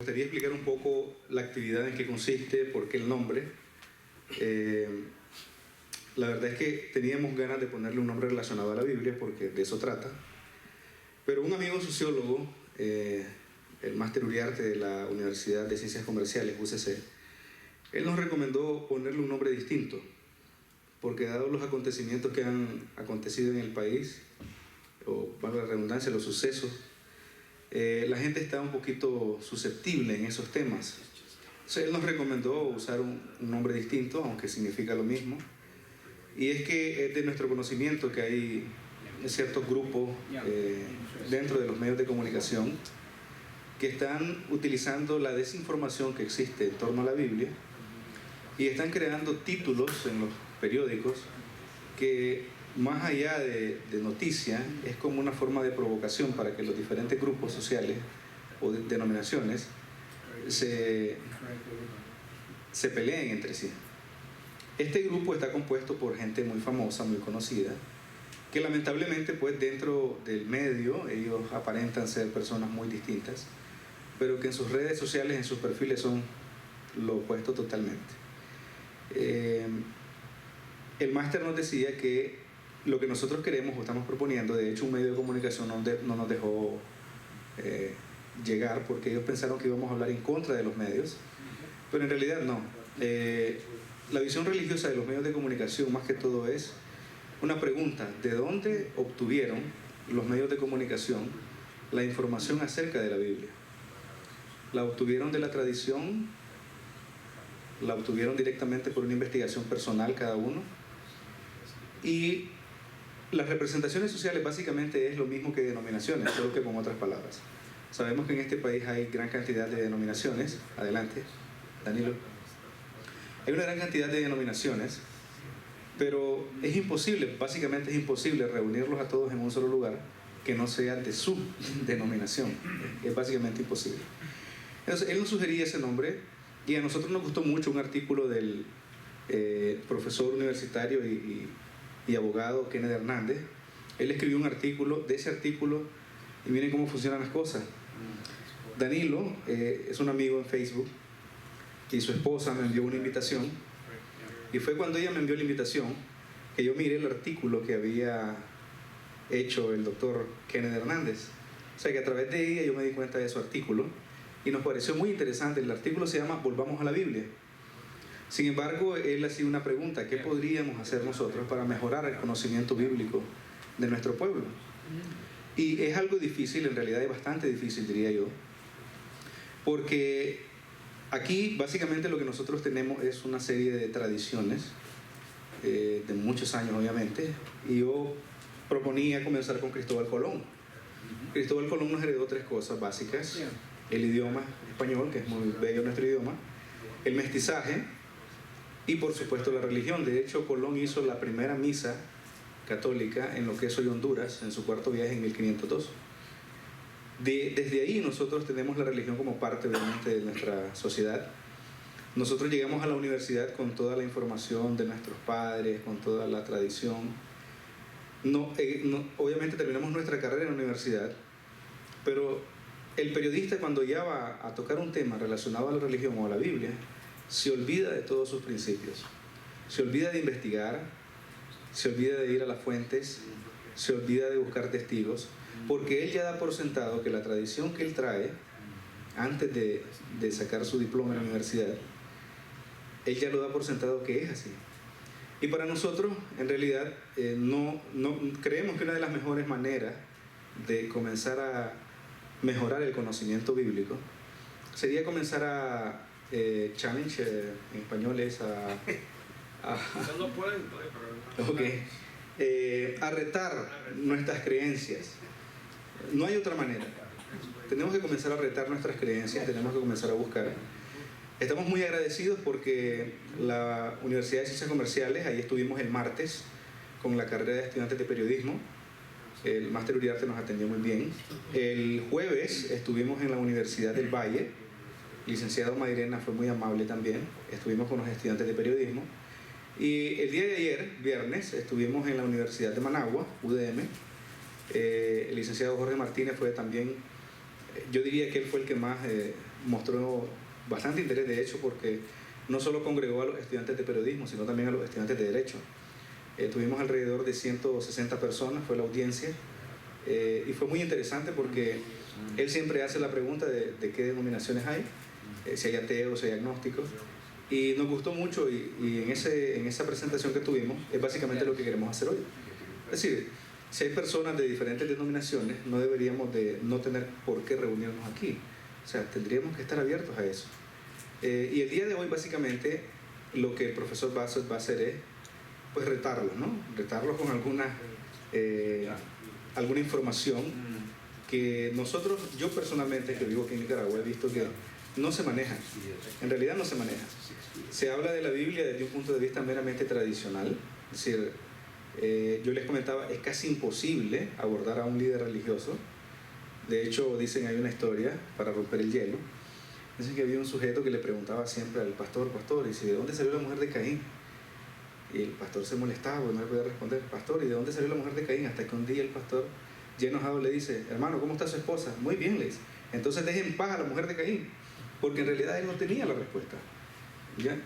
Me gustaría explicar un poco la actividad en qué consiste, por qué el nombre. La verdad es que teníamos ganas de ponerle un nombre relacionado a la Biblia porque de eso trata. Pero un amigo sociólogo, el máster Uriarte de la Universidad de Ciencias Comerciales, UCC, él nos recomendó ponerle un nombre distinto, porque dados los acontecimientos que han acontecido en el país, o valga la redundancia, los sucesos, la gente está un poquito susceptible en esos temas. Entonces él nos recomendó usar un nombre distinto, aunque significa lo mismo. Y es que es de nuestro conocimiento que hay ciertos grupos dentro de los medios de comunicación que están utilizando la desinformación que existe en torno a la Biblia y están creando títulos en los periódicos que, más allá de noticia, es como una forma de provocación para que los diferentes grupos sociales o denominaciones se peleen entre sí. Este grupo está compuesto por gente muy famosa, muy conocida, que lamentablemente pues dentro del medio ellos aparentan ser personas muy distintas, pero que en sus redes sociales, en sus perfiles son lo opuesto totalmente. El máster nos decía que lo que nosotros queremos o estamos proponiendo, de hecho un medio de comunicación no nos dejó llegar porque ellos pensaron que íbamos a hablar en contra de los medios, pero en realidad no. La visión religiosa de los medios de comunicación más que todo es una pregunta: ¿de dónde obtuvieron los medios de comunicación la información acerca de la Biblia? ¿La obtuvieron de la tradición? ¿La obtuvieron directamente por una investigación personal cada uno? Y las representaciones sociales básicamente es lo mismo que denominaciones, solo que con otras palabras. Sabemos que en este país hay gran cantidad de denominaciones. Adelante, Danilo. Hay una gran cantidad de denominaciones, pero es imposible, básicamente es imposible reunirlos a todos en un solo lugar que no sea de su denominación. Es básicamente imposible. Entonces, él nos sugería ese nombre y a nosotros nos gustó mucho un artículo del profesor universitario y abogado Kenneth Hernández. Él escribió un artículo, de ese artículo, y miren cómo funcionan las cosas. Danilo es un amigo en Facebook y su esposa me envió una invitación, y fue cuando ella me envió la invitación que yo miré el artículo que había hecho el doctor Kenneth Hernández. O sea que a través de ella yo me di cuenta de su artículo y nos pareció muy interesante. El artículo se llama Volvamos a la Biblia. Sin embargo, él hacía una pregunta: ¿qué podríamos hacer nosotros para mejorar el conocimiento bíblico de nuestro pueblo? Y es algo difícil, en realidad es bastante difícil, diría yo, porque aquí básicamente lo que nosotros tenemos es una serie de tradiciones de muchos años, obviamente, y yo proponía comenzar con Cristóbal Colón. Cristóbal Colón nos heredó tres cosas básicas: el idioma español, que es muy bello nuestro idioma, el mestizaje y por supuesto la religión. De hecho, Colón hizo la primera misa católica en lo que es hoy Honduras, en su cuarto viaje en 1502. Desde ahí nosotros tenemos la religión como parte obviamente de nuestra sociedad. Nosotros llegamos a la universidad con toda la información de nuestros padres, con toda la tradición. Obviamente terminamos nuestra carrera en la universidad, pero el periodista, cuando ya va a tocar un tema relacionado a la religión o a la Biblia, se olvida de todos sus principios, se olvida de investigar, se olvida de ir a las fuentes, se olvida de buscar testigos, porque él ya da por sentado que la tradición que él trae antes de sacar su diploma en la universidad, él ya lo da por sentado que es así. Y para nosotros, en realidad, no creemos que una de las mejores maneras de comenzar a mejorar el conocimiento bíblico sería comenzar a challenge, en español es a retar nuestras creencias. No hay otra manera. Tenemos que comenzar a retar nuestras creencias, tenemos que comenzar a buscar. Estamos muy agradecidos porque la Universidad de Ciencias Comerciales, ahí estuvimos el martes con la carrera de estudiantes de periodismo. El máster Uriarte nos atendió muy bien. El jueves estuvimos en la Universidad del Valle. El licenciado Mairena fue muy amable también. Estuvimos con los estudiantes de periodismo. Y el día de ayer, viernes, estuvimos en la Universidad de Managua, UDM. El licenciado Jorge Martínez fue también, yo diría que él fue el que más mostró bastante interés, de hecho, porque no solo congregó a los estudiantes de periodismo, sino también a los estudiantes de derecho. Tuvimos alrededor de 160 personas, fue la audiencia, y fue muy interesante porque él siempre hace la pregunta de qué denominaciones hay, si hay ateos, si hay agnósticos, y nos gustó mucho, y en esa presentación que tuvimos es básicamente lo que queremos hacer hoy. Es decir, si hay personas de diferentes denominaciones, no deberíamos de no tener por qué reunirnos aquí. O sea, tendríamos que estar abiertos a eso. Y el día de hoy, básicamente, lo que el profesor Bassett va a hacer es, pues, retarlos, ¿no? Retarlos con alguna información que nosotros, yo personalmente, que vivo aquí en Nicaragua, he visto que no se maneja. En realidad no se maneja. Se habla de la Biblia desde un punto de vista meramente tradicional. Es decir, yo les comentaba, es casi imposible abordar a un líder religioso. De hecho, dicen, hay una historia para romper el hielo. Dicen que había un sujeto que le preguntaba siempre al pastor, y dice, ¿de dónde salió la mujer de Caín? Y el pastor se molestaba porque no le podía responder, pastor, ¿y de dónde salió la mujer de Caín? Hasta que un día el pastor, ya enojado, le dice, hermano, ¿cómo está su esposa? Muy bien, le dice. Entonces deje en paz a la mujer de Caín, porque en realidad él no tenía la respuesta. ¿Ya?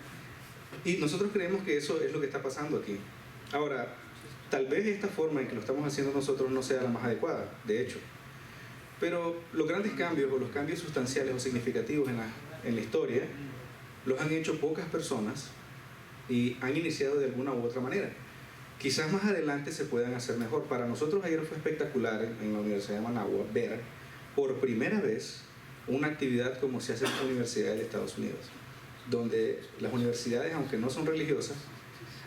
Y nosotros creemos que eso es lo que está pasando aquí. Ahora, tal vez esta forma en que lo estamos haciendo nosotros no sea la más adecuada, de hecho. Pero los grandes cambios, o los cambios sustanciales o significativos en la historia, los han hecho pocas personas y han iniciado de alguna u otra manera. Quizás más adelante se puedan hacer mejor. Para nosotros ayer fue espectacular en la Universidad de Managua ver por primera vez una actividad como se hace en las universidades de Estados Unidos, donde las universidades, aunque no son religiosas,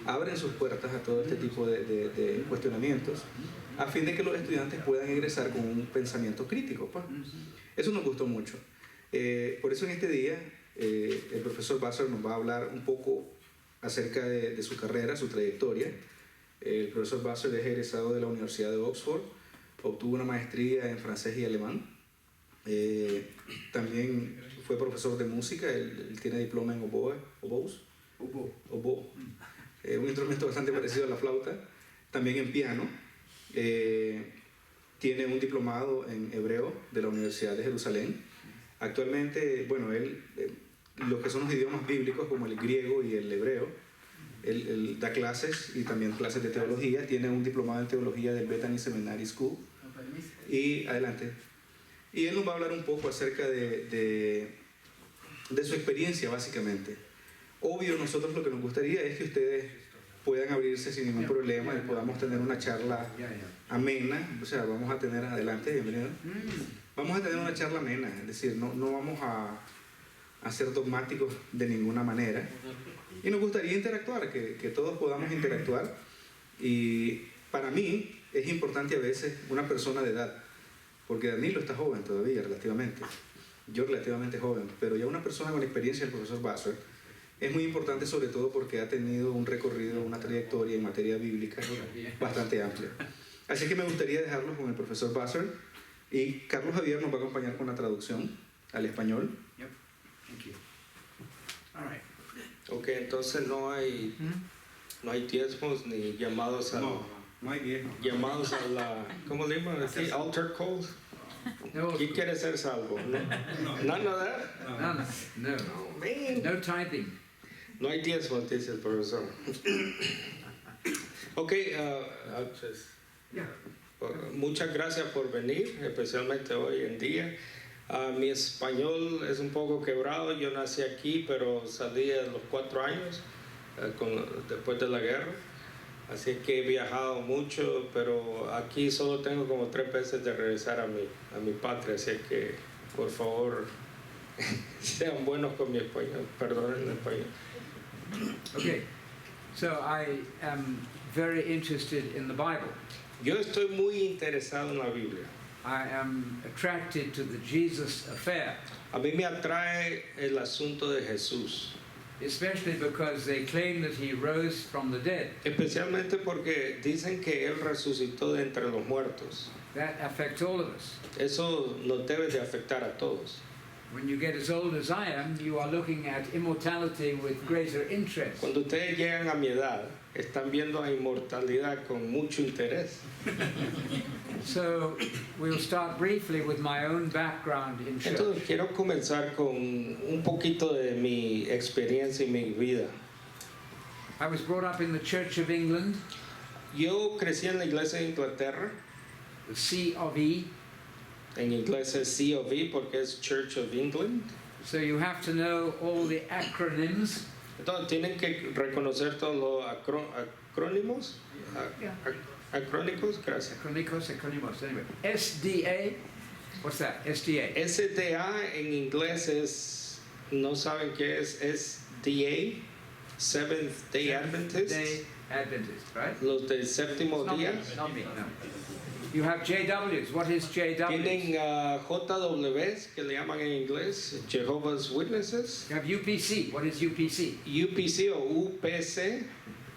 abren sus puertas a todo este tipo de cuestionamientos a fin de que los estudiantes puedan ingresar con un pensamiento crítico, pues. Eso nos gustó mucho. Por eso en este día el profesor Bassett nos va a hablar un poco acerca de su carrera, su trayectoria. El profesor Bassett es egresado de la Universidad de Oxford, obtuvo una maestría en francés y alemán. También fue profesor de música, él tiene diploma en oboe, un instrumento bastante parecido a la flauta, también en piano. Tiene un diplomado en hebreo de la Universidad de Jerusalén. Actualmente, bueno, él, lo que son los idiomas bíblicos como el griego y el hebreo, él da clases y también clases de teología. Tiene un diplomado en teología del Bethany Seminary School. Y adelante. Y él nos va a hablar un poco acerca de su experiencia, básicamente. Obvio, nosotros lo que nos gustaría es que ustedes puedan abrirse sin ningún problema y podamos tener una charla amena. O sea, vamos a tener, adelante, bienvenido. Vamos a tener una charla amena, es decir, no vamos a ser dogmáticos de ninguna manera. Y nos gustaría interactuar, que todos podamos interactuar. Y para mí es importante a veces una persona de edad, porque Danilo está joven todavía, relativamente. Yo relativamente joven, pero ya una persona con la experiencia del profesor Bassett es muy importante, sobre todo porque ha tenido un recorrido, una trayectoria en materia bíblica bastante amplia. Así que me gustaría dejarlos con el profesor Bassett, y Carlos Javier nos va a acompañar con la traducción al español. Ok, entonces no hay diezmos ni llamados a... No hay diezmos. Llamados a la... ¿Cómo le llaman aquí? Altar call. ¿Quién quiere ser salvo? None of that? No tithing. No hay diezmos, dice el profesor. Ok, muchas gracias por venir, especialmente hoy en día. Mi español es un poco quebrado. Yo nací aquí, pero salí a los 4 años, después de la guerra. Así que he viajado mucho, pero aquí solo tengo como 3 veces de regresar a mi patria. Así que, por favor, sean buenos con mi español. Perdonen el español. Okay, so I am very interested in the Bible. Yo estoy muy interesado en la Biblia. I am attracted to the Jesus affair, A mí me atrae el asunto de Jesús, especially because they claim that he rose from the dead. especialmente porque dicen que Él resucitó de entre los muertos. That affects all of us. Eso nos debe de afectar a todos. When you get as old as I am, you are looking at immortality with greater interest. Cuando ustedes llegan a mi edad, están viendo a Inmortalidad con mucho interés. So we'll start briefly with my own background in church. Entonces quiero comenzar con un poquito de mi experiencia y mi vida. I was brought up in the Church of England, Yo crecí en la iglesia de Inglaterra, the C of E. en inglés es COV porque es Church of England. So you have to know all the acronyms. Entonces tienen que reconocer todos los acrónimos. Yeah. Acrónicos, gracias. Acrónicos. Anyway, SDA. What's that? SDA. SDA en inglés es, no saben qué es SDA, Seventh Day Adventist, Day Adventist, right? los del séptimo Not día. me, not me, no. You have JWs. What is JWs? Tienen JWs, que le llaman en inglés, Jehovah's Witnesses. You have UPC. What is UPC? UPC o UPC,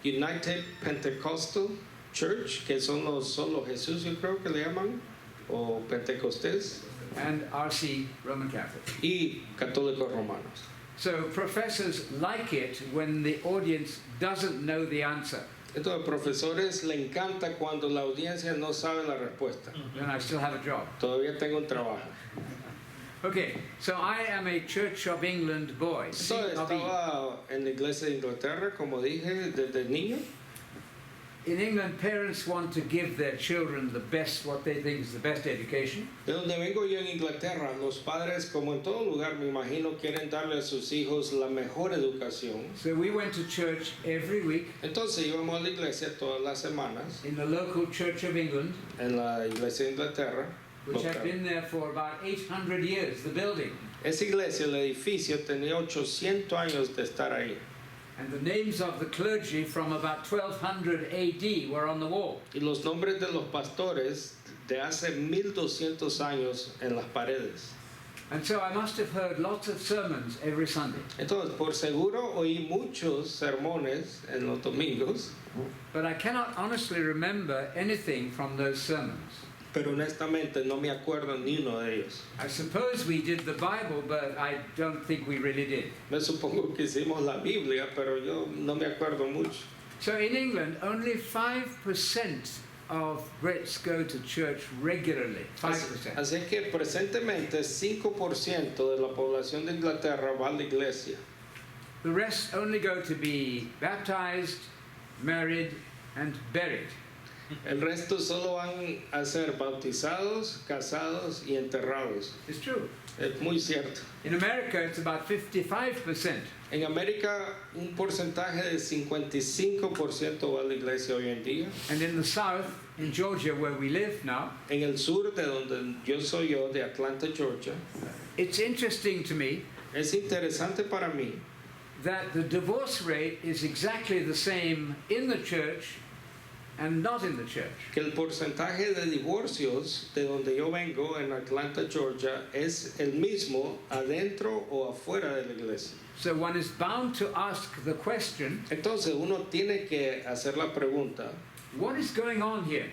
United Pentecostal Church, que son los solo Jesús, yo creo que le llaman, o Pentecostés, And RC, Roman Catholic. y Católicos Romanos. So professors like it when the audience doesn't know the answer. Entonces, profesores le encanta cuando la audiencia no sabe la respuesta. Then I still have a job. Todavía tengo un trabajo. Okay, so I am a Church of England boy. C Entonces, of E. estaba en la iglesia de Inglaterra, como dije, desde niño. In England, parents want to give their children the best, what they think is the best education. De donde vengo yo en Inglaterra, los padres, como en todo lugar, me imagino, quieren darle a sus hijos la mejor educación. So we went to church every week Entonces íbamos a la iglesia todas las semanas, in the local Church of England, en la iglesia de Inglaterra. which had local. been there for about 800 years, the building. Esa iglesia, el edificio, tenía 800 años de estar ahí. And the names of the clergy from about 1200 AD were on the wall. Y los nombres de los pastores de hace 1200 años en las paredes. And so I must have heard lots of sermons every Sunday. Entonces, por seguro oí muchos sermones en los domingos, But I cannot honestly remember anything from those sermons. pero honestamente no me acuerdo ni uno de ellos. I suppose we did the Bible, but I don't think we really did. Me supongo que hicimos la Biblia, pero yo no me acuerdo mucho. So in England, only 5% of Brits go to church regularly. 5%. Así que presentemente 5% de la población de Inglaterra va a la iglesia. The rest only go to be baptized, married, and buried. El resto solo van a ser bautizados, casados y enterrados. It's true. Es muy cierto. In America, it's about 55%. En América, un porcentaje de 55% va a la iglesia hoy en día. And in the South, in Georgia, where we live now, En el sur, de donde yo soy yo, de Atlanta, Georgia, it's interesting to me es interesante para mí that the divorce rate is exactly the same in the church and not in the church. que el porcentaje de divorcios de donde yo vengo, en Atlanta, Georgia, es el mismo adentro o afuera de la iglesia. So one is bound to ask the question, Entonces uno tiene que hacer la pregunta, what is going on here?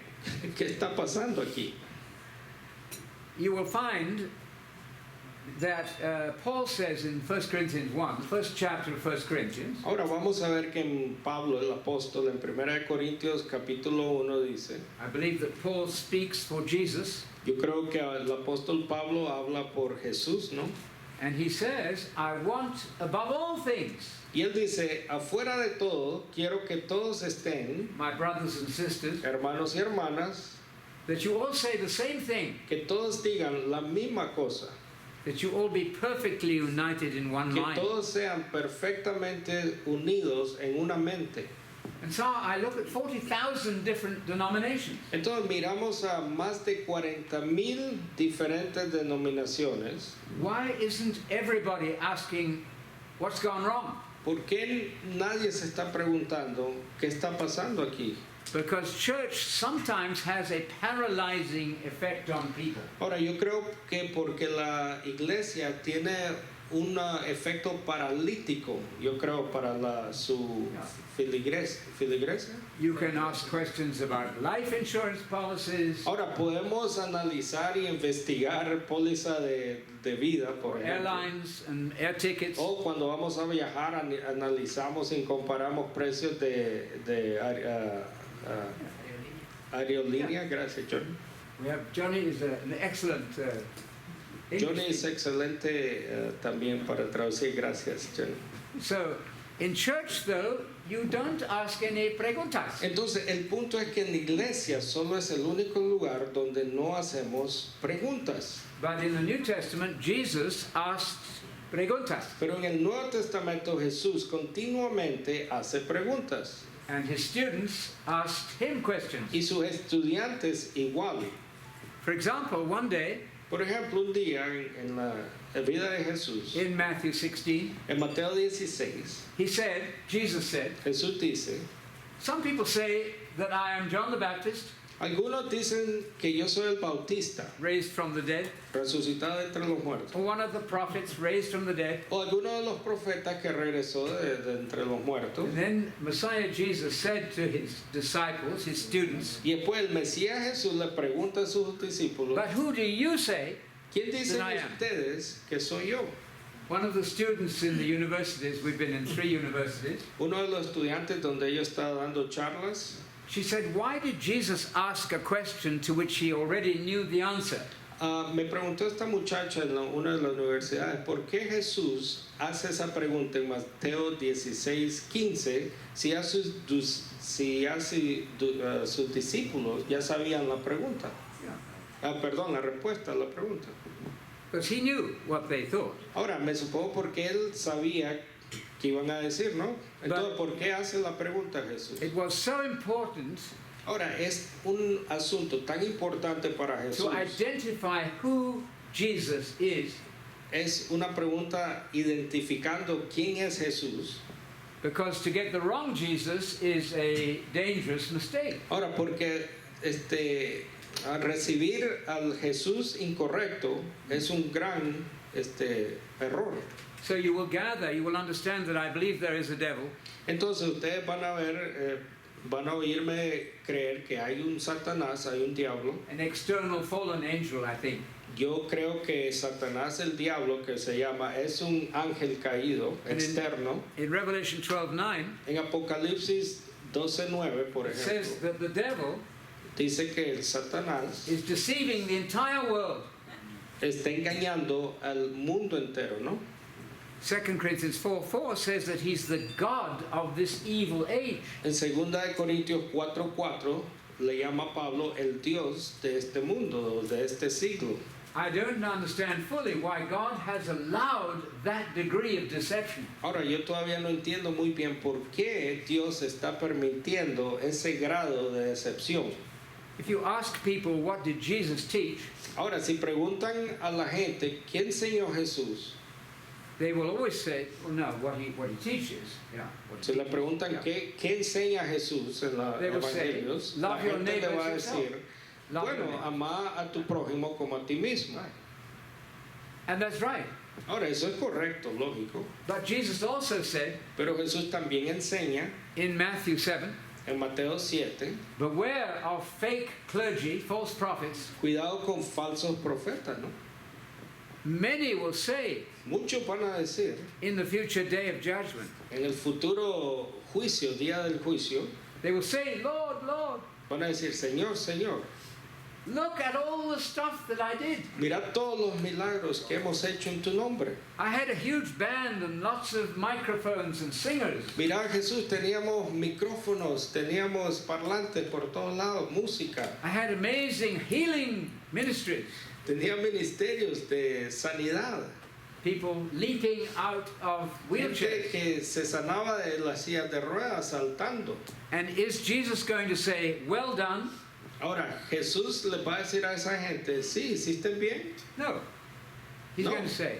¿qué está pasando aquí? You will find that Paul says in 1 Corinthians 1, the first chapter of 1 Corinthians, Ahora vamos a ver que en Pablo, el apóstol, en 1 Corintios capítulo 1 dice, I believe that Paul speaks for Jesus, yo creo que el apóstol Pablo habla por Jesús, ¿no? and he says, I want above all things, Y él dice, afuera de todo, quiero que todos estén, my brothers and sisters, hermanos y hermanas, that you all say the same thing, que todos digan la misma cosa, that you all be perfectly united in one que mind. todos sean perfectamente unidos en una mente. And so I look at 40,000 different denominations. Entonces miramos a más de 40,000 diferentes denominaciones. Why isn't everybody asking what's gone wrong? ¿Por qué nadie se está preguntando qué está pasando aquí? Because church sometimes has a paralyzing effect on people. Ahora, yo creo que porque la iglesia tiene un efecto paralítico, yo creo, para su filigresa. You can ask questions about life insurance policies, Ahora, podemos analizar y investigar póliza de vida, por ejemplo. airlines and air tickets. O cuando vamos a viajar, analizamos y comparamos precios de aerolínea. Gracias, John. We have Johnny is an excellent Johnny English es excelente también para traducir. Gracias, John. So, in church though, you don't ask any preguntas. Entonces, el punto es que en la iglesia solo es el único lugar donde no hacemos preguntas. But in the New Testament, Jesus asked preguntas. Pero en el Nuevo Testamento Jesús continuamente hace preguntas. And his students asked him questions. Y sus estudiantes igual. For example, one day Por ejemplo, un día en la vida de Jesús, in Matthew 16, en Mateo 16, Jesus said, Jesús dice, some people say that I am John the Baptist, algunos dicen que yo soy el Bautista, raised from the dead, resucitado entre los muertos. or one of the prophets raised from the dead. O alguno de los profetas que regresó de entre los muertos. And then Messiah Jesus said to his disciples, his students, Y después el Mesías Jesús le pregunta a sus discípulos, but who do you say? ¿quién dicen Then I am. ustedes que soy yo? One of the students in the universities, we've been in 3 universities, Uno de los estudiantes donde ella estaba dando charlas, she said, why did Jesus ask a question to which he already knew the answer? me preguntó esta muchacha en una de las universidades, ¿por qué Jesús hace esa pregunta en Mateo 16:15 si ya sus discípulos ya sabían la pregunta? Perdón, la respuesta a la pregunta. Because he knew what they thought. Ahora, me supongo porque él sabía que iban a decir, ¿no? Entonces, ¿por qué hace la pregunta Jesús? It was so important Ahora, es un asunto tan importante para to Jesús. identify who Jesus is, Es una pregunta identificando quién es Jesús. because to get the wrong Jesus is a dangerous mistake. Ahora, porque al recibir al Jesús incorrecto es un gran error. So you will gather, you will understand that I believe there is a devil, Entonces ustedes van a ver, van a oírme creer que hay un Satanás, hay un diablo. an external fallen angel, I think. Yo creo que Satanás, el diablo, que se llama, es un ángel caído externo. In Revelation 12:9, En Apocalipsis 12:9, por it says ejemplo, that the devil dice que el Satanás is deceiving the entire world. está engañando al mundo entero, ¿no? 2 Corinthians 4:4 says that he's the God of this evil age. En 2 de Corintios 4:4 le llama a Pablo el Dios de este mundo, de este siglo. I don't understand fully why God has allowed that degree of deception. Ahora, yo todavía no entiendo muy bien por qué Dios está permitiendo ese grado de decepción. If you ask people what did Jesus teach, Ahora, si preguntan a la gente, ¿quién enseñó Jesús? they will always say, well, no, what he teaches. Yeah. what Si he le teaches. preguntan qué enseña Jesús en los They will say, evangelios, la love your gente le neighbor va a as yourself. decir, Love your bueno, neighbor. ama a tu prójimo como a ti mismo. Right. And that's right. Ahora, eso es correcto, lógico, But Jesus also said pero Jesús también enseña in Matthew 7, en Mateo 7, beware of fake clergy, false prophets. cuidado con falsos profetas, ¿no? Many will say Muchos van a decir, in the future day of judgment, en el futuro juicio, día del juicio, they will say, Lord, Lord, van a decir, Señor, Señor, look at all the stuff that I did. mira todos los milagros que hemos hecho en tu nombre. I had a huge band and lots of microphones and singers. Mira, Jesús, teníamos micrófonos, teníamos parlantes por todos lados, música. I had amazing healing ministries. Tenía ministerios de sanidad. People leaping out of Gente wheelchairs. que se sanaba de las sillas de ruedas saltando. And is Jesus going to say, well done? Ahora, Jesús le va a decir a esa gente, sí, hiciste bien. No. He's No. going to say,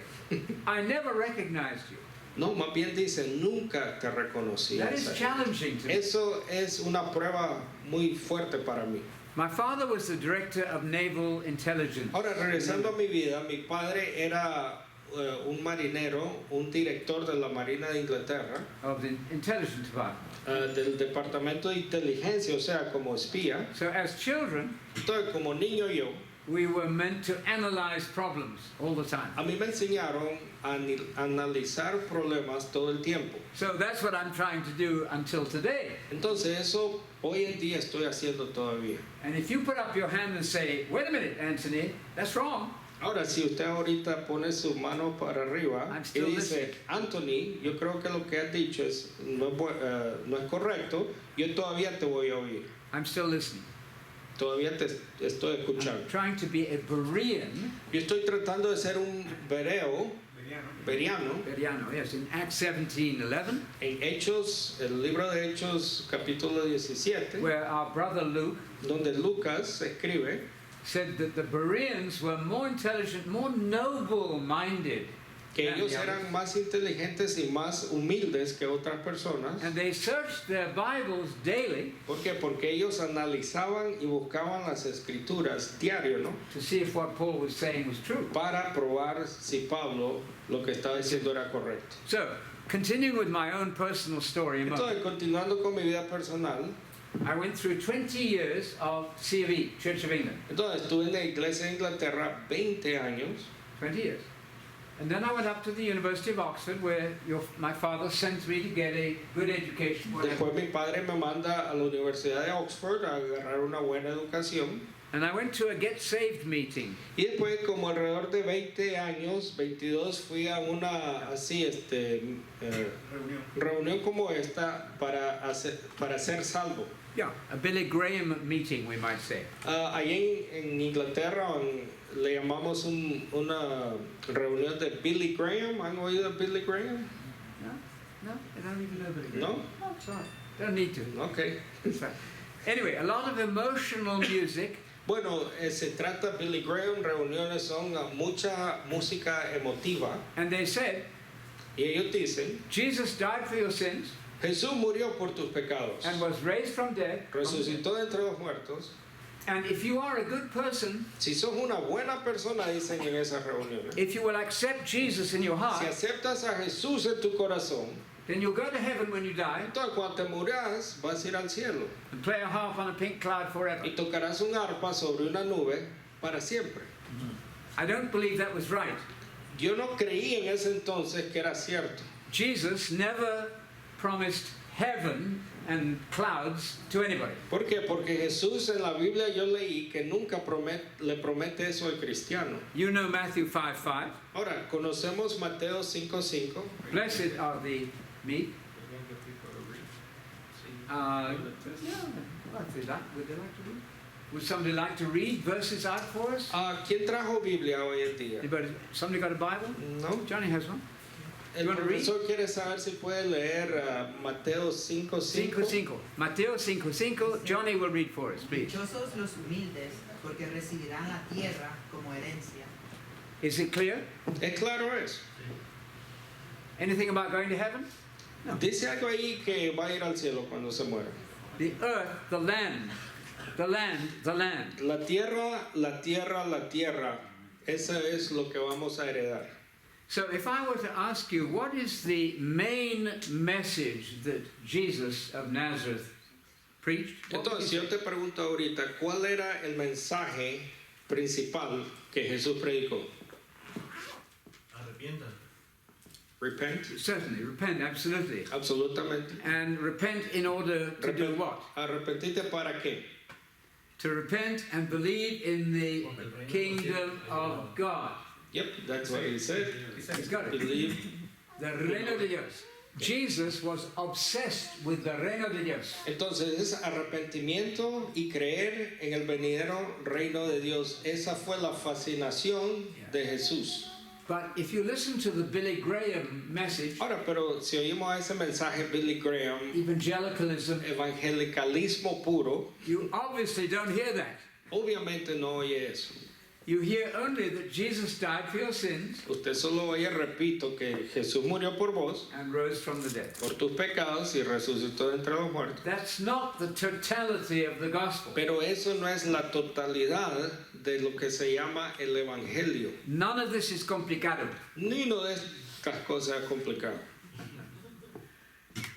I never recognized you. No, más bien dice, nunca te reconocí. That a is esa gente. challenging to me. Eso es una prueba muy fuerte para mí. My father was the director of naval intelligence. Ahora, regresando a mi vida, mi padre era un marinero, un director de la Marina de Inglaterra, of the intelligence department. del Departamento de Inteligencia, o sea, como espía. So as children, Entonces, como niño yo, we were meant to analyze problems all the time. a mí me enseñaron a analizar problemas todo el tiempo. So that's what I'm trying to do until today. Entonces, eso hoy en día estoy haciendo todavía. And if you put up your hand and say, wait a minute, Anthony, that's wrong. Ahora, si usted ahorita pone su mano para arriba I'm y still dice, Anthony, yo creo que lo que has dicho no es correcto, yo todavía te voy a oír. I'm still listening. Todavía te estoy I'm escuchando. trying to be a Berean, Yo estoy tratando de ser un bereano, Bereano, yes, in Acts 17:11, en Hechos, el libro de Hechos, capítulo 17, where our brother Luke donde Lucas escribe said that the Bereans were more intelligent, more noble-minded, que ellos eran más inteligentes y más humildes que otras personas. and they searched their Bibles daily ¿Por qué? Porque ellos analizaban y buscaban las escrituras diario, ¿no? to see if what Paul was saying was true. Para probar si Pablo lo que estaba diciendo era correcto. So, continuing with my own personal story a moment, Entonces, continuando con mi vida personal, I went through 20 years of C of E, Church of England, entonces estuve en la iglesia de Inglaterra 20 años. 20 years. And then I went up to the University of Oxford, where my father sent me to get a good education. Después mi padre me manda a la Universidad de Oxford a agarrar una buena educación. And I went to a Get Saved meeting. Y después, como alrededor de 20 años, 22, fui a una así, reunión como esta para ser salvo. Yeah, a Billy Graham meeting, we might say. Ahí en Inglaterra le llamamos una reunión de Billy Graham. ¿Han oído de Billy Graham? No, I don't even know Billy Graham. No? Oh, sorry. Don't need to. Ok. It's fine. Anyway, a lot of emotional music. Bueno, se trata Billy Graham, reuniones son mucha música emotiva. And they said, Y ellos dicen, Jesus died for your sins Jesús murió por tus pecados, and was raised from dead. resucitó de entre los muertos. And if you are a good person, Si sos una buena persona, dicen en esas reuniones, if you will accept Jesus in your si heart, aceptas a Jesús en tu corazón, then you'll go to heaven when you die entonces cuando te muras vas a ir al cielo and play a harp on a pink cloud forever. y tocarás un arpa sobre una nube para siempre. I don't believe that was right. Yo no creí en ese entonces que era cierto. Jesus never promised heaven and clouds to anybody. ¿Por qué? Porque Jesús en la Biblia yo leí que nunca le promete eso al cristiano. You know Matthew 5:5. Ahora, conocemos Mateo 5:5. Blessed are the meek. Yeah, would they like to read? Would somebody like to read verses out for us? ¿Quién trajo Biblia hoy en día? Anybody, somebody got a Bible? No. Johnny has one. El You wanna read? profesor quiere saber si puede leer Mateo 5:5. 5:5. Mateo 5:5. Johnny will read for us, please. Dichosos los humildes, porque recibirán la tierra como herencia. Is it clear? Es claro eso. Anything about going to heaven? Dice algo ahí que va a ir al cielo cuando se muera. The earth, the land, the land, the land. La tierra, la tierra, la tierra. Eso es lo que vamos a heredar. So if I were to ask you, what is the main message that Jesus of Nazareth preached? What would Entonces, si you yo say? te pregunto ahorita, ¿cuál era el mensaje principal que Jesús predicó? Arrepientan. Repent. Certainly, repent, absolutely. Absolutamente. And repent in order to do what? Arrepentirte para qué? To repent and believe in the kingdom of God. Yep, that's what he said. He's got it. Believe. The reino de Dios. Jesus was obsessed with the reino de Dios. Entonces es arrepentimiento y creer en el venidero reino de Dios. Esa fue la fascinación de Jesús. But if you listen to the Billy Graham message, Ahora, pero si oímos a ese mensaje Billy Graham, evangelicalism, evangelicalismo puro, you obviously don't hear that. obviamente no oye eso. You hear only that Jesus died for your sins Usted solo oye, repito, que Jesús murió por vos, and rose from the dead. por tus pecados y resucitó de entre los muertos. That's not the totality of the gospel. Pero eso no es la totalidad de lo que se llama el Evangelio. None of this is complicado. Ni no de estas cosas complicadas.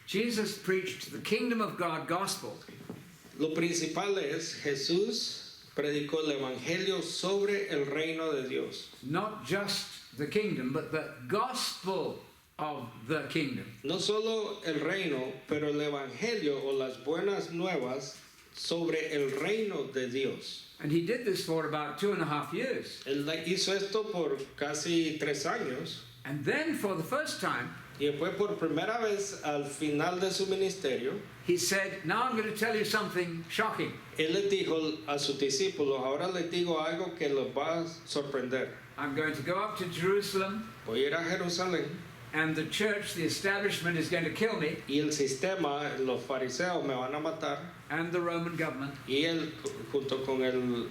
Jesus preached the kingdom of God gospel. Lo principal es Jesús predicó el Evangelio sobre el reino de Dios. Not just the kingdom, but the gospel of the kingdom. No solo el reino, pero el Evangelio o las buenas nuevas sobre el reino de Dios. And he did this for about 2.5 years. Él hizo esto por casi 3 años And then for the first time, y después por primera vez al final de su ministerio, he said, now I'm going to tell you something shocking. él les dijo a sus discípulos, ahora les digo algo que los va a sorprender. I'm going to go up to Jerusalem, Voy a ir a Jerusalén and the church, the establishment, is going to kill me, y el sistema, los fariseos me van a matar and the Roman government. y él junto con el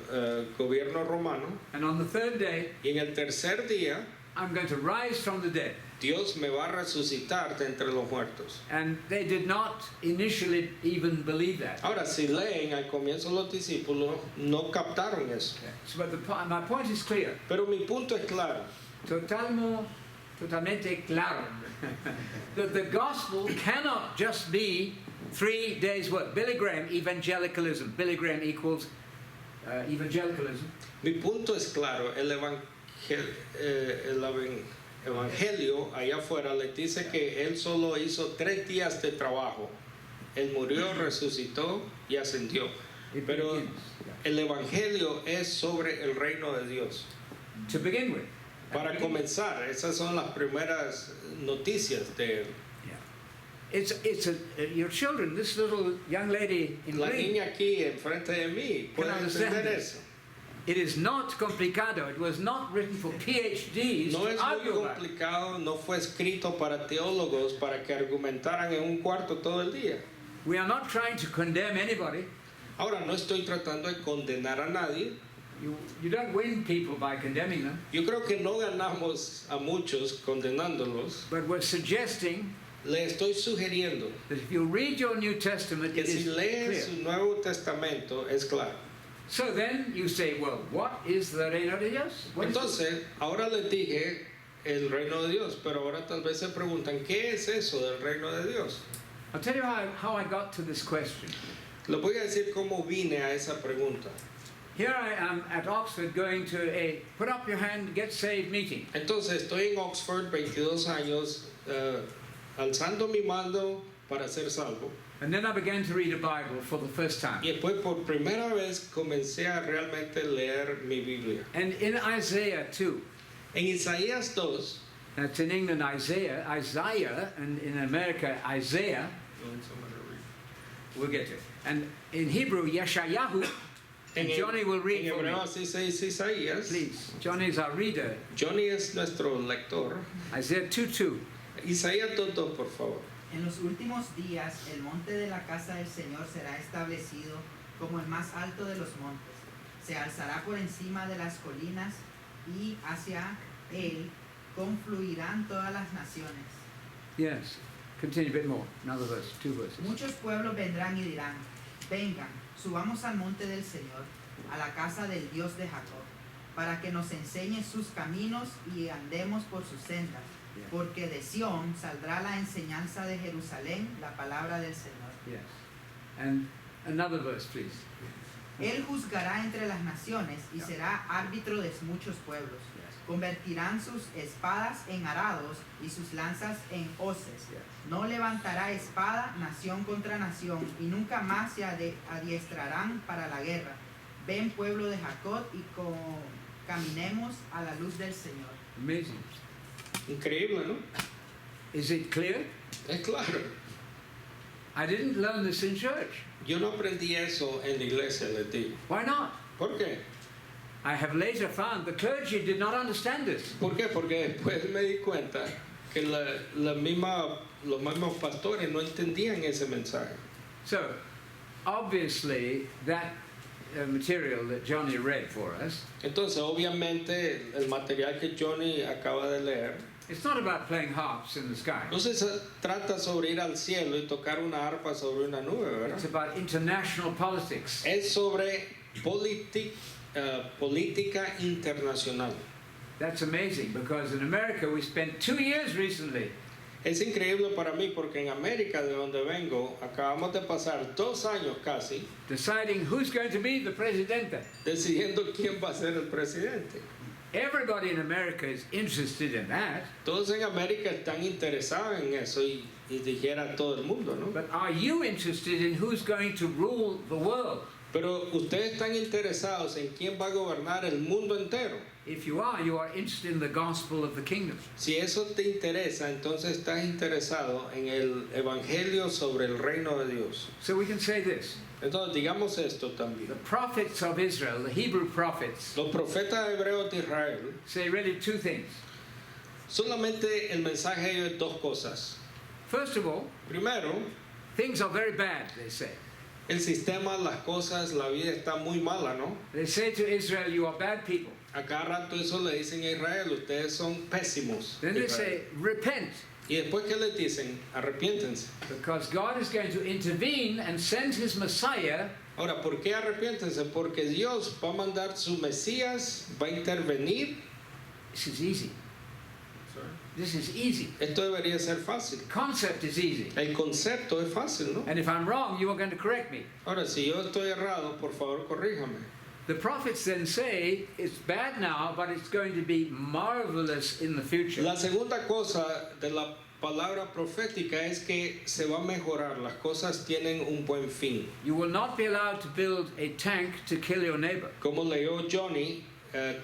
gobierno romano, And on the third day, y en el tercer día I'm going to rise from the dead. Dios me va a resucitar de entre los muertos. And they did not initially even believe that. Ahora, si leen al comienzo los discípulos, no captaron eso. So, but my point is clear. Pero mi punto es claro. Totalmente claro. That the gospel cannot just be 3 days' work. Billy Graham, evangelicalism. Billy Graham equals evangelicalism. Mi punto es claro. El evangelio allá afuera les dice que él solo hizo 3 días de trabajo. Él murió, resucitó y ascendió. It Pero begins, el evangelio es sobre el reino de Dios. to begin with. Para comenzar, esas son las primeras noticias de él. Your children, this little young lady in La green, niña aquí enfrente de mí puede understand entender this. eso. it is not complicado. It was not written for PhDs No to es muy argue about. complicado, no fue escrito para teólogos para que argumentaran en un cuarto todo el día. We are not trying to condemn anybody. Ahora, no estoy tratando de condenar a nadie. You don't win people by condemning them, Yo creo que no ganamos a muchos condenándolos. but we're suggesting Le estoy sugiriendo that if you read your New Testament, que it si is leen clear. su Nuevo Testamento es claro. So then you say, well, what is the reino de Dios? What is it? Entonces, ahora les dije el reino de Dios, pero ahora tal vez se preguntan, ¿qué es eso del reino de Dios? I'll tell you how I got to this question. Les voy a decir cómo vine a esa pregunta. Here I am at Oxford going to a put up your hand, get saved meeting. Entonces, estoy en Oxford, 22 años, alzando mi mando para ser salvo. And then I began to read a Bible for the first time. Y después, por primera vez, comencé a realmente leer mi Biblia. And in Isaiah 2, En Isaías 2, that's in England Isaiah, and in America Isaiah, we'll get to it. And in Hebrew, Yeshayahu, and Johnny will read en for me. hebreo así se dice Isaías. Please, Johnny is our reader. Johnny es nuestro lector. Isaiah 2:2. Isaías 2:2, por favor. En los últimos días, el monte de la casa del Señor será establecido como el más alto de los montes. Se alzará por encima de las colinas y hacia él confluirán todas las naciones. Yes. Continue a bit more. Another verse, 2 verses. Muchos pueblos vendrán y dirán, vengan, subamos al monte del Señor, a la casa del Dios de Jacob, para que nos enseñe sus caminos y andemos por sus sendas. Porque de Sión saldrá la enseñanza de Jerusalén, la palabra del Señor. Yes. And another verse, please. Él juzgará entre las naciones y será árbitro de muchos pueblos. Convertirán sus espadas en arados y sus lanzas en hoces. No levantará espada nación contra nación y nunca más se adiestrarán para la guerra. Ven, pueblo de Jacob, y caminemos a la luz del Señor. Amazing. Increíble, ¿no? Is it clear? Es claro. I didn't learn this in church. Yo no aprendí eso en la iglesia, les digo. Why not? ¿Por qué? I have later found the clergy did not understand this. ¿Por qué? Porque después me di cuenta que los mismos pastores no entendían ese mensaje. So, obviously, that material that Johnny read for us, Entonces, obviamente, el material que Johnny acaba de leer, it's not about playing harps in the sky. no se trata sobre ir al cielo y tocar una arpa sobre una nube, It's ¿verdad? about international politics. Es sobre política internacional. That's amazing because in America we spent 2 years recently Es increíble para mí porque en América, de donde vengo, acabamos de pasar 2 años casi deciding who's going to be the presidente. decidiendo quién va a ser el presidente. Everybody in America is interested in that, Todos en América están interesados en eso y dijera todo el mundo, ¿no? but are you interested in who's going to rule the world? Pero ustedes están interesados en quién va a gobernar el mundo entero. If you are interested in the gospel of the kingdom. Si eso te interesa, entonces estás interesado en el evangelio sobre el reino de Dios. So we can say this. Entonces digamos esto también. The prophets of Israel, the Hebrew prophets, Los profetas hebreos de Israel, say really 2 things. solamente el mensaje es 2 cosas. First of all, Primero, things are very bad, they say. el sistema, las cosas, la vida está muy mala, ¿no? They say to Israel, you are bad people. A cada rato eso le dicen a Israel, ustedes son pésimos. Then they Israel. say, repent, Y después que les dicen, arrepiéntense. because God is going to intervene and send his Messiah Ahora, ¿por qué arrepiéntense? Porque Dios va a mandar su Mesías, va a intervenir. This is easy. This is easy. Esto debería ser fácil. The concept is easy. El concepto es fácil, ¿no? And if I'm wrong, you are going to correct me. Ahora, si yo estoy errado, por favor, corríjame. The prophets then say, it's bad now, but it's going to be marvelous in the future. La segunda cosa de la palabra profética es que se va a mejorar. Las cosas tienen un buen fin. You will not be allowed to build a tank to kill your neighbor. Como leyó Johnny,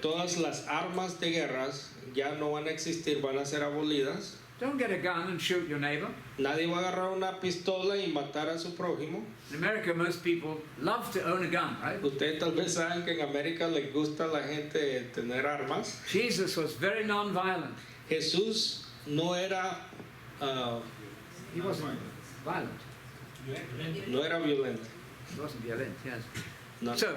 todas las armas de guerras ya no van a existir, van a ser abolidas. Don't get a gun and shoot your neighbor. Nadie va a agarrar una pistola y matar a su prójimo. In America, most people love to own a gun, right? Ustedes tal vez saben que en América les gusta a la gente tener armas. Jesus was very non-violent. Jesús no era, He wasn't violent. no era violento. He wasn't violent, yes. No. So,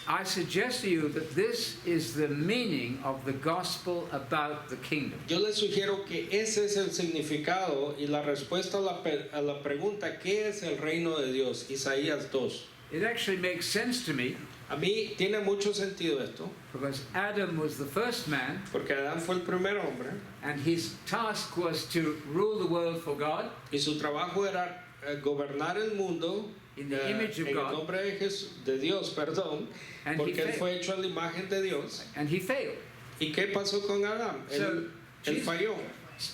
I suggest to you that this is the meaning of the gospel about the kingdom. Yo les sugiero que ese es el significado y la respuesta a la pregunta ¿qué es el reino de Dios? Isaías 2. It actually makes sense to me A mí tiene mucho sentido esto, because Adam was the first man porque Adán fue el primer hombre and his task was to rule the world for God y su trabajo era gobernar el mundo in the image of en el God, nombre de, de Dios, perdón, and porque he él failed. fue hecho a la imagen de Dios. And he failed. ¿Y qué pasó con Adán? Él Jesus- falló.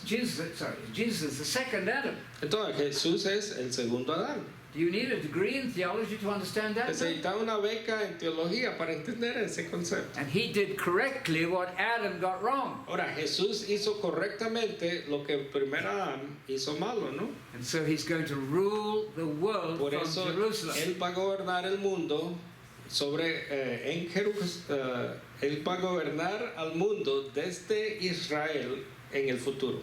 Jesus is the second Adam. Entonces Jesús es el segundo Adán. Do you need a degree in theology to understand that? Necesitaba una beca en teología para entender ese concepto. And he did correctly what Adam got wrong. Ahora, Jesús hizo correctamente lo que el primer Adán hizo malo, ¿no? And so he's going to rule the world Por from eso Jerusalem. Él va a gobernar el mundo en Jerusalén. Él va a gobernar al mundo desde Israel en el futuro.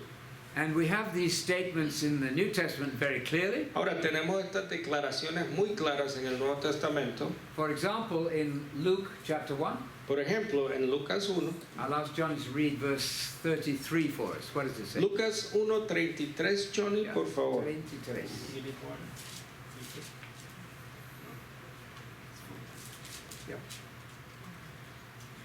And we have these statements in the New Testament very clearly. Ahora, tenemos estas declaraciones muy claras en el Nuevo Testamento. For example, in Luke chapter 1, Por ejemplo, en Lucas 1. I'll ask Johnny to read verse 33 for us. What does it say? Lucas 1:33, Johnny, Yeah, por favor. 23. Yeah.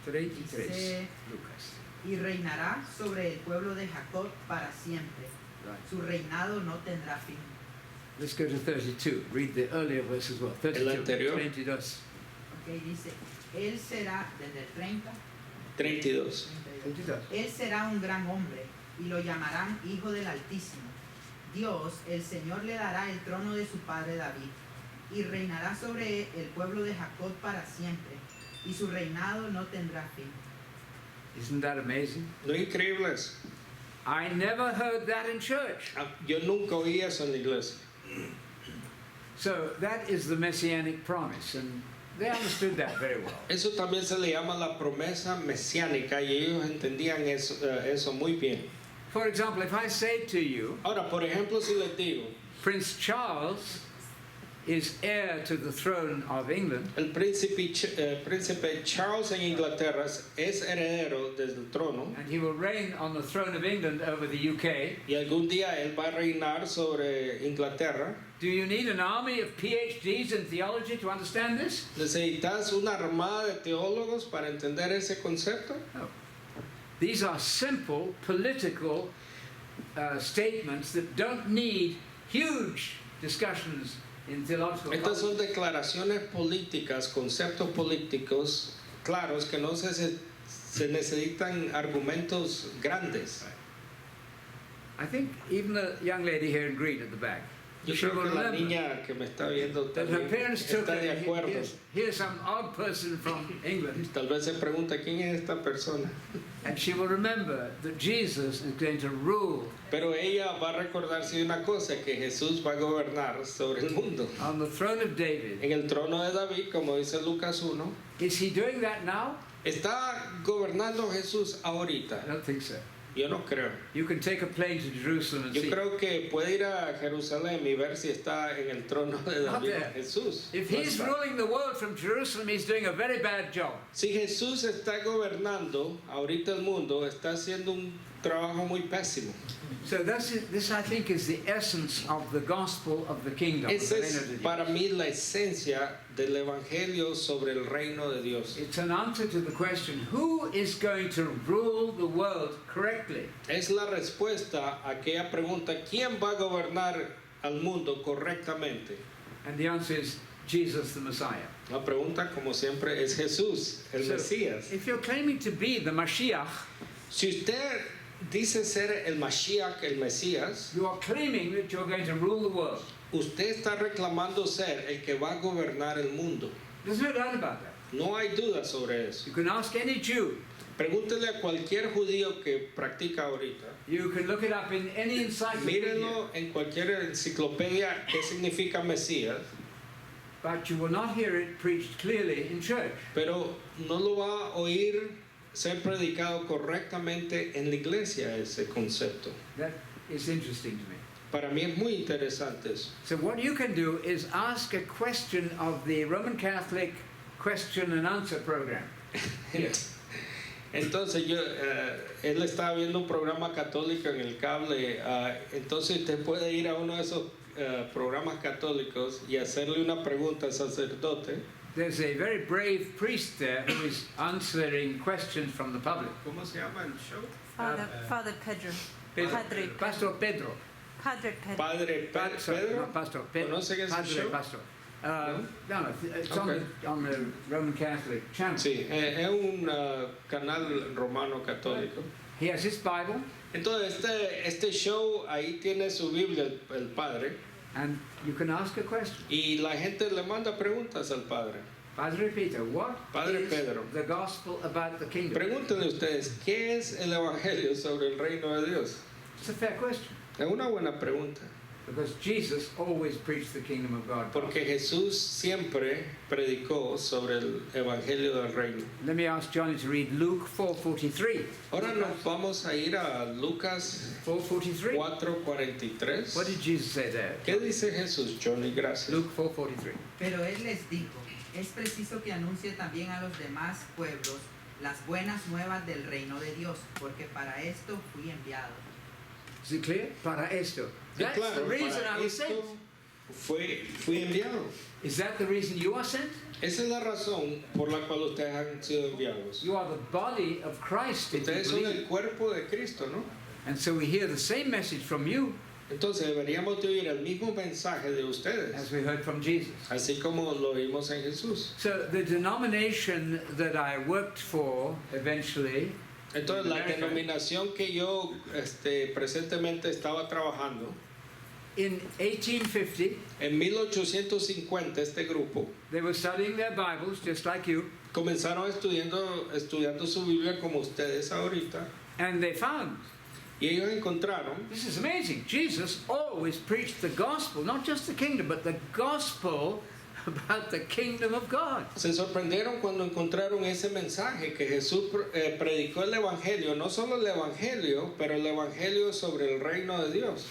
33. Dice, Lucas. y reinará sobre el pueblo de Jacob para siempre. Right. Su reinado no tendrá fin. Let's go to 32. Read the earlier verse as well. 32. anterior. 22. Ok, dice, él será, desde el 30, 32. 22. él será un gran hombre y lo llamarán Hijo del Altísimo. Dios, el Señor, le dará el trono de su padre David y reinará sobre el pueblo de Jacob para siempre y su reinado no tendrá fin. Isn't that amazing? ¿No es increíble eso? I never heard that in church. Yo nunca oí eso en la iglesia. So that is the messianic promise, and they understood that very well. Eso también se le llama la promesa mesiánica y ellos entendían eso muy bien. For example, if I say to you, Ahora, por ejemplo, si les digo, Prince Charles is heir to the throne of England, El príncipe Charles en Inglaterra es heredero del trono and he will reign on the throne of England over the UK. y algún día él va a reinar sobre Inglaterra. Do you need an army of PhDs in theology to understand this? ¿Necesitas una armada de teólogos para entender ese concepto? No. These are simple political statements that don't need huge discussions in theological Estas son colleges. declaraciones políticas, conceptos políticos claros que no se necesitan argumentos grandes. I think even the young lady here in green at the back, Yo she creo will que la remember niña que me está viendo that her también parents took está her. de acuerdo. Here's some odd person from England, Tal vez se pregunta quién es esta persona. and she will remember that Jesus is going to rule Pero ella va a recordarse de una cosa, que Jesús va a gobernar sobre el mundo. on the throne of David. En el trono de David, como dice Lucas 1, Is he doing that now? ¿está gobernando Jesús ahorita? I don't think so. Yo no creo. You can take a plane to Jerusalem and Yo see. creo que puede ir a Jerusalén y ver si está en el trono de Not David there. Jesús. If No he's está. ruling the world from Jerusalem, he's doing a very bad job. Si Jesús está gobernando ahorita el mundo, está haciendo un trabajo muy pésimo. So this I think, is the essence of the gospel of the kingdom. Esa the reign es of the Dios. para mí la esencia del evangelio sobre el reino de Dios. It's an answer to the question, who is going to rule the world correctly? Es la respuesta a aquella pregunta, ¿quién va a gobernar al mundo correctamente? And the answer is Jesus the Messiah. La pregunta, como siempre, es Jesús, el So, Mesías. if you're claiming to be the Mashiach, Si usted dice ser el Mashiach, el Mesías, you are claiming that you're going to rule the world. usted está reclamando ser el que va a gobernar el mundo. There's no doubt about that. No hay duda sobre eso. You can ask any Jew. Pregúntele a cualquier judío que practica ahorita. You can look it up in any encyclopedia. Mírenlo en cualquier enciclopedia qué significa Mesías, But you will not hear it preached clearly in church. pero no lo va a oír ser predicado correctamente en la iglesia ese concepto. That is interesting to me. Para mí es muy interesante eso. So what you can do is ask a question of the Roman Catholic question and answer program. Here. Entonces él estaba viendo un programa católico en el cable, entonces usted puede ir a uno de esos programas católicos y hacerle una pregunta al sacerdote. There's a very brave priest there who is answering questions from the public. ¿Cómo se llama el show? Father Pedro. Pedro, Padre Pastor Pedro. Padre Pedro. Padre Sorry, Pedro. not Pastor Pedro. ¿Conocen ese Padre show? Pastor. No, it's Okay. on the Roman Catholic channel. Sí, es un canal romano católico. He has his Bible, Entonces este show ahí tiene su Biblia el padre and you can ask a question. y la gente le manda preguntas al padre. Padre Peter, what Padre is Pedro. the gospel about the kingdom? Pregúntenle ustedes, ¿qué es el evangelio sobre el reino de Dios? It's a fair question, Es una buena pregunta, because Jesus always preached the kingdom of God. porque Jesús siempre predicó sobre el evangelio del reino. Let me ask Johnny to read Luke 4:43. Ahora nos vamos a ir a Lucas 4:43. 4:43. What did Jesus say there? ¿Qué dice Jesús, Johnny? Gracias. Luke 4:43. Pero él les dijo, es preciso que anuncie también a los demás pueblos las buenas nuevas del reino de Dios, porque para esto fui enviado. Is it clear? Para esto. Sí, That's claro, the reason para I was sent. esto fui enviado. Is that the reason you are sent? Esa es la razón por la cual ustedes han sido enviados. You are the body of Christ if you Ustedes son believe. el cuerpo de Cristo, ¿no? And so we hear the same message from you Entonces deberíamos de oír el mismo mensaje de as ustedes, we heard from Jesus. así como lo oímos en Jesús. So the denomination that I worked for eventually, Entonces la denominación que yo presentemente estaba trabajando, in 1850, en 1850 este grupo they were studying their Bibles just like you, comenzaron estudiando su Biblia como ustedes ahorita, and they found, y ellos encontraron, this is amazing, Jesus always preached the gospel, not just the kingdom, but the gospel about the kingdom of God. se sorprendieron cuando encontraron ese mensaje que Jesús predicó el Evangelio, no solo el Evangelio, pero el Evangelio sobre el reino de Dios.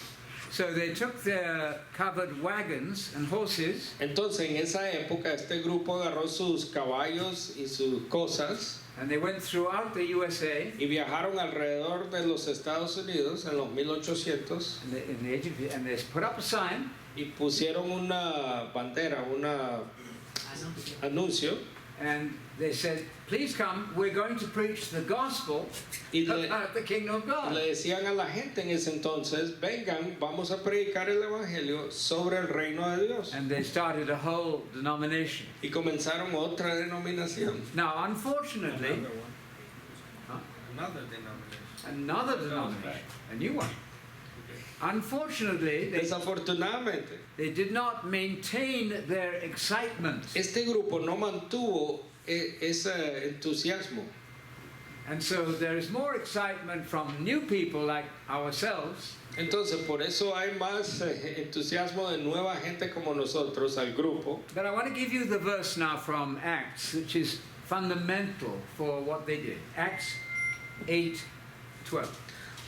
So they took their covered wagons and horses Entonces en esa época este grupo agarró sus caballos y sus cosas and they went throughout the USA y viajaron alrededor de los Estados Unidos en los 1800 and they put up a sign y pusieron una bandera, un anuncio and they said, please come, we're going to preach the gospel y le, about the kingdom of God. le decían a la gente en ese entonces, vengan, vamos a predicar el Evangelio sobre el reino de Dios. And they started a whole denomination. Y comenzaron otra denominación. Now, unfortunately, another denomination, a new one. Unfortunately, Desafortunadamente, they did not maintain their excitement. este grupo no mantuvo ese entusiasmo. And so there is more excitement from new people like ourselves Entonces, por eso hay más entusiasmo de nueva gente como nosotros al grupo. But I want to give you the verse now from Acts, which is fundamental for what they did. Acts 8:12.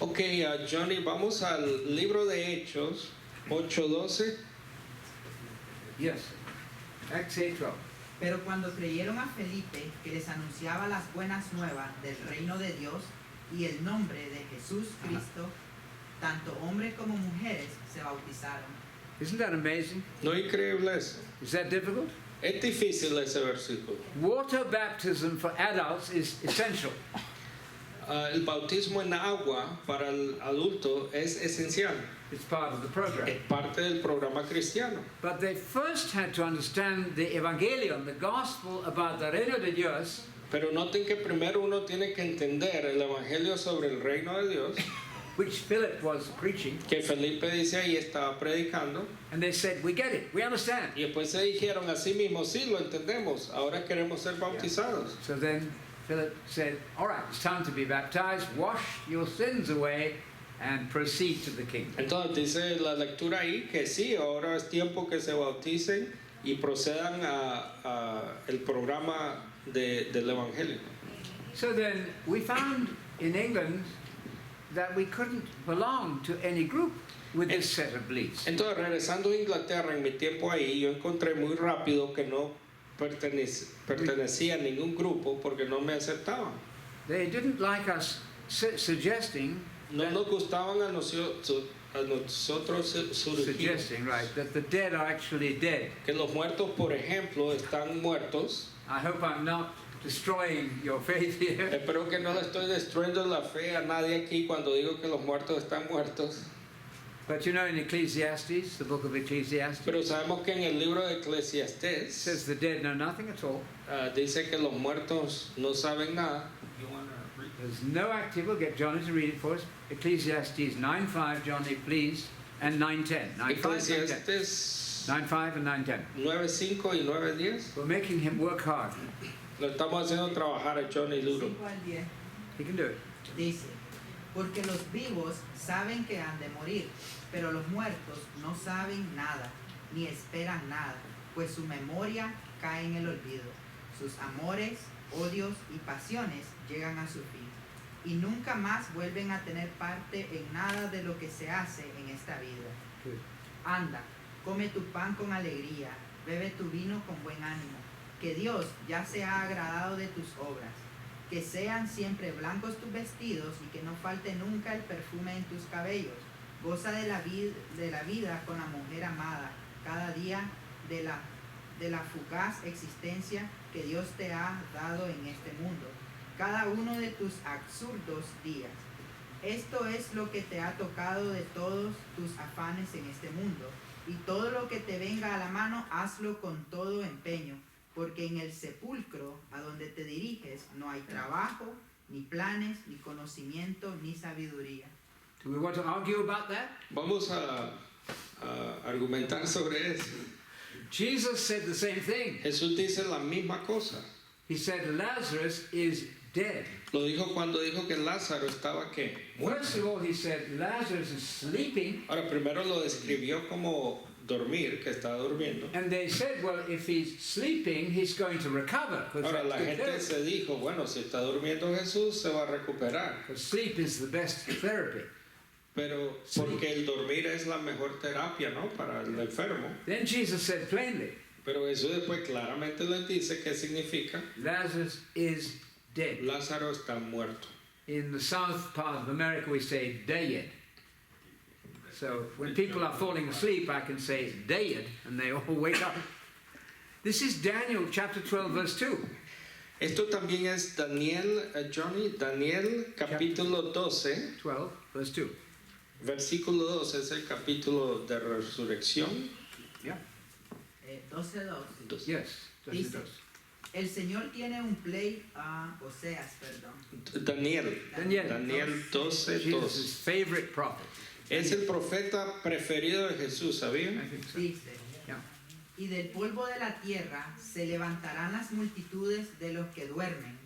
Ok, Johnny, vamos al libro de Hechos 8:12. Yes. Acts 8:12. Pero cuando creyeron a Felipe, que les anunciaba las buenas nuevas del reino de Dios y el nombre de Jesús Cristo, tanto hombres como mujeres se bautizaron. Isn't that amazing? ¿No es increíble eso? Is that difficult? Es difícil ese versículo. Water baptism for adults is essential. El bautismo en agua para el adulto es esencial. It's part of the program. Es parte del programa cristiano. But they first had to understand the evangelion, the gospel about the reino de Dios, Pero noten que primero uno tiene que entender el evangelio sobre el reino de Dios, which Philip was preaching. que Felipe dice ahí estaba predicando, And they said, we get it, we understand. y después se dijeron a sí mismos, sí, lo entendemos, ahora queremos ser bautizados. So then Philip said, all right, it's time to be baptized, wash your sins away, and proceed to the kingdom. Entonces dice la lectura ahí que sí, ahora es tiempo que se bauticen y procedan a el programa del evangelio. So then we found in England that we couldn't belong to any group with this set of beliefs. Entonces regresando a Inglaterra en mi tiempo ahí, yo encontré muy rápido que no pertenecía a ningún grupo porque no me aceptaban. They didn't like us suggesting No nos gustaban a nosotros suggesting, right, that the dead are actually dead. que los muertos, por ejemplo, están muertos. I hope I'm not destroying your faith here. Espero que no le estoy destruyendo la fe a nadie aquí cuando digo que los muertos están muertos. But you know, in Ecclesiastes, the book of Ecclesiastes, Pero sabemos que en el libro de it Eclesiastés says the dead know nothing at all. dice que los muertos no saben nada. There's no active. We'll get Johnny to read it for us. Ecclesiastes 9:5, Johnny, please, and 9:10. 9:5, 9:10. Eclesiastés 9:5 and 9:10. 9:5 y 9:10. We're making him work hard. Lo estamos haciendo trabajar a Johnny duro. 5 al 10. He can do it. Dice, porque los vivos saben que han de morir, pero los muertos no saben nada, ni esperan nada, pues su memoria cae en el olvido. Sus amores, odios y pasiones llegan a su fin, y nunca más vuelven a tener parte en nada de lo que se hace en esta vida. Good. Anda, come tu pan con alegría, bebe tu vino con buen ánimo, que Dios ya se ha agradado de tus obras. Que sean siempre blancos tus vestidos y que no falte nunca el perfume en tus cabellos. Goza de la vida con la mujer amada, cada día de la fugaz existencia que Dios te ha dado en este mundo, cada uno de tus absurdos días. Esto es lo que te ha tocado de todos tus afanes en este mundo, y todo lo que te venga a la mano, hazlo con todo empeño, porque en el sepulcro a donde te diriges no hay trabajo, ni planes, ni conocimiento, ni sabiduría. Do we want to argue about that? Vamos a argumentar sobre eso. Jesus said the same thing. Jesús dice la misma cosa. He said Lazarus is dead. Lo dijo cuando dijo que Lázaro estaba ¿qué? Muerto. First of all, he said Lazarus is sleeping. Ahora primero lo describió como dormir, que estaba durmiendo. And they said, well, if he's sleeping, he's going to recover. Ahora la gente se dijo, bueno, si está durmiendo Jesús se va a recuperar. Because sleep is the best therapy. Pero porque el dormir es la mejor terapia, ¿no? Para el enfermo. Then Jesus said plainly, Pero eso después claramente les dice qué significa. Lazarus is dead. Lázaro está muerto. In the south part of America, we say dead. So when people are falling asleep, I can say dead, and they all wake up. This is Daniel chapter 12, verse 2. Esto también es Daniel, Johnny, Daniel capítulo 12, 12, verse 2. versículo 12 es el capítulo de resurrección. Yeah. 12:2. Yes. Dice, el Señor tiene un Oseas, perdón. Daniel 12, Jesus' favorite prophet. Es el profeta preferido de Jesús, ¿sabían? I think so. Dice, Yeah. y del polvo de la tierra se levantarán las multitudes de los que duermen,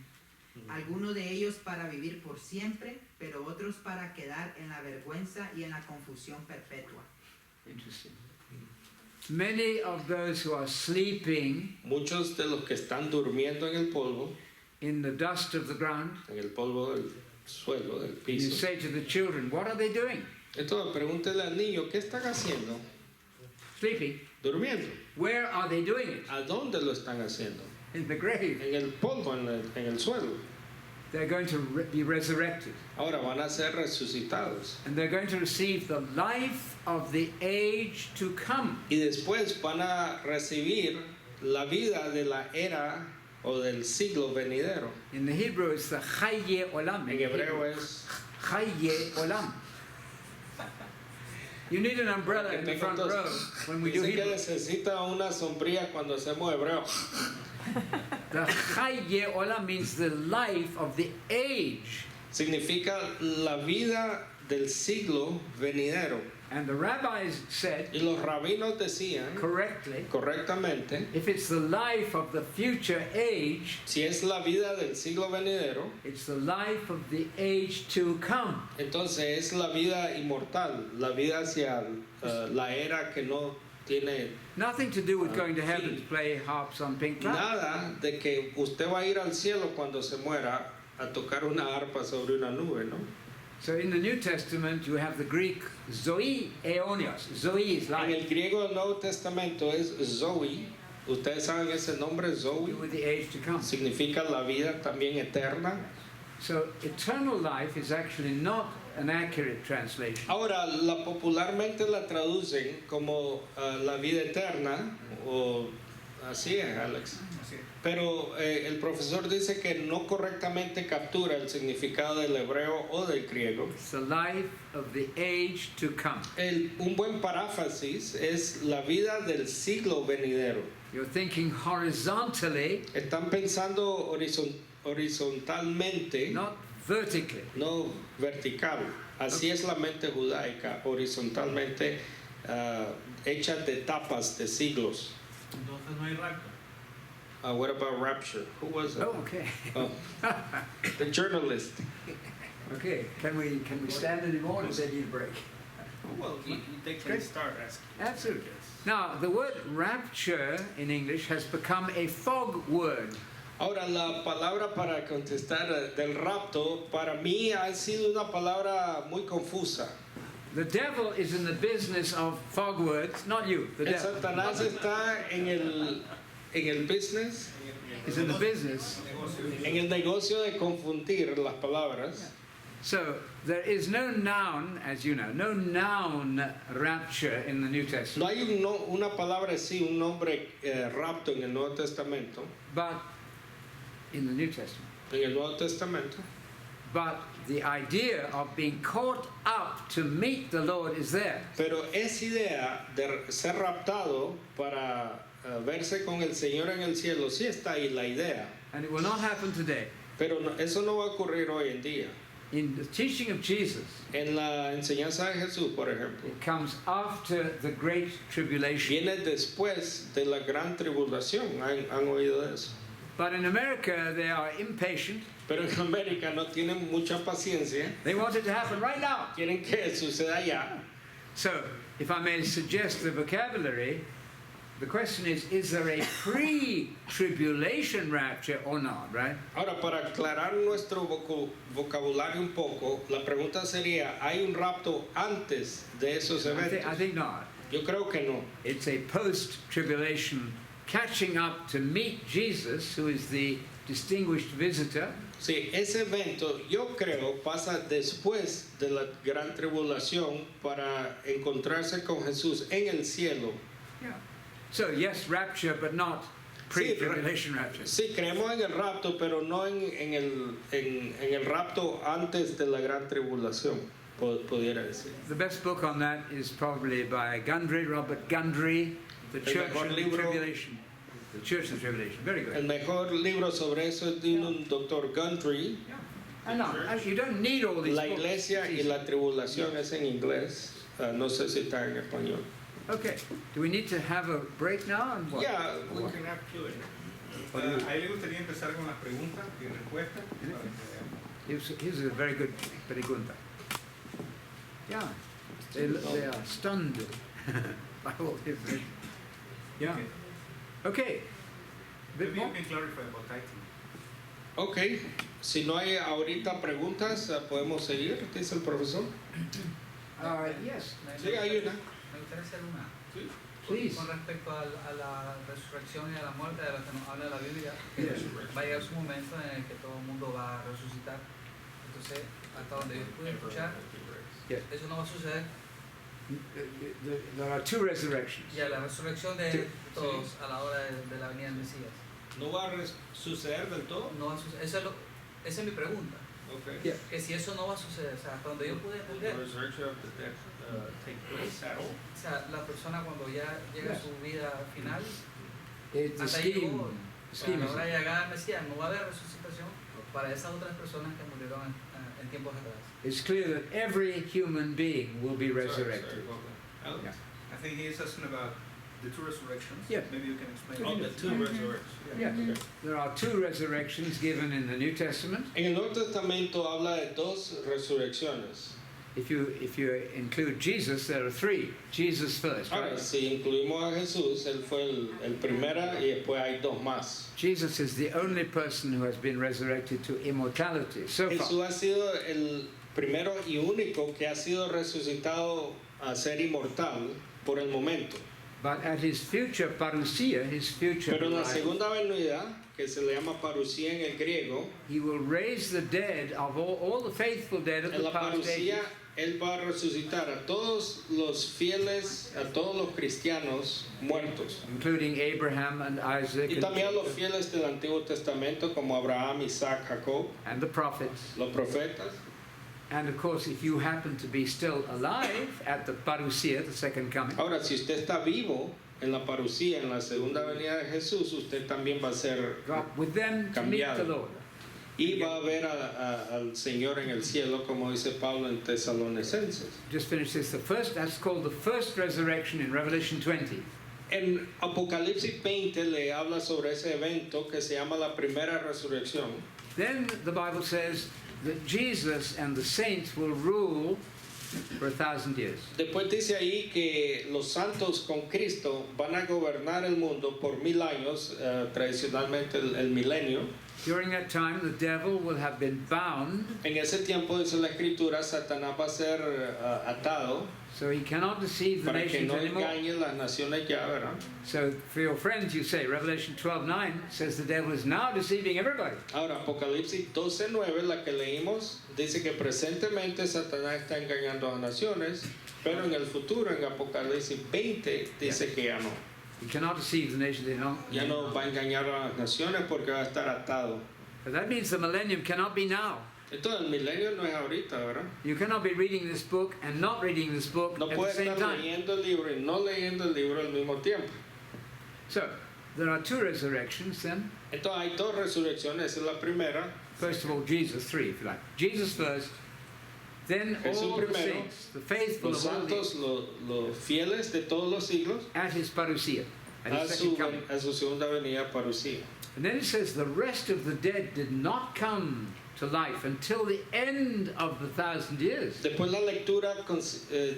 algunos de ellos para vivir por siempre, pero otros para quedar en la vergüenza y en la confusión perpetua. Interesting. Many of those who are sleeping Muchos de los que están durmiendo en el polvo, in the dust of the ground, en el polvo del suelo, del you piso. say to the children, what are they doing? Entonces pregúntele al niño, ¿qué están haciendo? Sleeping. Durmiendo. Where are they doing it? ¿A dónde lo están haciendo? In the grave. En el polvo, en el suelo. They're going to be resurrected. Ahora van a ser resucitados. And they're going to receive the life of the age to come. Y después van a recibir la vida de la era o del siglo venidero. In the Hebrew, it's the Chaye Olam. En hebreo es Chaye Olam. You need an umbrella in the front row when we do dice que Hebrew. necesita una sombría cuando hacemos hebreo. The Chaye Olam means the life of the age. Significa la vida del siglo venidero. And the rabbis said, Y los rabinos decían correctly, correctamente, if it's the life of the future age, si es la vida del siglo venidero, it's the life of the age to come. entonces es la vida inmortal, la vida hacia la era que no tiene Nothing to do with going to heaven to play harps on pink clouds. nada de que usted va a ir al cielo cuando se muera a tocar una arpa sobre una nube, ¿no? So in the New Testament, you have the Greek zoe eonios. Zoe is En life. el griego del Nuevo Testamento es Zoe. Ustedes saben ese nombre, Zoe. With the age to come. Significa la vida también eterna. So eternal life is actually not an accurate translation. Ahora, popularmente la traducen como la vida eterna, o así es, Alex. Pero el profesor dice que no correctamente captura el significado del hebreo o del griego. It's the life of the age to come. Un buen paráfrasis es la vida del siglo venidero. You're thinking horizontally, Están pensando horizontalmente, not vertically. no vertical. Así es la mente judaica, horizontalmente hecha de etapas de siglos. Entonces no hay rapto. What about rapture? Who was it? Oh, okay. Oh, the journalist. Okay. Can we stand anymore or does it need a break? Well, they can start asking. Absolutely. Now, the word rapture in English has become a fog word. Ahora, la palabra para contestar del rapto, para mí ha sido una palabra muy confusa. The devil is in the business of fog words, not you. The El devil Satanás está en el business, is in the business. en el negocio de confundir las palabras. So there is no noun, as you know, no noun rapture in the New No Testament. hay una palabra así, un nombre rapto en el Nuevo Testamento. But in the New Testament. En el Nuevo Testamento. But the idea of being caught up to meet the Lord is there. Pero esa idea de ser raptado para verse con el Señor en el cielo, sí está ahí la idea. And it will not happen today. Pero eso no va a ocurrir hoy en día. In the teaching of Jesus, En la enseñanza de Jesús, por ejemplo, it comes after the Great Tribulation. viene después de la gran tribulación. ¿Han oído de eso? But in America, they are impatient. Pero en América no tienen mucha paciencia. They want it to happen right now. Quieren que suceda ya. So, if I may suggest the vocabulary, the question is there a pre-tribulation rapture or not, right? Ahora, para aclarar nuestro vocabulario un poco, la pregunta sería, ¿hay un rapto antes de esos I eventos? think not. Yo creo que no. It's a post-tribulation catching up to meet Jesus, who is the distinguished visitor. Sí, ese evento yo creo pasa después de la gran tribulación para encontrarse con Jesús en el cielo. Yeah. So yes, rapture, but not pre-tribulation rapture. Sí, creemos en el rapto, pero no en el rapto antes de la gran tribulación, pudiera decir. The best book on that is probably by Gundry, Robert Gundry, The Church mejor of the libro- Tribulation. The Church of the Tribulation. Very good. El mejor libro sobre eso es de un doctor Gundry, I know. You don't need all these La books. Iglesia y la Tribulación es en inglés, no sé si está en español. Okay. Do we need to have a break now? And what? Yeah, We can have Q&A. A él le gustaría empezar con las preguntas y respuestas. Here's a very good pregunta. Yeah. They are stunned by all this. Yeah. Okay. Bit Maybe you more? can clarify about tithing. Ok, si no hay ahorita preguntas, podemos seguir, dice el profesor. Yes. Sí, hay una. Me gustaría hacer una. Please. Con respecto a la resurrección y a la muerte de la que nos habla la Biblia, Yes. va a llegar su momento en el que todo el mundo va a resucitar. Entonces, hasta donde yo pude escuchar, Yes. eso no va a suceder. There are two resurrections. Y a la resurrección de todos a la hora de la venida del Mesías. ¿No va a suceder del todo? No va a suceder. Esa es mi pregunta. Ok. Yeah. Que si eso no va a suceder, o sea, hasta donde yo pude entender, o sea, la persona cuando ya llega a su vida final, It's the hasta ahí scheme. llegó. The O sea, a scheme la is hora de llegar al Mesías no va a haber resucitación para esas otras personas que murieron en tiempos atrás. it's clear that every human being will be resurrected. Yeah. I think he is asking about the two resurrections. Yeah. Maybe you can explain. Oh, the two resurrections. Yeah. There are two resurrections given in the New Testament. En el Nuevo Testamento habla de dos resurrecciones. If you include Jesus, there are three. Jesus first, Ahora, right? si incluimos a Jesús, él fue el primero y después hay dos más. Jesus is the only person who has been resurrected to immortality so far. Jesús ha sido el primero y único que ha sido resucitado a ser inmortal por el momento. But at his future parousia, his future Pero en la life, segunda venida, que se le llama parucía en el griego, he will raise the dead of all the faithful dead of en the la past parucía ages. él va a resucitar a todos los fieles, a todos los cristianos muertos. Including Abraham and Isaac Y también a and, los fieles del Antiguo Testamento como Abraham, Isaac, Jacob, and the prophets. los profetas. And of course, if you happen to be still alive at the parousia, the second coming, Ahora, si usted está vivo en la parucía, en la segunda venida de Jesús, usted también va a ser go up with them to meet Cambiado. the Lord. y va a ver al Señor en el cielo, como dice Pablo en Tesalonicenses. Just finish this. That's called the first resurrection in Revelation 20. En Apocalipsis 20 le habla sobre ese evento que se llama la primera resurrección. Then the Bible says that Jesus and the saints will rule for 1,000 years. Después dice ahí que los santos con Cristo van a gobernar el mundo por 1000 años, tradicionalmente el milenio. During that time, the devil will have been bound, En ese tiempo, dice la Escritura, Satanás va a ser atado so he cannot deceive the para que nations no anymore. engañe las naciones ya, ¿verdad? So for your friends, you say, Revelation 12:9 says the devil is now deceiving everybody. Ahora, Apocalipsis 12:9, la que leímos, dice que presentemente Satanás está engañando a las naciones, pero en el futuro, en Apocalipsis 20, dice que ya no. He cannot deceive the nations anymore. Ya no va a engañar a las naciones porque va a estar atado. But that means the millennium cannot be now. Entonces, el milenio no es ahorita, ¿verdad? You cannot be reading this book and not reading this book No at the puede same estar time. leyendo el libro y no leyendo el libro al mismo tiempo. So there are two resurrections then. Entonces, hay dos resurrecciones. Esa es la primera. First of all, Jesus, three, if you like. Jesus first, then Jesús all the primero, saints, the faithful Los of all santos, the, los fieles de todos los siglos, at his parousia, at a his su, second coming. a su segunda venida parucía. And then it says the rest of the dead did not come to life until the end of the 1,000 years. Después la lectura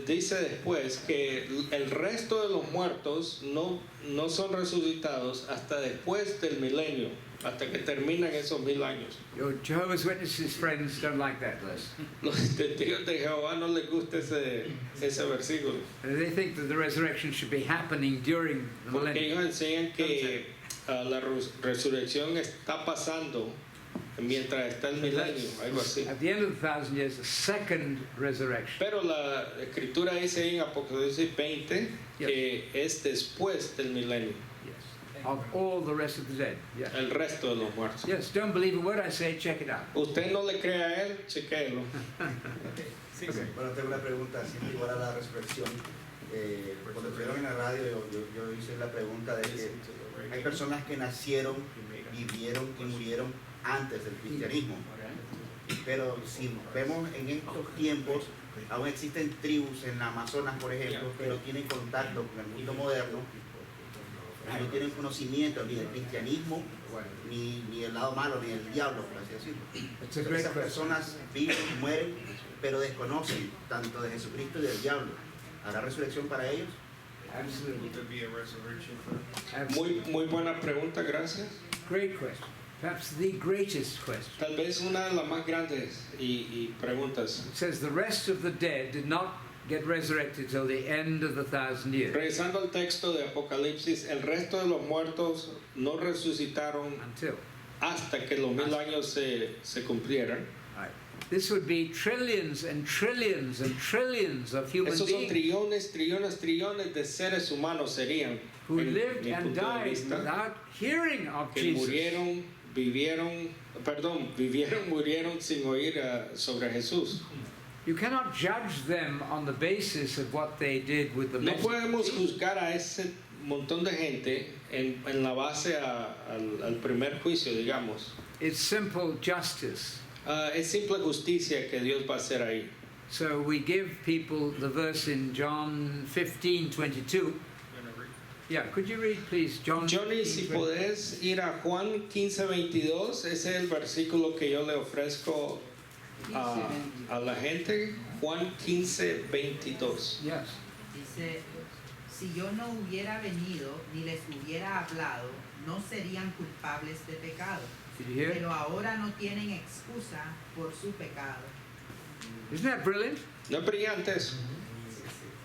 dice después que el resto de los muertos no son resucitados hasta después del milenio, hasta que terminan esos 1000 años. Your Jehovah's Witnesses friends don't like that verse. Los testigos de Jehová no les gusta ese versículo, They think that the resurrection should be happening during the porque millennium. ellos enseñan que la resurrección está pasando mientras está el milenio, algo así. At the end of the 1,000 years, the second resurrection. Pero la escritura dice en Apocalipsis 20 que es después del milenio, Yes. Of all the rest of the dead. Yes. el resto de los muertos. Yes, don't believe a word I say, check it out. Usted no le cree a él, chequéelo. Sí, Ok, bueno, tengo una pregunta siempre igual a la resurrección. Cuando estuvieron en la radio, yo hice la pregunta de que hay personas que nacieron, vivieron y murieron antes del cristianismo. Pero si vemos en estos tiempos, aún existen tribus en Amazonas, por ejemplo, que no tienen contacto con el mundo moderno, y no tienen conocimiento ni del cristianismo, ni el lado malo, ni del diablo, por así decirlo. It's a Pero great esas question. personas viven y mueren, pero desconocen tanto de Jesucristo y del diablo. ¿Habrá resurrección para ellos? Absolutely. Would there be a resurrection for Absolutely. Muy buena pregunta, gracias. Great question. Perhaps the greatest question. Tal vez una de las más grandes y preguntas. It says the rest of the dead did not get resurrected till the end of the 1,000 years. Regresando al texto de Apocalipsis, el resto de los muertos no resucitaron Until. hasta que los 1000 años se cumplieran. Right. This would be trillions and trillions and trillions of human Esos son beings trillones de seres humanos serían, who en lived mi and punto de died vista, without hearing of que Jesus. murieron sin oír sobre Jesús. You cannot judge them on the basis of what they did with the No message. podemos juzgar a ese montón de gente en la base al primer juicio, digamos. It's simple justice. Es simple justicia que Dios va a hacer ahí. So we give people the verse in John 15:22. Yeah, could you read please John? Johnny, si 15:22? podés ir a Juan 15:22, ese es el versículo que yo le ofrezco a la gente. Juan 15:22. Yes. Dice, si yo no hubiera venido ni les hubiera hablado, no serían culpables de pecado. Did you hear? Pero ahora no tienen excusa por su pecado. Isn't that brilliant? ¿No es brillante eso?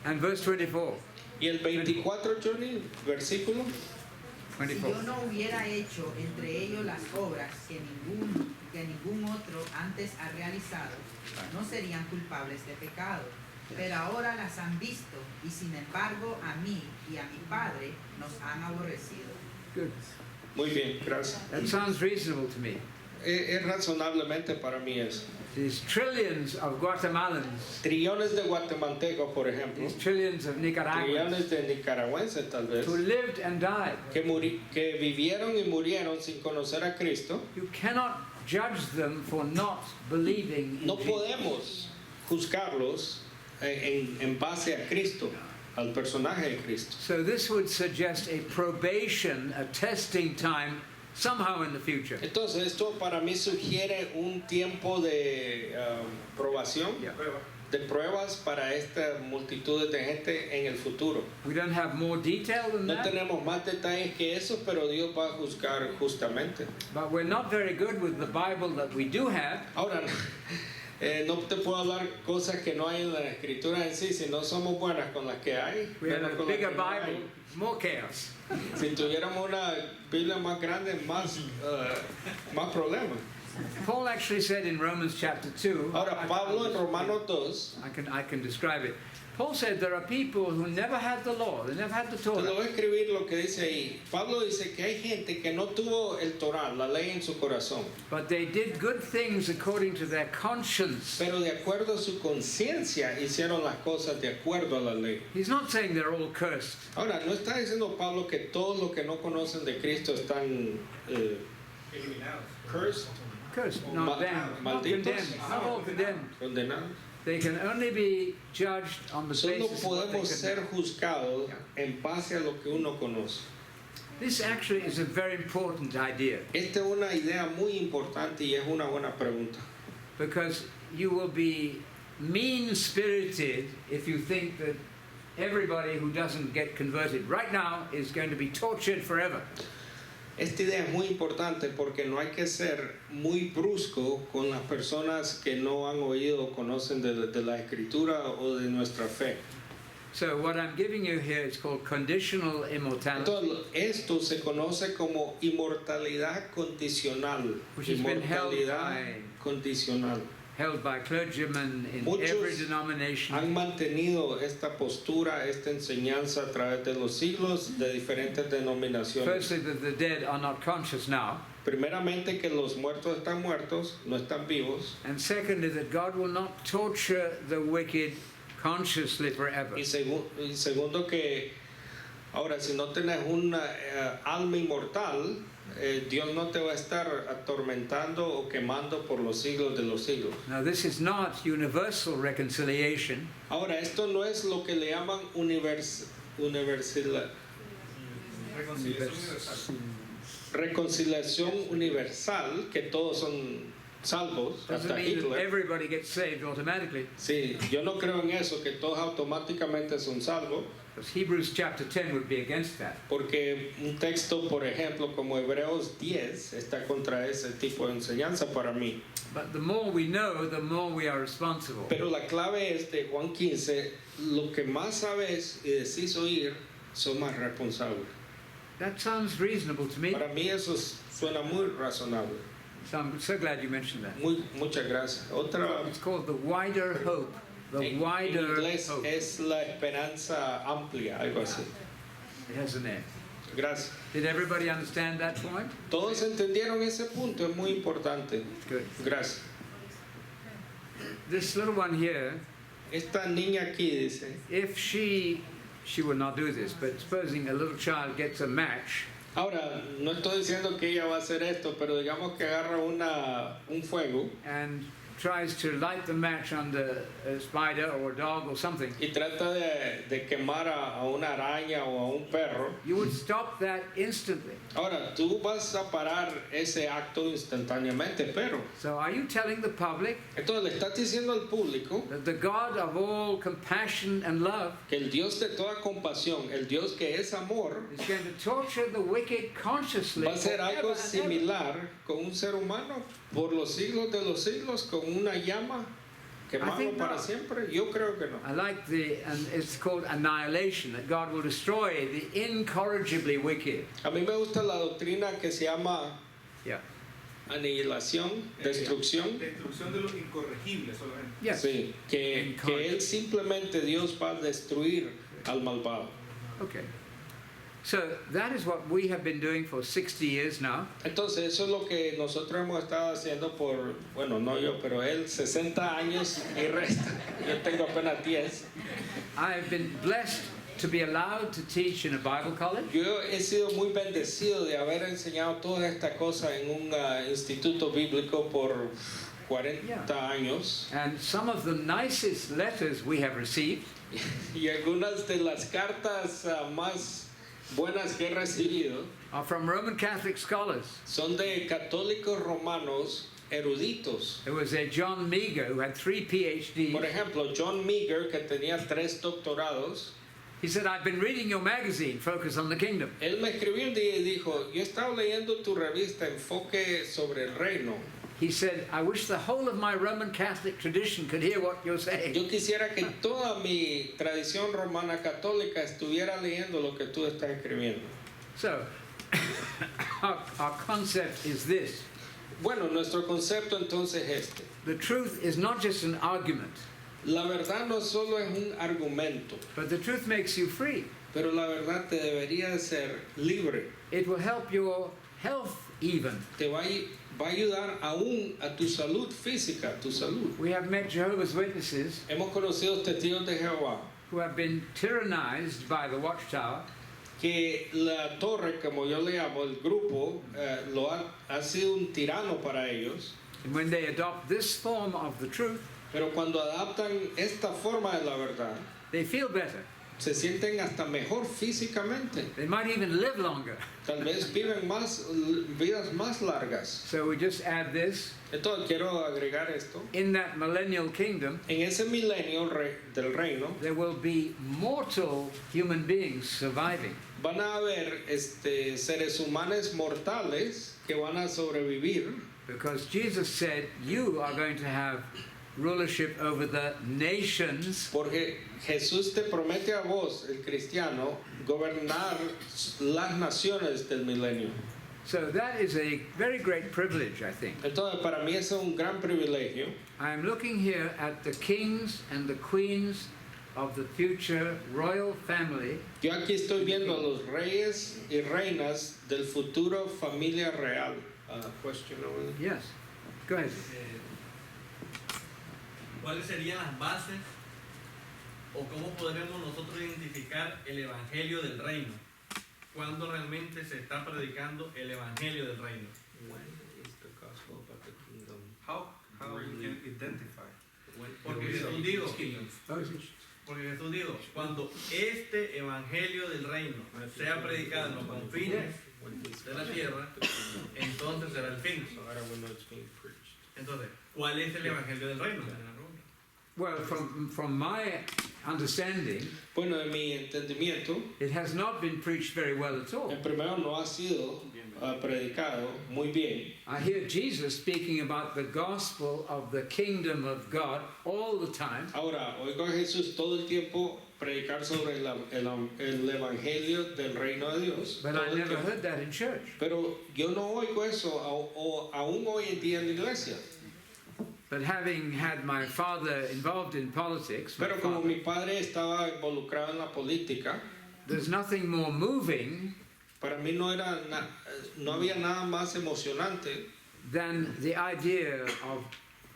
And verse 24. Y el 24, Johnny, versículo. Si 24. yo no hubiera hecho entre ellos las obras que ningún otro antes ha realizado, no serían culpables de pecado. Pero ahora las han visto y sin embargo a mí y a mi Padre nos han aborrecido. Good. Muy bien, gracias. That sounds reasonable to me. Es razonablemente para mí eso. There's trillions of Guatemalans, Trillones de guatemaltecos, por ejemplo. there's trillions of Nicaraguans Trillones de nicaragüenses, tal vez. who lived and died. Que vivieron y murieron sin conocer a Cristo. You cannot judge them for not believing in No Jesus. podemos juzgarlos en base a Cristo, al personaje de Cristo. So this would suggest a probation, a testing time somehow in the future. Entonces esto para mí sugiere un tiempo de probación, Yeah. de pruebas para esta multitud de gente en el futuro. We don't have more detail than No that, tenemos más detalles que eso, pero Dios va a juzgar justamente. but we're not very good with the Bible that we do have. Ahora, no te puedo hablar cosas que no hay en la escritura en sí, si no somos buenas con las que hay. We have menos a con las bigger que no hay. Bible, more chaos. Si tuviéramos una Biblia más grande, más problemas. Paul actually said in Romans chapter 2, Ahora, Pablo en Romanos 2, I can describe it. Paul said there are people who never had the law, they never had the te lo Torah, voy a escribir lo que dice ahí. Pablo dice que hay gente que no tuvo el Torah, la ley en su corazón, but they did good things according to their conscience. pero de acuerdo a su conciencia hicieron las cosas de acuerdo a la ley. He's not saying they're all cursed. Ahora, no está diciendo Pablo que todos los que no conocen de Cristo están eliminados. cursed, Cursed, not damned, not malditos. condemned, not all condemned. condenados. They can only be judged on the Solo basis of what they podemos ser condemn. juzgados en base a lo que uno conoce. This actually is a very important idea Esta es una idea muy importante y es una buena pregunta. because you will be mean-spirited if you think that everybody who doesn't get converted right now is going to be tortured forever. Esta idea es muy importante porque no hay que ser muy brusco con las personas que no han oído o conocen de la escritura o de nuestra fe. So what I'm giving you here is called conditional immortality, Entonces, esto se conoce como inmortalidad condicional. Which has been held Inmortalidad by- condicional. held by clergymen in Muchos every denomination. Han mantenido esta postura, esta enseñanza a través de los siglos de diferentes denominaciones. Firstly, that the dead are not conscious now, Primeramente que los muertos están muertos, no están vivos. and secondly, that God will not torture the wicked consciously forever. Y segundo que ahora si no tenés una alma inmortal, Dios no te va a estar atormentando o quemando por los siglos de los siglos. Now, this is not universal reconciliation. Ahora, esto no es lo que le llaman reconciliación universal, que todos son salvos, Doesn't hasta mean that Hitler. everybody gets saved automatically. Sí, yo no creo en eso, que todos automáticamente son salvos, Because Hebrews chapter 10 would be against that. porque un texto, por ejemplo, como Hebreos 10, está contra ese tipo de enseñanza para mí. But the more we know, the more we are responsible. Pero la clave es de Juan 15, lo que más sabes y decís oír, son más responsables. That sounds reasonable to me. Para mí eso suena muy razonable. So I'm so glad you mentioned that. Muchas gracias. Otra, It's called the wider hope. The en wider inglés hope. es la esperanza amplia, algo así. It has a name. Gracias. Did everybody understand that point? Todos entendieron ese punto, es muy importante. Good. Gracias. This little one here, Esta niña aquí dice, if she will not do this, but supposing a little child gets a match, ahora, no estoy diciendo que ella va a hacer esto, pero digamos que agarra un fuego and tries to light the match on a spider or a dog or something, y trata de quemar a una araña o a un perro. you would stop that instantly. Ahora, tú vas a parar ese acto instantáneamente, pero So are you telling the public entonces le estás diciendo al público that the God of all compassion and love que el Dios de toda compasión, el Dios que es amor, is going to torture the wicked consciously va a hacer forever algo and ever? similar con un ser humano por los siglos de los siglos, con una llama I quemado think para not. siempre? Yo creo que no. I like and it's called annihilation, that God will destroy the incorrigibly wicked. A mí me gusta la doctrina que se llama Yeah. aniquilación, destrucción. Destrucción de los incorregibles solamente. Yes. Sí, que él simplemente Dios va a destruir al malvado. Okay. So that is what we have been doing for 60 years now. Entonces eso es lo que nosotros hemos estado haciendo por, bueno, no yo, pero él 60 años y resta. Yo tengo apenas 10. I have been blessed to be allowed to teach in a Bible college. Yo he sido muy bendecido de haber enseñado toda esta cosa en un instituto bíblico por 40 años. And some of the nicest letters we have received Y algunas de las cartas más buenas que he recibido are from Roman Catholic scholars. son de católicos romanos eruditos. There was a John Meager who had 3 PhDs. Por ejemplo, John Meager, que tenía 3 doctorados, He said, I've been reading your magazine, Focus on the Kingdom. él me escribió un día y dijo, yo he estado leyendo tu revista Enfoque sobre el Reino. He said, I wish the whole of my Roman Catholic tradition could hear what you're saying. Yo quisiera que toda mi tradición romana católica estuviera leyendo lo que tú estás escribiendo. So, our concept is this. Bueno, nuestro concepto entonces es este. The truth is not just an argument, La verdad no solo es un argumento, but the truth makes you free. pero la verdad te debería de ser libre. It will help your health even. Te va a ayudar aún a tu salud física, a tu salud. We have met Jehovah's Witnesses Hemos conocido testigos de Jehová who have been tyrannized by the Watchtower, que la torre, como yo le llamo, el grupo, ha sido un tirano para ellos, and when they adopt this form of the truth, pero cuando adaptan esta forma de la verdad, they feel better. se sienten hasta mejor físicamente. They might even live longer. Tal vez viven vidas más largas. So we just add this. Entonces quiero agregar esto. In that millennial kingdom, En ese milenio del reino there will be mortal human beings surviving. van a haber seres humanos mortales que van a sobrevivir. Because Jesus said, you are going to have rulership over the nations. Porque Jesús te promete a vos, el cristiano, gobernar las naciones del milenio. So that is a very great privilege, I think. Entonces, para mí es un gran privilegio. I am looking here at the kings and the queens of the future royal family. Yo aquí estoy viendo a los reyes y reinas del futuro familia real. Question over there. Yes, go ahead. ¿Cuáles serían las bases o cómo podremos nosotros identificar el evangelio del reino? ¿Cuándo realmente se está predicando el evangelio del reino? When is the gospel about the kingdom? How we can identify? Porque Jesús dijo, cuando este evangelio del reino sea predicado en los confines de la tierra, entonces será el fin. Entonces, ¿cuál es el evangelio del reino? Well, from my understanding, Bueno, en mi entendimiento, it has not been preached very well at all. el primero no ha sido predicado muy bien. I hear Jesus speaking about the gospel of the kingdom of God all the time. Ahora, oigo a Jesús todo el tiempo predicar sobre el evangelio del reino de Dios. But todo I el never tiempo. heard that in church. Pero yo no oigo eso aún hoy en día en la iglesia. But having had my father involved in politics, Pero como mi padre estaba involucrado en la política, there's nothing more moving para mí no había nada más emocionante than the idea of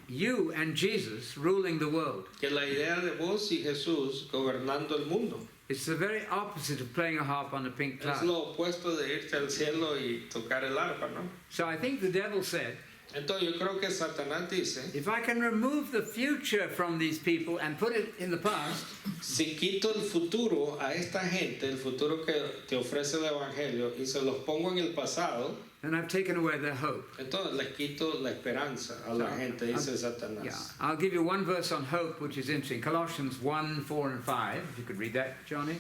you and Jesus ruling the world. que la idea de vos y Jesús gobernando el mundo. It's the very opposite of playing a harp on a pink Es cloud. lo opuesto de irte al cielo y tocar el arpa, ¿no? So I think the devil said, Entonces yo creo que Satanás dice, if I can remove the future from these people and put it in the past, si quito el futuro a esta gente, el futuro que te ofrece el evangelio, y se los pongo en el pasado, then I've taken away their hope. entonces les quito la esperanza a la gente, dice Satanás. Yeah, I'll give you one verse on hope, which is interesting. Colossians 1, 4 and 5. If you could read that, Johnny.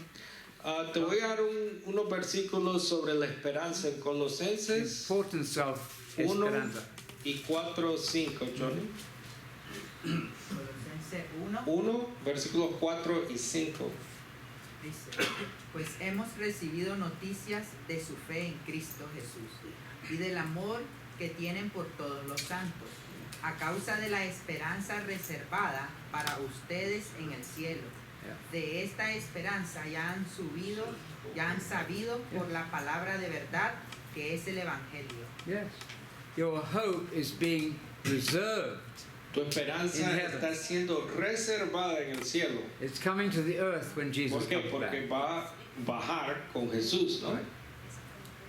Te voy a dar unos versículos sobre la esperanza en The Colosenses importance of 1 esperanza. y 4, 5, Johnny. Colosense 1 1, versículos 4 y 5. dice, pues hemos recibido noticias de su fe en Cristo Jesús y del amor que tienen por todos los santos, a causa de la esperanza reservada para ustedes en el cielo. De esta esperanza ya han sabido por la palabra de verdad que es el Evangelio. Yes. Your hope is being reserved. Tu esperanza In heaven. está siendo reservada en el cielo. It's coming to the earth when Jesus ¿Por qué? comes back. Porque va a bajar con Jesús, ¿no? Right.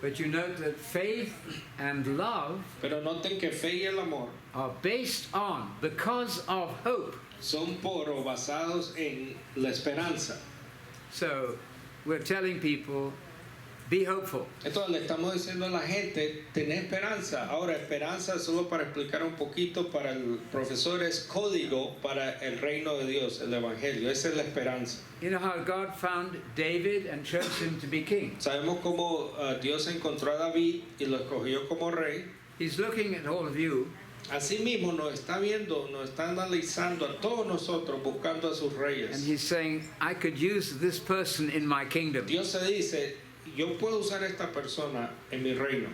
But you note that faith and love Pero noten que fe y el amor are based on, because of hope. son o basados en la esperanza. So we're telling people, be hopeful. Entonces le estamos diciendo a la gente, tener esperanza. Ahora, esperanza, solo para explicar un poquito, para el profesor es código para el reino de Dios, el evangelio. Esa es la esperanza. You know how God found David and chose him to be king? Sabemos cómo Dios encontró a David y lo escogió como rey. He's looking at all of you, Asimismo nos está viendo, nos está analizando a todos nosotros, buscando a sus and reyes. he's saying, I could use this person in my kingdom. Dios se dice, yo puedo usar a esta persona en mi reino.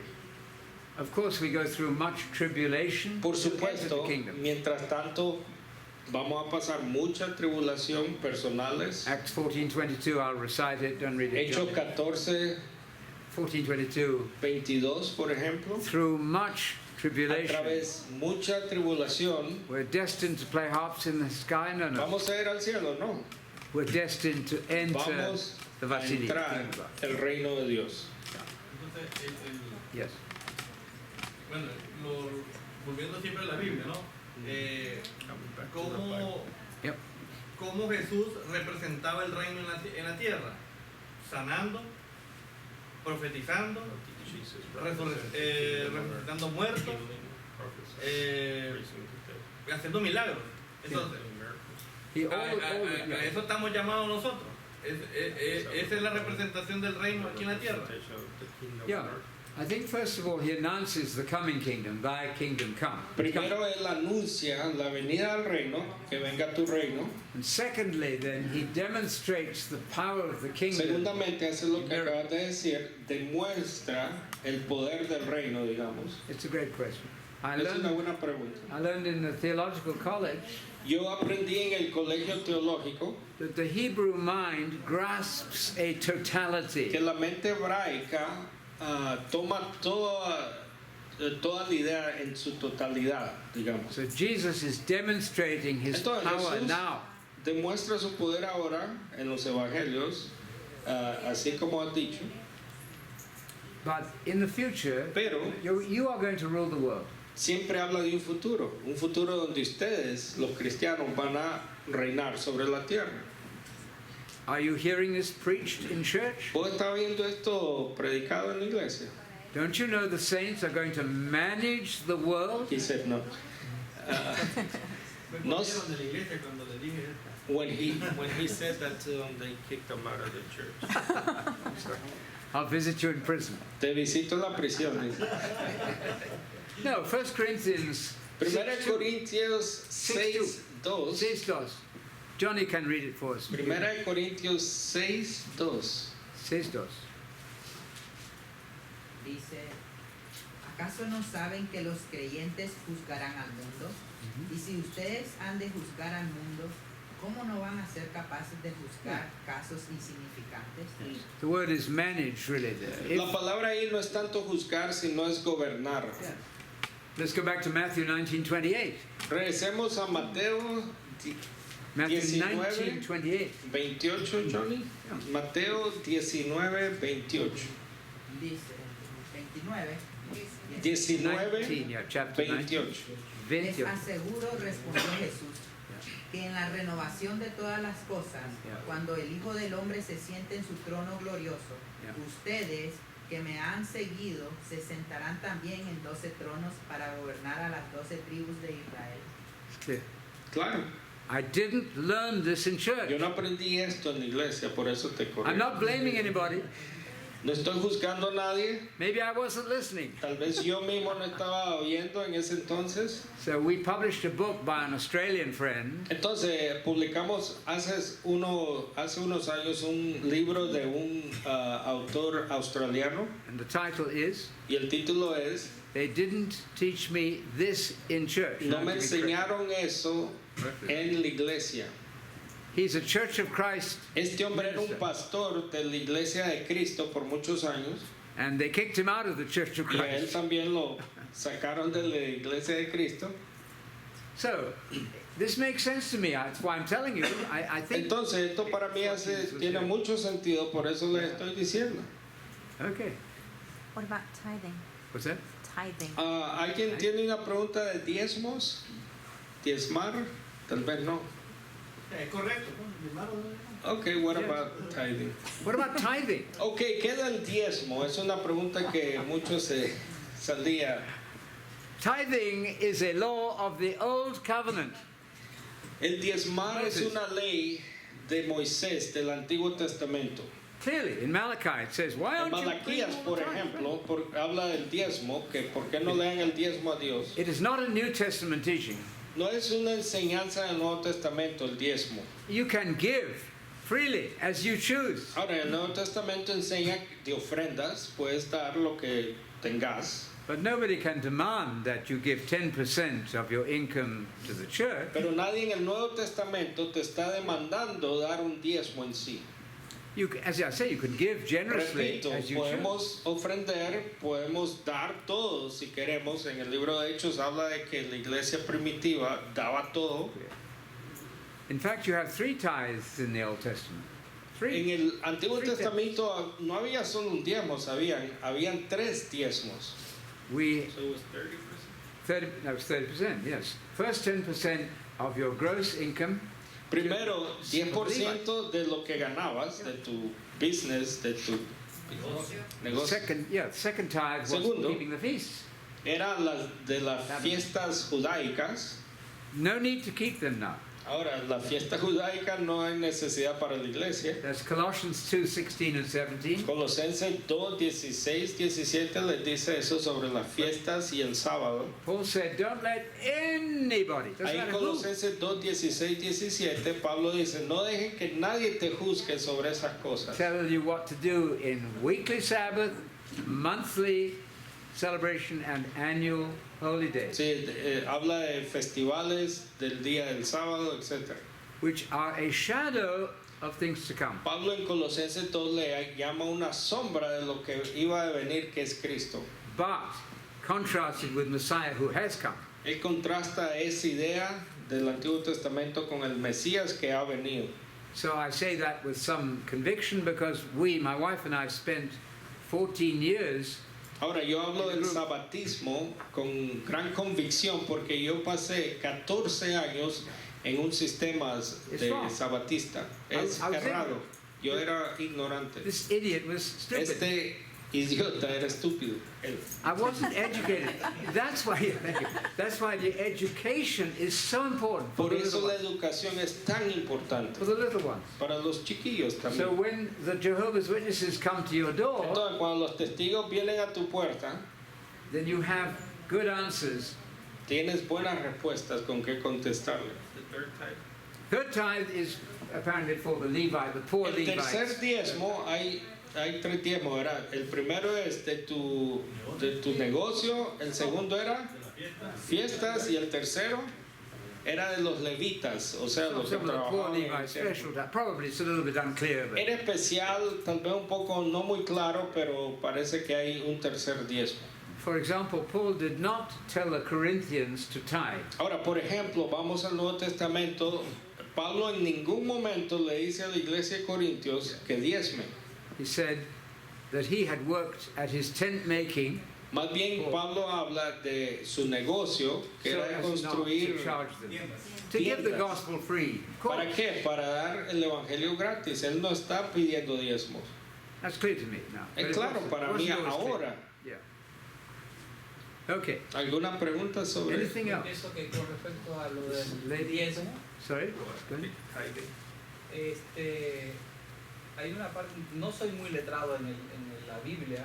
Of course, we go through much tribulation Por to enter supuesto, the kingdom. mientras tanto, vamos a pasar mucha tribulación personales. Acts 14:22, I'll recite it, don't read it. Hechos John. 14, 14:22, 22, por ejemplo. through much A tribulation, través mucha tribulación, we're destined to play harps in the sky. No, no. vamos a ir al cielo, ¿no? We're destined to enter Vamos the a Vasily. entrar el reino de Dios. Entonces, Yes. bueno, volviendo siempre a la Biblia, ¿no? ¿Cómo, Yep. cómo Jesús representaba el reino en la tierra, sanando, profetizando, resucitando muertos, haciendo milagros. Entonces, a eso estamos llamados nosotros. Esa es la representación del reino aquí en la tierra. Yeah. I think first of all he announces the coming kingdom, thy kingdom come. Primero él anuncia la venida del reino, que venga tu reino. And secondly then he demonstrates the power of the kingdom. Segundamente, eso es lo que acabas de decir, demuestra el poder del reino, digamos. It's a great question. Es una buena pregunta. I learned in the theological college Yo aprendí en el colegio teológico that the Hebrew mind grasps a totality. que la mente hebraica toma toda la idea en su totalidad, digamos. So Jesus is demonstrating his Entonces, power Jesús now. demuestra su poder ahora en los evangelios, así como has dicho, But in the future, pero you are going to rule the world. siempre habla de un futuro donde ustedes, los cristianos, van a reinar sobre la tierra. Are you hearing this preached in church? ¿Vos estás viendo esto predicado en la iglesia? Don't you know the saints are going to manage the world? He said no. Me corrieron de la iglesia cuando le dije esto. When he said that to them, they kicked him out of the church. I'll visit you in prison. Te visito en la prisión. Dice. No, 1 Corinthians 1 Corintios 6:2. 6:2. Johnny can read it for us. 1 Corintios 6:2. 6:2. Dice, ¿acaso no saben que los creyentes juzgarán al mundo? Y si ustedes han de juzgar al mundo, ¿cómo no van a ser capaces de juzgar casos insignificantes? The word is manage, really. There. La palabra ahí no es tanto juzgar, sino es gobernar. Let's go back to Matthew 19:28. Regresemos a Mateo Matthew 19, 19:28. 28, Johnny. Mateo 19:28. Dice, 29. 19, yeah, chapter 28. 28. Les aseguro, respondió Jesús, que en la renovación de todas las cosas, cuando el Hijo del Hombre se siente en su trono glorioso, ustedes que me han seguido se sentarán también en 12 tronos para gobernar a las 12 tribus de Israel. Clear. Claro. I didn't learn this in church. Yo no aprendí esto en la iglesia, por eso te corrijo. I'm not blaming anybody. No estoy juzgando a nadie. Maybe I wasn't listening. Tal vez yo mismo no estaba oyendo en ese entonces. So we published a book by an Australian friend. Entonces publicamos hace unos años un libro de un autor australiano And the title is, y el título es They Didn't Teach Me This in Church. No me To be correct. enseñaron eso en la iglesia. He's a Church of Christ Este hombre era un minister. pastor de la iglesia de Cristo por muchos años And they kicked him out of the Church of y a él Christ. también lo sacaron de la iglesia de Cristo. So, this makes sense to me. That's why I'm telling you. I think... Entonces esto para mí tiene mucho sentido, por eso les estoy diciendo. Okay. What about tithing? What's that? Tithing. ¿Alguien tiene una pregunta de diezmos? ¿Diezmar? Tal vez no. Es correcto. Ok, what about tithing? What about tithing? Ok, ¿qué da el diezmo? Es una pregunta que muchos se salía. Tithing is a law of the Old Covenant. El diezmar es una ley de Moisés del Antiguo Testamento. Clearly, in Malachi it says, why En aren't you bringing Malaquías, all por the tithe? ejemplo, habla del diezmo, que por qué no le dan el diezmo a Dios. It is not a New Testament teaching. No es una enseñanza del Nuevo Testamento el diezmo. You can give freely as you choose. Ahora, el Nuevo Testamento enseña de ofrendas, puedes dar lo que tengas, But nobody can demand that you give 10% of your income to the church. pero nadie en el Nuevo Testamento te está demandando dar un diezmo en sí. You, as I say, you can give generously Repito, as you choose. podemos ofrender, podemos dar todo si queremos. En el libro de Hechos habla de que la iglesia primitiva daba todo. In fact, you have 3 tithes in the Old Testament. En 3. el Antiguo 3 Testamento no había solo un diezmo, habían 3 diezmos. We So it was 30%. 30, no, it's 30%, yes. First 10% of your gross income, Primero, 10% de lo que ganabas, de tu business, de tu negocio. Second tithe was Segundo. keeping the feasts. Era de las fiestas judaicas. No need to keep them now. Ahora, la fiesta judaica no hay necesidad para la iglesia. That's Colossians 2:16 and 17. Colosenses 2, 16, 17 les dice eso sobre las fiestas y el sábado. Paul said, don't let anybody, doesn't Ahí en matter who, Colosenses 2, 16, 17, Pablo dice, no dejen que nadie te juzgue sobre esas cosas. tell you what to do in weekly Sabbath, monthly celebration, and annual holy days, Sí, habla de festivales, del día del sábado, etc. which are a shadow of things to come. Pablo en Colosenses 2 le llama una sombra de lo que iba a venir, que es Cristo. But contrasted with Messiah who has come. Él contrasta esa idea del Antiguo Testamento con el Mesías que ha venido. So I say that with some conviction because my wife and I, spent 14 years Ahora, yo hablo del sabatismo con gran convicción porque yo pasé 14 años en un sistema de sabatista. Es errado. Yo era ignorante. This idiot was stupid. Este idiota era estúpido. I wasn't educated. That's why the education is so important for Por the eso little la ones. educación es tan importante. For the little ones. Para los chiquillos So también. when the Jehovah's Witnesses come to your door, Entonces, cuando los testigos vienen a tu puerta, then you have good answers. tienes buenas respuestas con qué contestarle. The third type. Third tithe is apparently for the Levite, the poor El Levites. tercer diezmo, hay 3 diezmos, ¿verdad? El primero es de tu negocio, el segundo era fiestas y el tercero era de los levitas, o sea, los que Some of the poor trabajaban en el Levites, templo. special tithe. Probably it's a little bit unclear, but Era especial, tal vez un poco no muy claro, pero parece que hay un tercer diezmo. for example, Paul did not tell the Corinthians to tithe. Ahora, por ejemplo, vamos al Nuevo Testamento. Pablo en ningún momento le dice a la iglesia de Corintios que diezme. He said that he had worked at his tent making Más bien, Pablo habla de su negocio, que so era de as not construir. to charge them. To give the gospel free. Of course. ¿Para qué? Para dar el evangelio gratis. Él no está pidiendo diezmos. That's clear to me now. But Es it claro wasn't- para wasn't mí always clear. ahora. Yeah. Okay. ¿Alguna pregunta sobre eso? Anything else? Pienso que con respecto a lo del diezmo, Sorry? Go ahead. hay una parte, no soy muy letrado en la Biblia,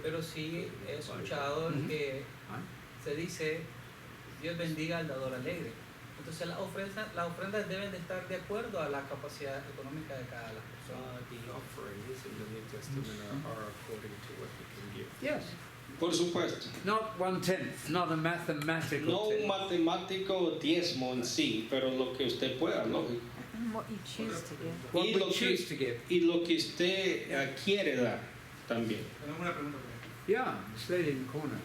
pero sí he escuchado Ujú. que se dice, Dios bendiga al dador alegre. Entonces las ofrendas deben de estar de acuerdo a la capacidad económica de cada persona. The offerings in the New Testament are according to what we can give. Yes. Por supuesto. Not 1/10, not a mathematical No un tenth. matemático diezmo en sí, pero lo que usted pueda, lógico. And what you choose to give. What Y we lo choose to give. Y lo que usted quiere dar también. Tenemos una pregunta por aquí. Yeah, this lady in the corner.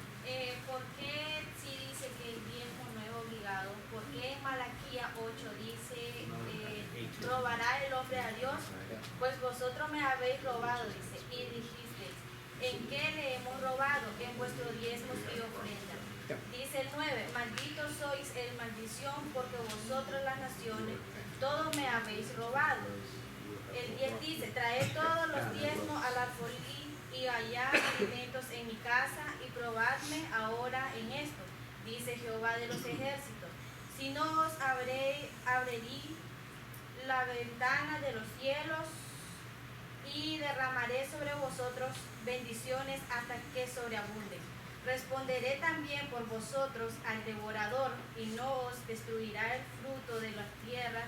¿Por qué si dice que el diezmo no es obligado? ¿Por qué en Malaquía 8 dice, robará el hombre a Dios? Pues vosotros me habéis robado, dice, y dijisteis, ¿en qué le hemos robado? En vuestros diezmos y ofrendas. Dice el 9, malditos sois en maldición porque vosotros las naciones, todos me habéis robado. El 10 dice, traed todos los diezmos al alfolí y hallad alimentos en mi casa y probadme ahora en esto, dice Jehová de los ejércitos. Si no os abrí la ventana de los cielos y derramaré sobre vosotros bendiciones hasta que sobreabunden. Responderé también por vosotros al devorador y no os destruirá el fruto de la tierra,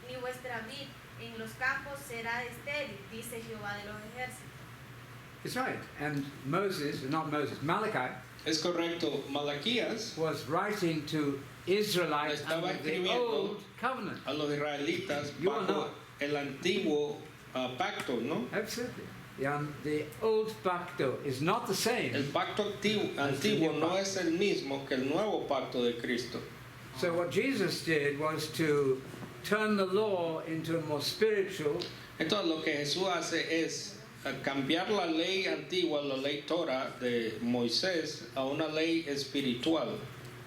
ni vuestra vid en los campos será estéril, dice Jehová de los ejércitos. It's right. And Malachi Es correcto. Malaquías was writing to Israelites Estaba under the escribiendo old covenant. a los israelitas You are bajo not. el antiguo pacto, ¿no? Absolutely. The old pacto is not the same. El pacto antiguo no es el mismo que el nuevo pacto de Cristo. So what Jesus did was to turn the law into a more spiritual. Entonces lo que Jesús hace es cambiar la ley antigua, la ley Torah de Moisés, a una ley espiritual.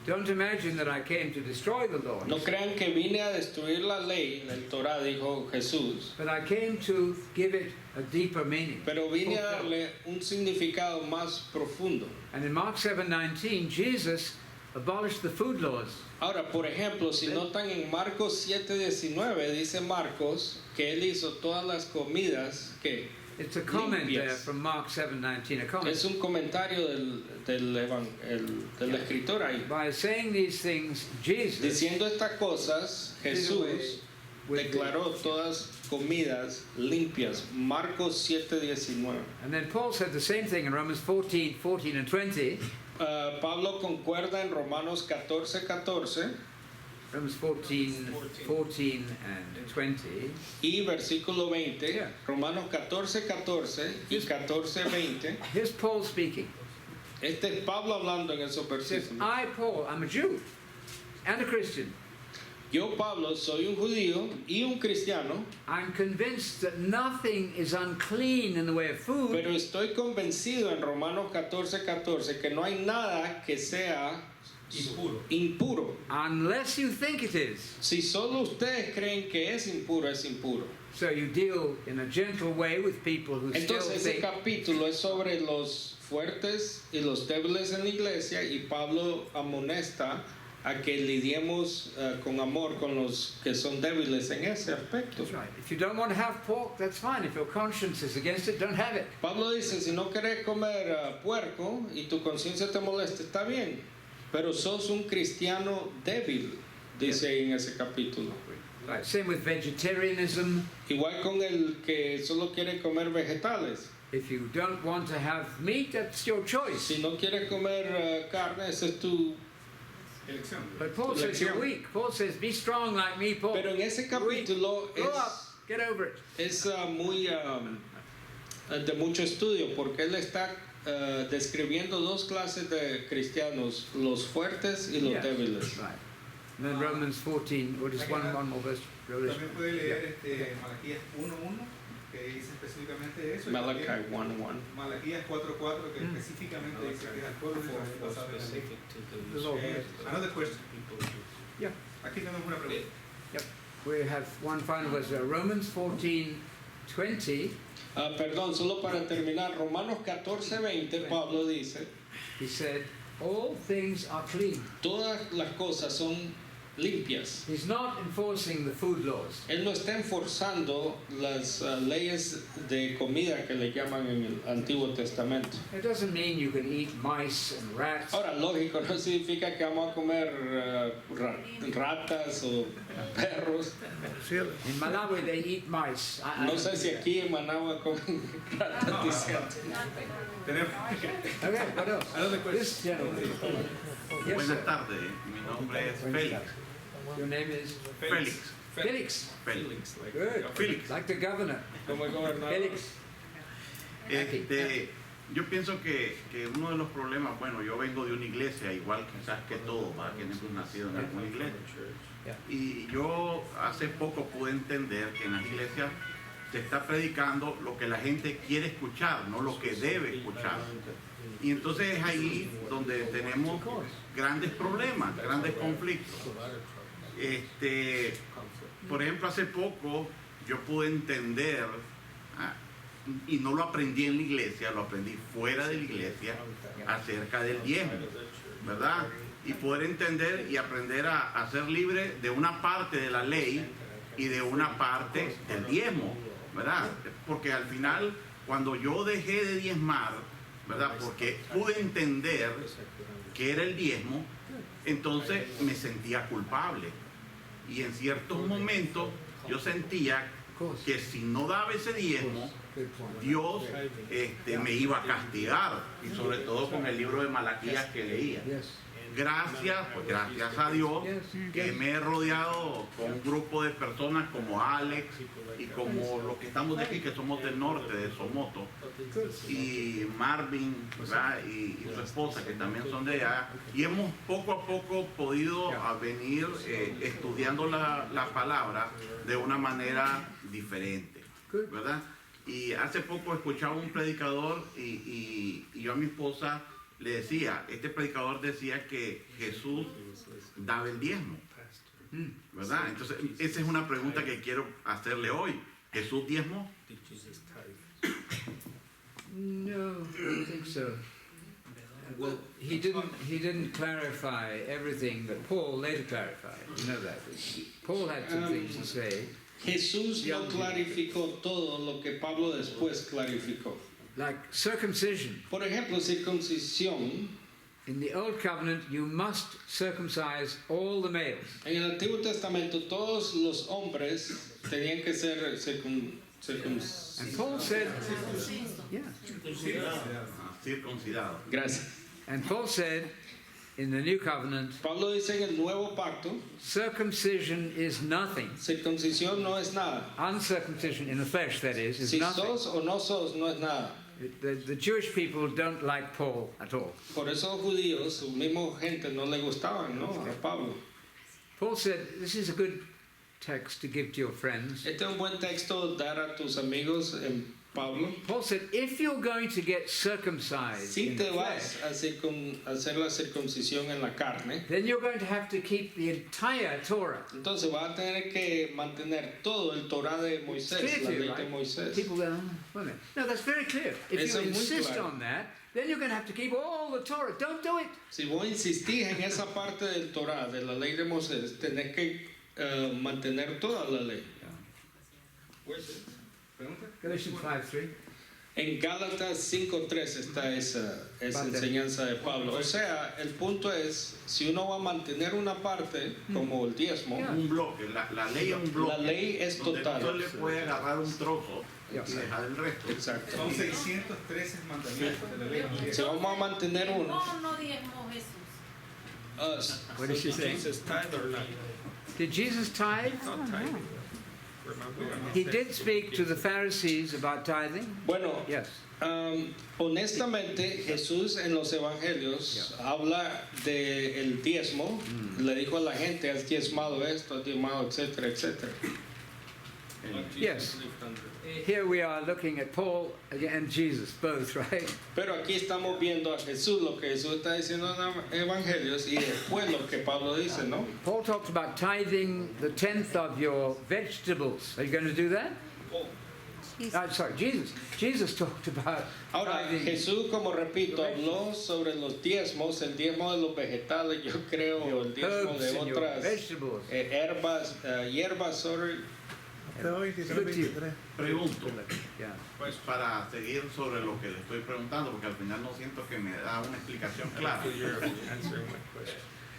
Don't imagine that I came to destroy the law. No crean que vine a destruir la ley, el Torah, dijo Jesús. But I came to give it a deeper meaning. Pero vine a darle un significado más profundo. And in Mark 7:19, Jesus abolished the food laws. Ahora, por ejemplo, si notan en Marcos 7:19, dice Marcos que él hizo todas las comidas que It's a comment there limpias. from Mark 7:19, a comment. Es un comentario del escritor ahí. By saying these things, Jesus Diciendo estas cosas, Jesús declaró todas comidas limpias. Marcos 7:19. And then Paul said the same thing in Romans 14 and 20. Pablo concuerda en Romanos 14:14 Romans 14 and 20. y versículo 20. Yeah. Romanos 14:14 y 14:20. Here's Paul speaking. Este es Pablo hablando en esos He says, versículos. I, Paul, I'm a Jew and a Christian. Yo, Pablo, soy un judío y un cristiano, I'm convinced that nothing is unclean in the way of food, pero estoy convencido en Romanos 14:14 que no hay nada que sea impuro. unless you think it is. Si solo ustedes creen que es impuro, es impuro. So you deal in a gentle way with people who still Entonces ese think. capítulo es sobre los fuertes y los débiles en la iglesia, y Pablo amonesta a que lidiemos con amor con los que son débiles en ese aspecto. That's right. If you don't want to have pork, that's fine. If your conscience is against it, don't have it. Pablo dice, si no querés comer puerco y tu conciencia te molesta, está bien, pero sos un cristiano débil, dice ahí en ese capítulo. Right. Same with vegetarianism. Igual con el que solo quiere comer vegetales. If you don't want to have meat, that's your choice. Si no quieres comer carne, esa es tu Elección. But Paul says you're weak. Paul says, be strong like me, Paul. Pero en ese capítulo Grow up. Get over it. es muy de mucho estudio, porque él está describiendo dos clases de cristianos, los fuertes y los Yeah. débiles. Right. And then Romans 14, or just one more verse. También puede leer Malaquías 1:1, que dice específicamente eso. y Malachi también 1:1. Malaquías 4:4, que específicamente dice que es al pueblo de Israel basado en la ley. The Lord. Another question. Yeah. Aquí tenemos una pregunta. We have one final verse, Romans 14:20. Perdón, solo para terminar, Romanos 14:20, Pablo dice, He said, all things are clean. todas las cosas son limpias. He's not enforcing the food laws. Él no está enforzando las leyes de comida que le llaman en el Antiguo Testamento. It doesn't mean you can eat mice and rats. Ahora, lógico, no significa que vamos a comer ratas o perros. In Malawi, they eat mice. No sé si aquí en Managua comen ratas, diciendo. Okay, what else? This gentleman. Yes, Buenas sir. tardes, mi nombre es Félix. Your name is Félix. Felix. Félix. Good. Felix. Like the governor. Felix. Yo pienso que uno de los problemas, bueno, yo vengo de una iglesia, igual quizás que todos, ¿verdad? Quienes hemos nacido en alguna iglesia. Y yo hace poco pude entender que en las iglesias se está predicando lo que la gente quiere escuchar, no lo que debe escuchar. Y entonces es ahí donde tenemos grandes problemas, grandes conflictos. Por ejemplo, hace poco yo pude entender, y no lo aprendí en la iglesia, lo aprendí fuera de la iglesia, acerca del diezmo, ¿verdad? Y poder entender y aprender a ser libre de una parte de la ley y de una parte del diezmo, ¿verdad? Porque al final, cuando yo dejé de diezmar, ¿verdad? Porque pude entender qué era el diezmo, entonces me sentía culpable. Y en ciertos momentos yo sentía que si no daba ese diezmo, Dios me iba a castigar, y sobre todo con el libro de Malaquías que leía. Gracias, pues gracias a Dios que me he rodeado con un grupo de personas como Alex y como los que estamos de aquí, que somos del norte, de Somoto, y Marvin, ¿verdad? Y su esposa, que también son de allá, y hemos poco a poco podido venir estudiando la palabra de una manera diferente, ¿verdad? Y hace poco escuchaba un predicador y yo a mi esposa le decía, este predicador decía que Jesús daba el diezmo, ¿verdad? Entonces, esa es una pregunta que quiero hacerle hoy. ¿Jesús diezmó? No, I don't think so. Well, he didn't clarify everything that Paul later clarified. You know that. Paul had some things to say. Jesús no clarificó todo lo que Pablo después clarificó. Like circumcision. Por ejemplo, circuncisión. In the Old Covenant, you must circumcise all the males. En el Antiguo Testamento, todos los hombres tenían que ser circuncidados. And Paul said, yeah. Circuncidado. Gracias. And Paul said, in the New Covenant, Pablo dice en el Nuevo Pacto, circumcision is nothing. Circuncisión no es nada. Uncircumcision in the flesh, that is Si nothing. sos o no sos, no es nada. The Jewish people don't like Paul at all. Por eso los judíos, su misma gente, no le gustaban, ¿no? A Pablo. Paul said, this is a good text to give to your friends. Este es un buen texto dar a tus amigos en Pablo. Paul said, if you're going to get circumcised Si in te the vas flesh, a hacer la circuncisión en la carne, then you're going to have to keep the entire Torah. entonces vas a tener que mantener todo el Torah de Moisés, It's la clear to ley you, de right? Moisés. People go, oh, wait a minute. No, that's very clear. If Eso you es muy insist claro. on that, then you're going to have to keep all the Torah. Don't do it. Si vos insistís en esa parte del Torah, de la ley de Moisés, tenés que mantener toda la ley. Galatians 5:3. En Gálatas 5:3 está esa enseñanza de Pablo. O sea, el punto es, si uno va a mantener una parte, como el diezmo, Un bloque, la ley es un bloque. la ley es donde total. no se le puede agarrar un trozo y dejar el resto. Exacto. Son 613 mandamientos de la ley. Si vamos a mantener uno, No diezmó Jesús. us. What did she say? Jesus tithe or not? Did Jesus tithe? Not tithing. He did speak to the Pharisees about tithing. Bueno, Yes. honestamente Jesús en los evangelios habla del diezmo, le dijo a la gente, has diezmado esto, has diezmado, etcétera, etcétera. Yes. Here we are looking at Paul and Jesus, both, right? Pero aquí estamos viendo a Jesús, lo que Jesús está diciendo en los evangelios y después lo que Pablo dice, ¿no? Paul talks about tithing the 10th of your vegetables. Are you going to do that? Sorry, Jesus. Jesus talked about Ahora, tithing. Jesús, como repito, habló sobre los diezmos, el diezmo de los vegetales, yo creo, o el diezmo Herbs de in your otras vegetables. hierbas, sorry. Good to you. Pregunto, Yeah. pues para seguir sobre lo que le estoy preguntando, porque al final no siento que me da una explicación clara.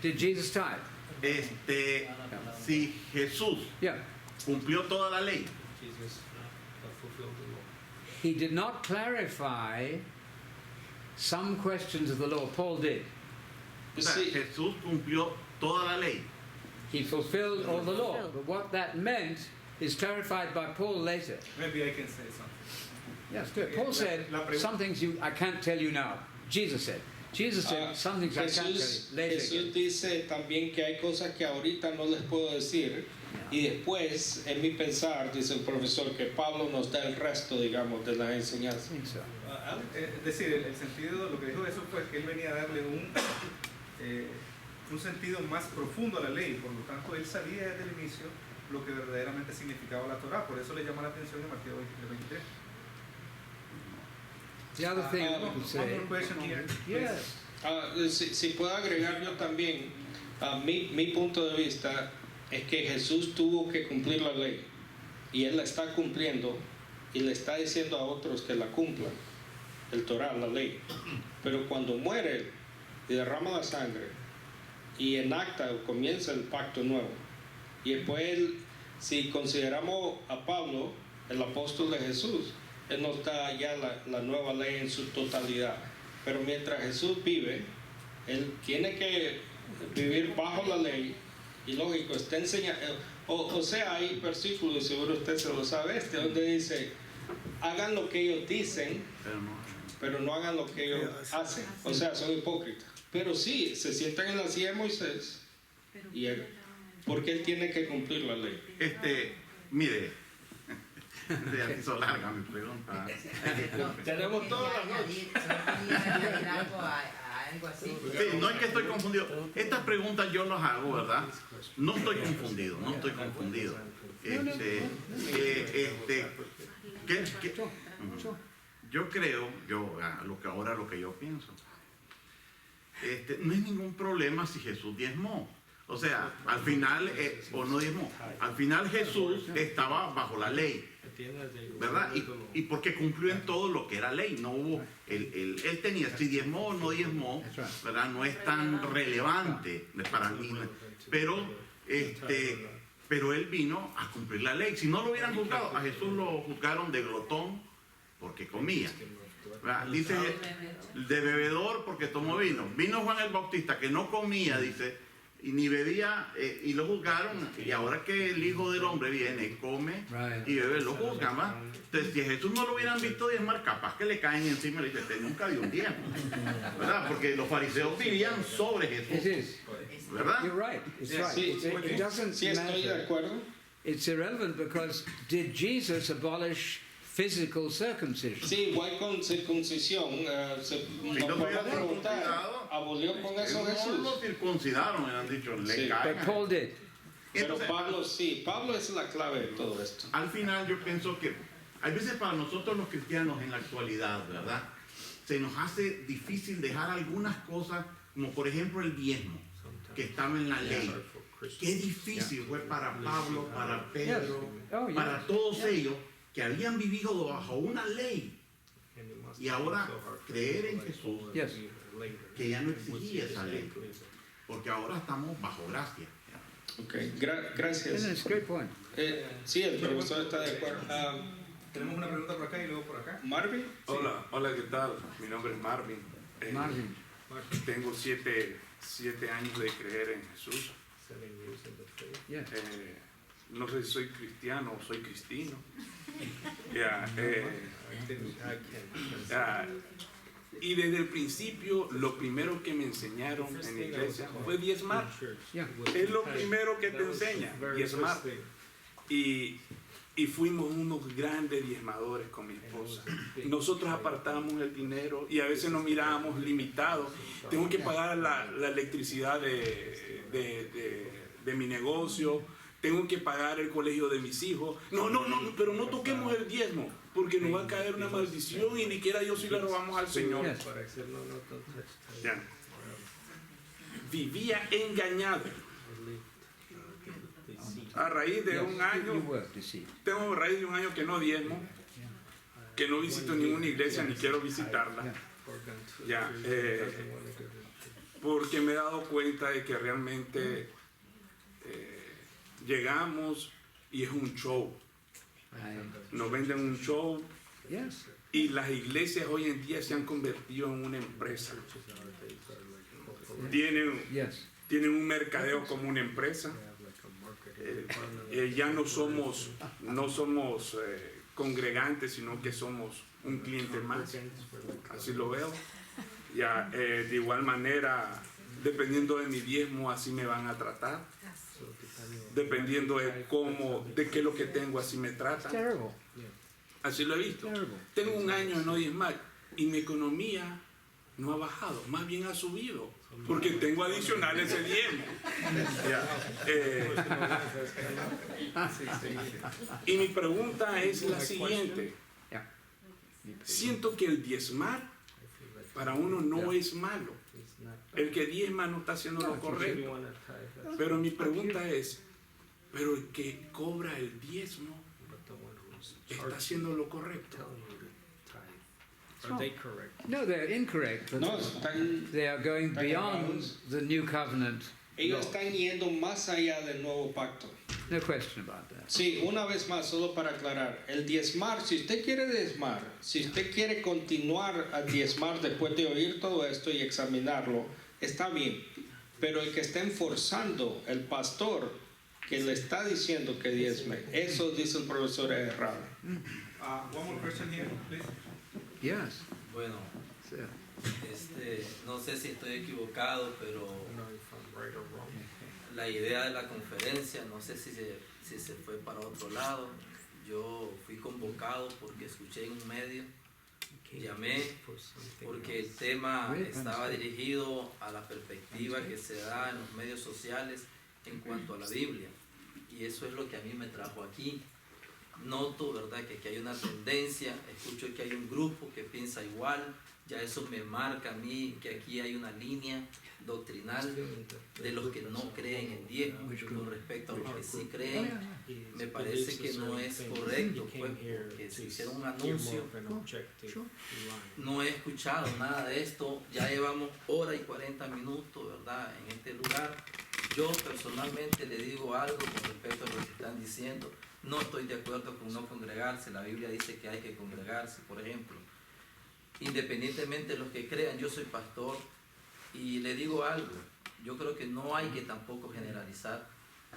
Did Jesus tithe? Si Jesús Yeah. cumplió toda la ley, He did not clarify some questions of the law. Paul did. o sea, Sí. Jesús cumplió toda la ley. He fulfilled all the law. But what that meant is clarified by Paul later. Maybe I can say something. Yes, good. Paul said, La pregunta- some things I can't tell you now. Jesus said. Jesus said, some things I can't tell Jesús, you later. Jesús dice también que hay cosas que ahorita no les puedo decir y después, en mi pensar, dice el profesor, que Pablo nos da el resto, digamos, de la I enseñanza. think so. Es decir, el sentido, lo que dijo Jesús fue que él venía a darle un sentido más profundo a la ley, por lo tanto él sabía desde el inicio lo que verdaderamente significaba la Torá, por eso le llama la atención en Mateo 23. The other thing I One would say, more question here. yes, Si puedo agregar yo también, mi punto de vista es que Jesús tuvo que cumplir la ley y Él la está cumpliendo y le está diciendo a otros que la cumplan, el Torah, la ley. Pero cuando muere Él y derrama la sangre y enacta o comienza el pacto nuevo, y después Él, si consideramos a Pablo, el apóstol de Jesús, Él nos da ya la nueva ley en su totalidad. Pero mientras Jesús vive, Él tiene que vivir bajo la ley. Y lógico, está enseñando. O sea, hay versículos, seguro usted se lo sabe, donde dice, hagan lo que ellos dicen, pero no hagan lo que ellos hacen. O sea, son hipócritas. Pero sí, se sientan en la silla de Moisés, y porque Él tiene que cumplir la ley. Mire, ya hizo larga mi pregunta. Tenemos todas las noches. Solo quería añadir algo a Algo así. Sí, no es que estoy confundido. Estas preguntas yo las hago, ¿verdad? No estoy confundido, no estoy confundido. Yo creo, lo que yo pienso, no hay ningún problema si Jesús diezmó. O sea, al final, o no diezmó, al final Jesús estaba bajo la ley, ¿verdad? Y porque cumplió en todo lo que era ley, no hubo, él tenía, si diezmó o no diezmó, ¿verdad? No es tan relevante para mí, pero él vino a cumplir la ley. Si no lo hubieran juzgado, a Jesús lo juzgaron de glotón porque comía, ¿verdad? Dice de bebedor porque tomó vino. Vino Juan el Bautista que no comía, dice, y ni bebía, y lo juzgaron. Y ahora que el Hijo del Hombre viene, come y bebe, lo juzgan, ¿va? Entonces, si a Jesús no lo hubieran visto diezmar, capaz que le caen encima y le dicen, nunca dio un diezmo, ¿verdad? Porque los fariseos vivían sobre Jesús, ¿verdad? You're right. It's right. It doesn't Sí, estoy de matter. acuerdo. It's irrelevant because did Jesus abolish physical circumcision? Sí, igual con circuncisión. Nos podemos preguntar, ¿abolió con eso No Jesús? lo circuncidaron, han dicho, le Sí. caen. But Paul did. Pero Pablo sí, Pablo es la clave de todo esto. Al final yo pienso que hay veces para nosotros los cristianos en la actualidad, ¿verdad? Se nos hace difícil dejar algunas cosas, como por ejemplo el diezmo, que estaba en la ley. Qué difícil fue para Pablo, para Pedro, para todos ellos que habían vivido bajo una ley y ahora creer en Jesús, que ya no exigía esa ley, porque ahora estamos bajo gracia. Ok, gracias. That's a great point. Sí, el profesor está de acuerdo. Tenemos una pregunta por acá y luego por acá. Marvin. Hola, ¿qué tal? Mi nombre es Marvin. Marvin. Tengo 7 años de creer en Jesús. Yeah. No sé si soy cristiano o soy cristino. Y desde el principio, lo primero que me enseñaron en la iglesia fue diezmar. Es lo primero que te enseña, diezmar. Y fuimos unos grandes diezmadores con mi esposa. Nosotros apartábamos el dinero y a veces nos mirábamos limitados. Tengo que pagar la electricidad de mi negocio, tengo que pagar el colegio de mis hijos. No, pero no toquemos el diezmo, porque nos va a caer una maldición y ni siquiera Dios si le robamos al Señor. Ya. Vivía engañado. A raíz de un año, tengo raíz de un año que no diezmo, que no visito ninguna iglesia ni quiero visitarla. Ya, porque me he dado cuenta de que realmente llegamos y es un show. Nos venden un show y las iglesias hoy en día se han convertido en una empresa. Tienen un mercadeo como una empresa. Ya no somos congregantes, sino que somos un cliente más. Así lo veo. Ya, de igual manera, dependiendo de mi diezmo, así me van a tratar. Dependiendo de qué es lo que tengo, así me tratan. Así lo he visto. Tengo un año de no diezmar y mi economía no ha bajado, más bien ha subido, porque tengo adicional ese diezmo. Y mi pregunta es la siguiente. Siento que el diezmar para uno no es malo. El que diezma no está haciendo lo correcto. Pero mi pregunta es, ¿pero el que cobra el diezmo está haciendo lo correcto? No, they're incorrect. But No, they are going beyond the new covenant. ellos están yendo más allá del nuevo pacto. No question about that. Sí, una vez más, solo para aclarar, el diezmar, si usted quiere diezmar, si usted quiere continuar a diezmar después de oír todo esto y examinarlo, está bien, pero el que está enforzando, el pastor que le está diciendo que diezme, eso dice el profesor es errado. One more question here, please. Yes. Bueno, no sé si estoy equivocado, pero la idea de la conferencia, no sé si se fue para otro lado. Yo fui convocado porque escuché en un medio llamé porque el tema estaba dirigido a la perspectiva que se da en los medios sociales en cuanto a la Biblia. Y eso es lo que a mí me trajo aquí. Noto, ¿verdad?, que aquí hay una tendencia, escucho que hay un grupo que piensa igual, ya eso me marca a mí que aquí hay una línea doctrinal de los que no creen en diezmo con respecto a los que sí creen. Me parece que no es correcto, pues, porque se hicieron un anuncio, no he escuchado nada de esto, ya llevamos hora y 40 minutos, ¿verdad?, en este lugar. Yo personalmente le digo algo con respecto a lo que están diciendo. No estoy de acuerdo con no congregarse. La Biblia dice que hay que congregarse, por ejemplo. Independientemente de los que crean, yo soy pastor y le digo algo. Yo creo que no hay que tampoco generalizar,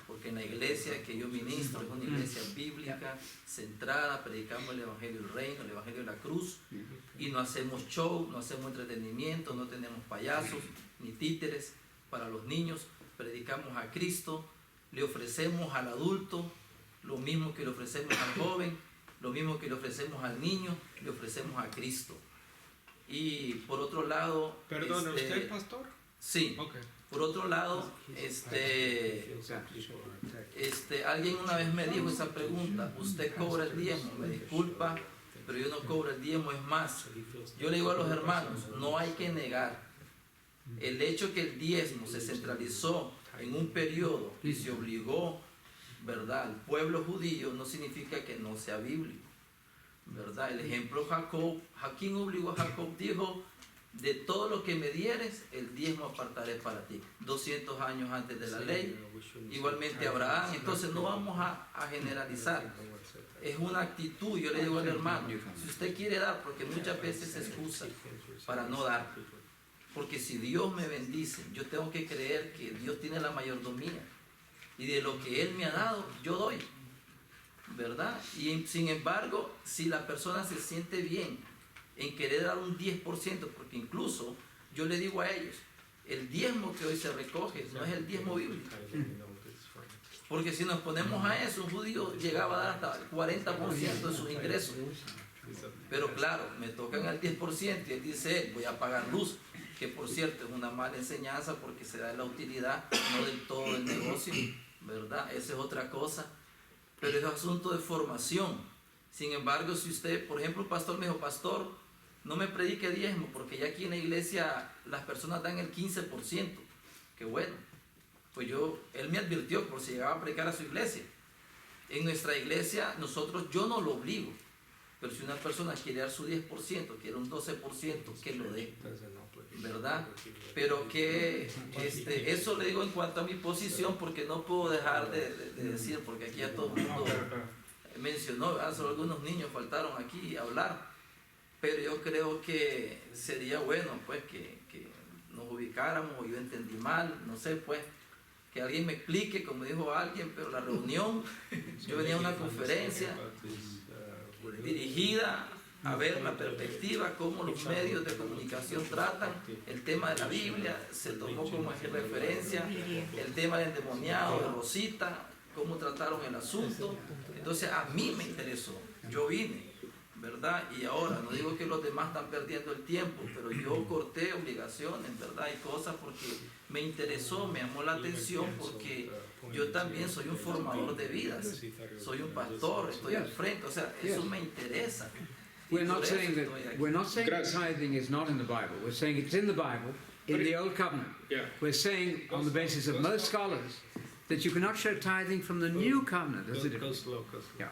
porque en la iglesia que yo ministro es una iglesia bíblica, centrada, predicamos el Evangelio del Reino, el Evangelio de la Cruz, y no hacemos show, no hacemos entretenimiento, no tenemos payasos ni títeres para los niños. Predicamos a Cristo, le ofrecemos al adulto lo mismo que le ofrecemos al joven, lo mismo que le ofrecemos al niño, le ofrecemos a Cristo. Y por otro lado... ¿Perdona, usted, pastor? Sí. Okay. Por otro lado, alguien una vez me dijo esa pregunta: ¿usted cobra el diezmo? Me disculpa, pero yo no cobro el diezmo. Es más, yo le digo a los hermanos, no hay que negar el hecho que el diezmo se centralizó en un periodo y se obligó, ¿verdad?, al pueblo judío, no significa que no sea bíblico, ¿verdad? El ejemplo Jacob, ¿quién obligó a Jacob? Dijo: de todo lo que me dieres, el diezmo apartaré para ti. 200 años antes de la ley. Igualmente Abraham. Entonces no vamos a generalizar. Es una actitud. Yo le digo al hermano, si usted quiere dar, porque muchas veces se excusa para no dar. Porque si Dios me bendice, yo tengo que creer que Dios tiene la mayordomía. Y de lo que Él me ha dado, yo doy, ¿verdad? Y sin embargo, si la persona se siente bien en querer dar un 10%, porque incluso yo le digo a ellos, el diezmo que hoy se recoge no es el diezmo bíblico. Porque si nos ponemos a eso, un judío llegaba a dar hasta el 40% de sus ingresos. Pero claro, me tocan el 10% y él dice, voy a pagar luz, que por cierto es una mala enseñanza porque se da la utilidad, no del todo del negocio, ¿verdad? Esa es otra cosa, pero es asunto de formación. Sin embargo, si usted, por ejemplo, el pastor me dijo, pastor, no me predique diezmo, porque ya aquí en la iglesia las personas dan el 15%, que bueno, pues él me advirtió por si llegaba a predicar a su iglesia. En nuestra iglesia, yo no lo obligo, pero si una persona quiere dar su 10%, quiere un 12%, que lo dé, ¿verdad? Pero que eso le digo en cuanto a mi posición, porque no puedo dejar de decir, porque aquí ya todo el mundo mencionó, solo algunos niños faltaron aquí a hablar, pero yo creo que sería bueno, pues, que nos ubicáramos, o yo entendí mal, no sé, pues, que alguien me explique, como dijo alguien, pero la reunión, yo venía a una conferencia dirigida a ver la perspectiva, cómo los medios de comunicación tratan el tema de la Biblia, se tomó como referencia el tema del endemoniado de Rosita, cómo trataron el asunto. Entonces a mí me interesó, yo vine, ¿verdad? Y ahora, no digo que los demás están perdiendo el tiempo, pero yo corté obligaciones, ¿verdad? Y cosas porque me interesó, me llamó la atención, porque yo también soy un formador de vidas, soy un pastor, estoy al frente, o sea, eso me interesa. We're not saying that tithing is not in the Bible. We're saying it's in the Bible, in the Old Covenant. Yeah. We're saying, on the basis of most scholars, that you cannot show tithing from the New Covenant. That's the difference. Yeah.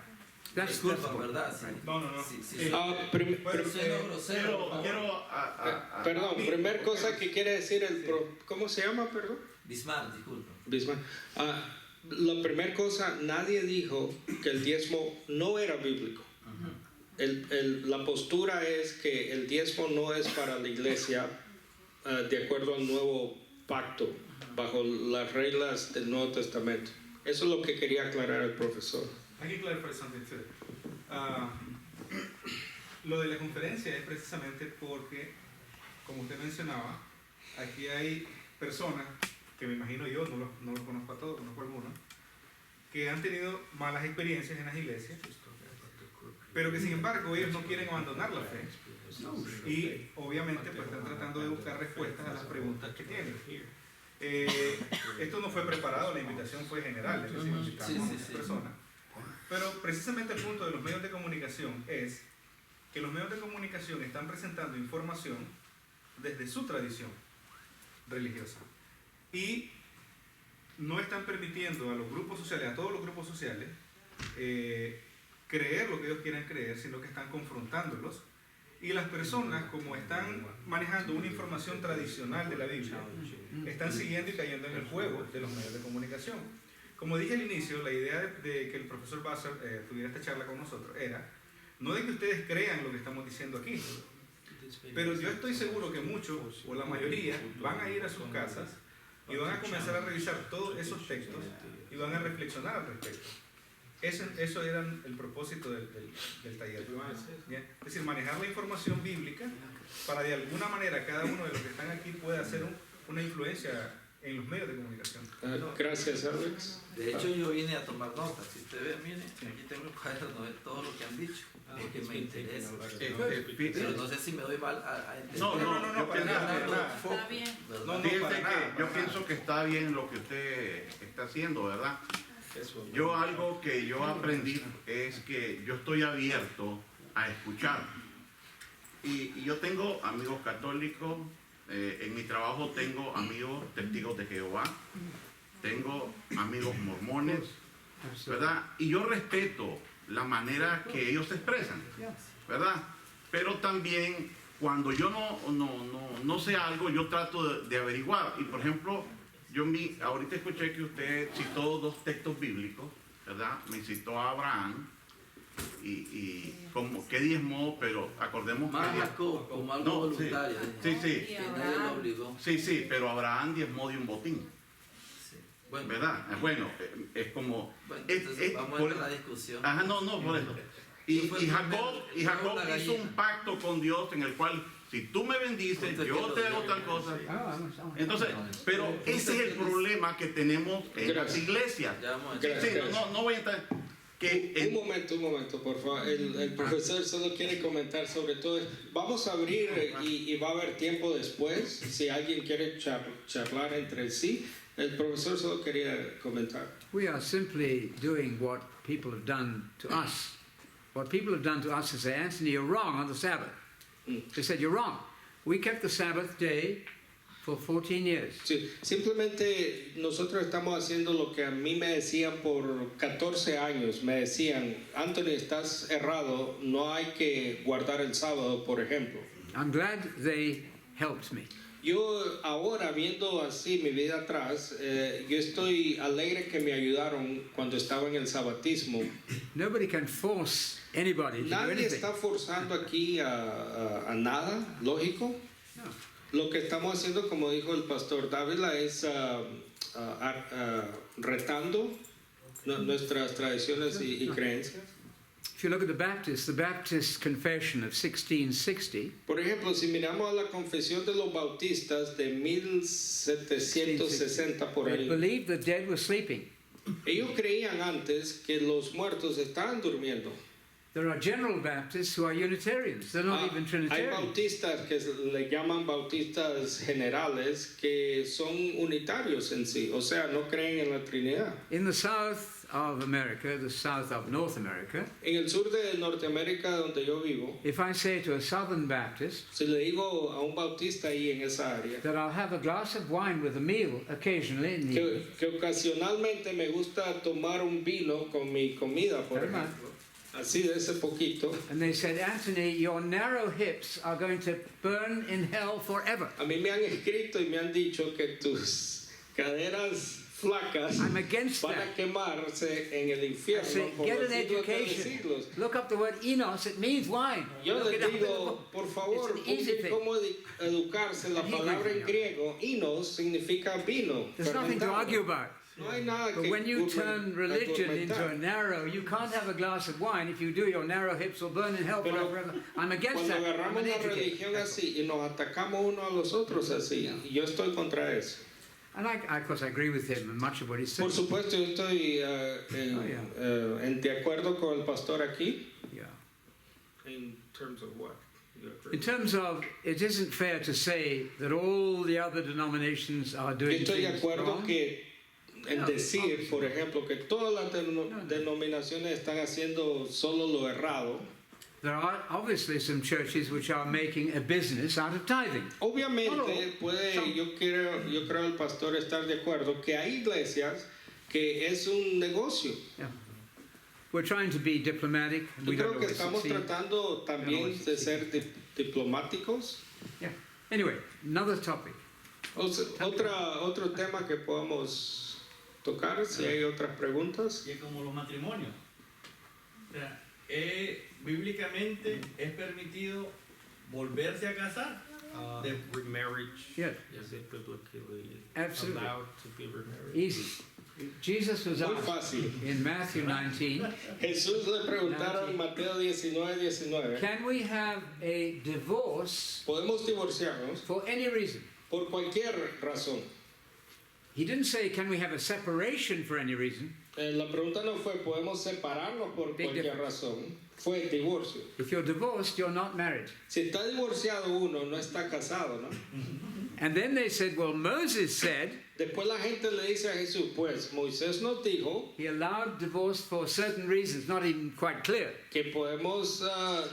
That's the point. Perdón, primera cosa que quiere decir ¿cómo se llama, perdón? Bismarck, disculpa. Bismarck. La primera cosa, nadie dijo que el diezmo no era bíblico. La postura es que el diezmo no es para la iglesia de acuerdo al nuevo pacto, bajo las reglas del Nuevo Testamento. Eso es lo que quería aclarar el profesor. Hay que clarificar something too. Lo de la conferencia es precisamente porque, como usted mencionaba, aquí hay personas que me imagino yo, no los conozco a todos, conozco a algunos, que han tenido malas experiencias en las iglesias pero que sin embargo ellos no quieren abandonar la fe y obviamente pues están tratando de buscar respuestas a las preguntas que tienen. Esto no fue preparado, la invitación fue general, es decir, invitamos a muchas personas, pero precisamente el punto de los medios de comunicación es que los medios de comunicación están presentando información desde su tradición religiosa y no están permitiendo a los grupos sociales, a todos los grupos sociales, creer lo que ellos quieren creer, sino que están confrontándolos. Y las personas, como están manejando una información tradicional de la Biblia, están siguiendo y cayendo en el juego de los medios de comunicación. Como dije al inicio, la idea de que el profesor Basser tuviera esta charla con nosotros era, no de que ustedes crean lo que estamos diciendo aquí, pero yo estoy seguro que muchos, o la mayoría, van a ir a sus casas y van a comenzar a revisar todos esos textos y van a reflexionar al respecto. Eso era el propósito del taller. ¿Bien? Es decir, manejar la información bíblica para de alguna manera cada uno de los que están aquí pueda hacer una influencia en los medios de comunicación. Gracias, Alex. De hecho, yo vine a tomar notas. Si usted ve, mire, aquí tengo el cuaderno de todo lo que han dicho, porque me interesa. Pero no sé si me doy mal a entender. No, para nada. Está bien. Yo pienso que está bien lo que usted está haciendo, ¿verdad? Yo algo que yo aprendí es que yo estoy abierto a escuchar. Y yo tengo amigos católicos, en mi trabajo tengo amigos testigos de Jehová, tengo amigos mormones, ¿verdad? Y yo respeto la manera que ellos se expresan, ¿verdad? Pero también cuando yo no sé algo, yo trato de averiguar. Y por ejemplo, ahorita escuché que usted citó dos textos bíblicos, ¿verdad? Me citó a Abraham y como que diezmó, pero acordemos más que Jacob, como algo voluntario. Sí, pero Abraham diezmó de un botín. Sí. Bueno, ¿verdad? Bueno, es como... Bueno, entonces vamos a entrar a la discusión. Ajá, no, por eso. Y Jacob hizo un pacto con Dios en el cual, si tú me bendices, yo te hago tal cosa. Entonces, pero ese es el problema que tenemos en las iglesias. No voy a entrar... Un momento, por favor. El profesor solo quiere comentar sobre todo esto. Vamos a abrir y va a haber tiempo después. Si alguien quiere charlar entre sí, el profesor solo quería comentar. We are simply doing what people have done to us. What people have done to us is say, Anthony, you're wrong on the Sabbath. They said, you're wrong. We kept the Sabbath day for 14 years. Sí, simplemente nosotros estamos haciendo lo que a mí me decían por 14 años. Me decían, Anthony, estás errado, no hay que guardar el sábado, por ejemplo. I'm glad they helped me. Yo ahora, viendo así mi vida atrás, yo estoy alegre que me ayudaron cuando estaba en el sabatismo. Nobody can force anybody to do anything. Nadie está forzando aquí a nada, lógico. No. Lo que estamos haciendo, como dijo el pastor Dávila, es retando nuestras tradiciones y creencias. If you look at the Baptist Confession of 1660, por ejemplo, si miramos a la confesión de los bautistas de 1760 por they ahí, believed the dead were sleeping. ellos creían antes que los muertos estaban durmiendo. There are General Baptists who are Unitarians. They're not even Hay Trinitarians. bautistas que le llaman bautistas generales que son unitarios en sí, o sea, no creen en la Trinidad. In the south of America, the south of North America, En el sur de Norteamérica, donde yo vivo, if I say to a Southern Baptist si le digo a un bautista ahí en esa área that I'll have a glass of wine with a meal occasionally in the evening, que ocasionalmente me gusta tomar un vino con mi comida, por Very much. ejemplo, así de ese poquito, and they said, Anthony, your narrow hips are going to burn in hell forever. a mí me han escrito y me han dicho que tus caderas flacas I'm against van a that. quemarse en el I infierno say, por get los an siglos de los education. siglos. Look up the word enos. It means wine. Yo Look les it up in the digo, book. por favor, It's an easy busquen thing. cómo educarse. La Hebrew palabra en thing. griego, inos, significa vino. There's nothing to fermentado. argue about. No hay nada But que when you turn religion into a argumentar. narrow, you can't have a glass of wine. If you do, your narrow hips will burn in hell Pero forever. I'm against Cuando that. I'm agarramos an la educator. religión así y nos atacamos uno a los otros así, y yo estoy contra eso. And of course, I agree with him and much of what he said. Por supuesto, yo estoy de acuerdo con el pastor aquí. Yeah. In terms of what? You agree? In terms of, it isn't fair to say that all the other denominations are Yo doing estoy de things acuerdo wrong. que en No, decir, obviously. por ejemplo, que todas las denominaciones están haciendo solo lo errado. There are obviously some churches which are making a business out of tithing. Obviamente, yo creo el pastor estar de acuerdo que hay iglesias que es un negocio. Yeah. We're trying to be diplomatic. Yo We don't creo que always estamos succeed. tratando también de ser diplomáticos. Yeah. Anyway, another topic. Otro tema que podamos tocar, si hay otras preguntas. Y es como los matrimonios. O sea, bíblicamente es permitido volverse a casar. Remarriage. Yeah. Is it biblically Absolutely. allowed to be remarried? Easy. Jesus was Muy asked fácil. in Matthew 19, Jesús le preguntaron en Mateo 19:19. can we have a divorce ¿Podemos divorciarnos for any reason? por cualquier razón? He didn't say, can we have a separation for any reason? La pregunta no fue, ¿podemos separarnos por Big cualquier difference. razón? Fue divorcio. If you're divorced, you're not married. Si está divorciado uno, no está casado, ¿no? And then they said, well, Moses said Después la gente le dice a Jesús, pues Moisés nos dijo he allowed divorce for certain reasons, not even quite clear. que podemos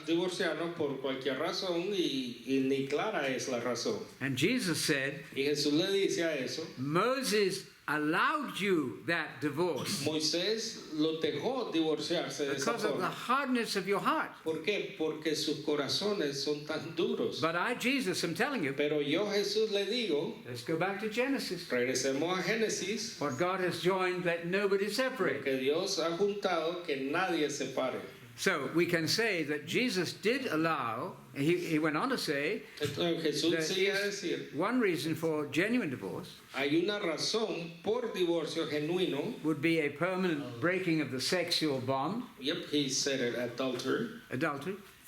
divorciarnos por cualquier razón y ni clara es la razón. And Jesus said, Y Jesús le dice a eso, Moses allowed you that divorce Moisés lo dejó divorciarse de esa because of the forma. hardness of your heart. ¿Por qué? Porque sus corazones son tan duros. But I, Jesus, am telling you, Pero yo Jesús le digo, let's go back to Genesis. regresemos a Génesis, What God has joined, let nobody separate. que Dios ha juntado, que nadie separe. So we can say that Jesus did allow, he went on to say, Entonces Jesús there sigue a is decir, one reason for genuine divorce hay una razón por divorcio genuino. would be a permanent breaking of the sexual bond, Yep, he said it, adultery,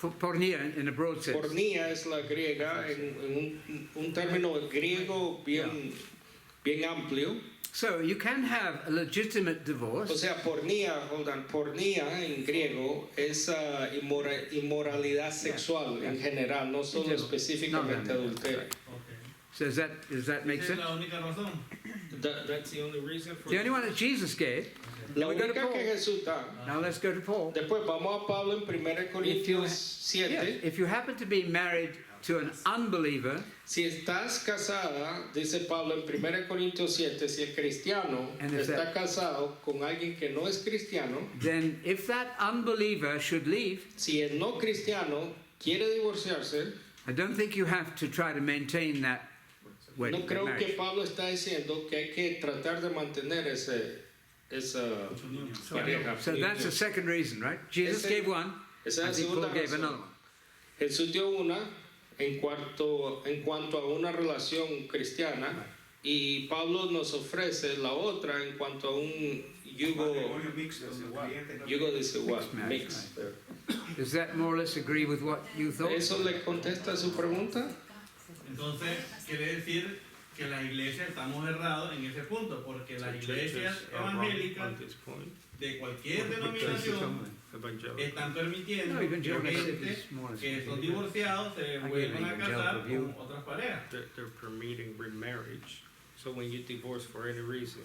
pornea in a broad sense. Pornía es la griega, en un término griego bien amplio. So you can have a legitimate O divorce, sea, pornía en griego es inmoralidad sexual en general, no solo Entiendo. específicamente No, no, no. adulterio. so does that make Esa es sense? la única razón. That's the only reason for The only one that Jesus gave. La Now we go to única Paul. que Jesús da. Now let's go to Paul. Después vamos a Pablo en 1 Corintios 7. Yes, if you happen to be married to an unbeliever, Si estás casada, dice Pablo en 1 Corintios 7, si el cristiano And if está that- casado con alguien que no es cristiano, then if that unbeliever should leave, si el no cristiano quiere divorciarse, I don't think you have to try to maintain that wedding. no creo marriage. que Pablo está diciendo que hay que tratar de mantener esa pareja. So that's the second reason, right? Jesus Ese- gave one, Esa I es la think Paul segunda gave razón. another one. Jesús dio una en cuanto a una relación cristiana y Pablo nos ofrece la otra en cuanto a un yugo Matrimonio mixto, clientes no desigual, Mixed marriage, mix. Does that more or less agree with what you thought? ¿Eso le contesta a su pregunta? Entonces, quiere decir que la iglesia estamos errados en ese punto, porque las iglesias evangélicas de cualquier denominación están permitiendo No, que evangelical gente is more or less que son agree. divorciados se Again, vuelvan a casar evangelical view. con otras parejas. They're permitting remarriage. So when you divorce for any reason,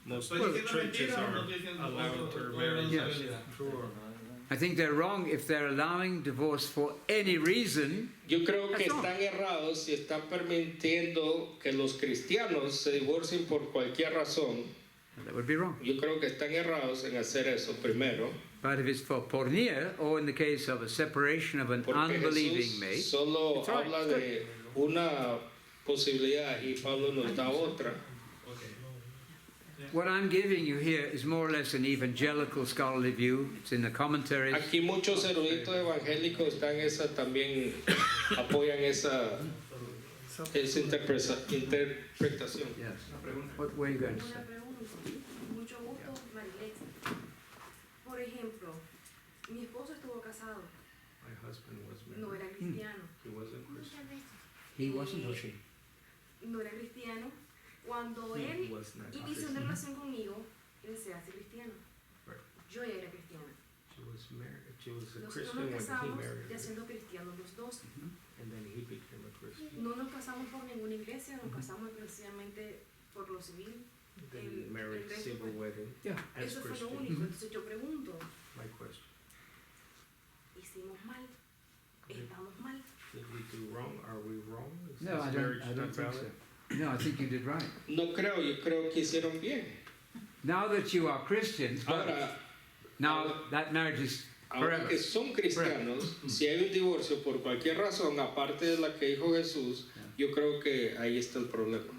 most ¿Estoy diciendo mentiras o no estoy diciendo allowed to todo remarry. en Yes. realidad? I think they're wrong if they're allowing divorce for any reason. Yo creo que That's wrong. están errados si están permitiendo que los cristianos se divorcien por cualquier razón. That would be wrong. Yo creo que están errados en hacer eso primero, But if it's for pornea, or in the case of a separation of an porque unbelieving Jesús mate, solo It's all right, habla it's de una posibilidad y Pablo nos da otra. what I'm giving you here is more or less an evangelical scholarly view. It's in the commentaries. Aquí muchos eruditos evangélicos están también apoyan esa interpretación. Yes. What were you going to say? Una pregunta. Mucho gusto, Marilex. Por ejemplo, mi esposo estuvo casado, My husband was no era cristiano. He wasn't Christian. He wasn't, or she? No era cristiano. Cuando él was not inició una relación conmigo, él se hace cristiano. Right. Yo ya era cristiana. Nosotros nos casamos ya siendo cristianos los dos. No nos casamos por ninguna iglesia, nos casamos precisamente por lo civil. El resto, eso fue lo único. Entonces yo pregunto, ¿hicimos mal? ¿Estamos mal? No, I don't think so. No, I think you did right. No creo, yo creo que hicieron bien. Now that you are Christians, Ahora, now that marriage is ahora forever. que son cristianos, si hay un divorcio por cualquier razón, aparte de la que dijo Jesús, yo creo que ahí está el problema.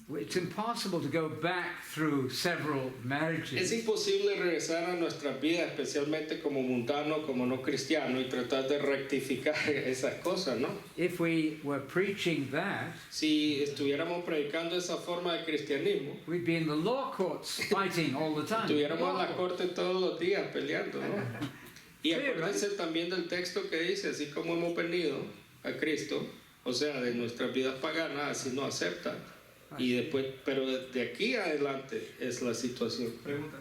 It's impossible to go back through several Es marriages imposible regresar a nuestras vidas, especialmente como mundano, como no cristiano, y tratar de rectificar esas cosas, ¿no? if we were preaching that. Si estuviéramos predicando esa forma de cristianismo, We'd be in the law courts fighting all the time. estuviéramos en la corte todos los días peleando, ¿no? Y acuérdense también del texto que dice, así como hemos venido a Cristo, o sea, de nuestras vidas paganas, así nos acepta. Y después, pero de aquí adelante es la situación. Pregunta.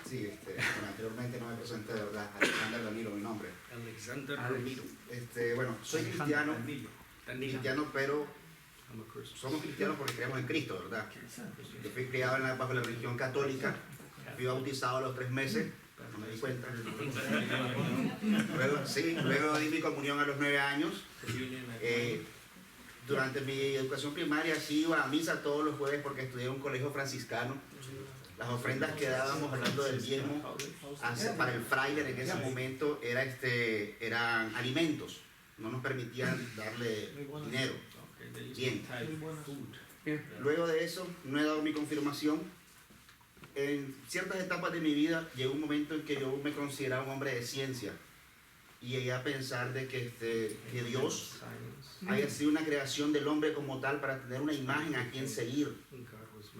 Sí, bueno, anteriormente no me presenté, de verdad. Alexander Ramiro, mi nombre. Alexander Ramiro. Bueno, soy cristiano, pero somos cristianos porque creemos en Cristo, ¿verdad? Yo fui criado bajo la religión católica, fui bautizado a los 3 meses, no me di cuenta. Luego di mi comunión a los 9 años. Durante mi educación primaria sí iba a misa todos los jueves porque estudié en un colegio franciscano. Las ofrendas que dábamos, hablando del diezmo, para el fraile en ese momento eran alimentos. No nos permitían darle dinero. Bien. Luego de eso, no he dado mi confirmación. En ciertas etapas de mi vida llegó un momento en que yo me consideraba un hombre de ciencia. Y llegué a pensar de que Dios haya sido una creación del hombre como tal para tener una imagen a quien seguir,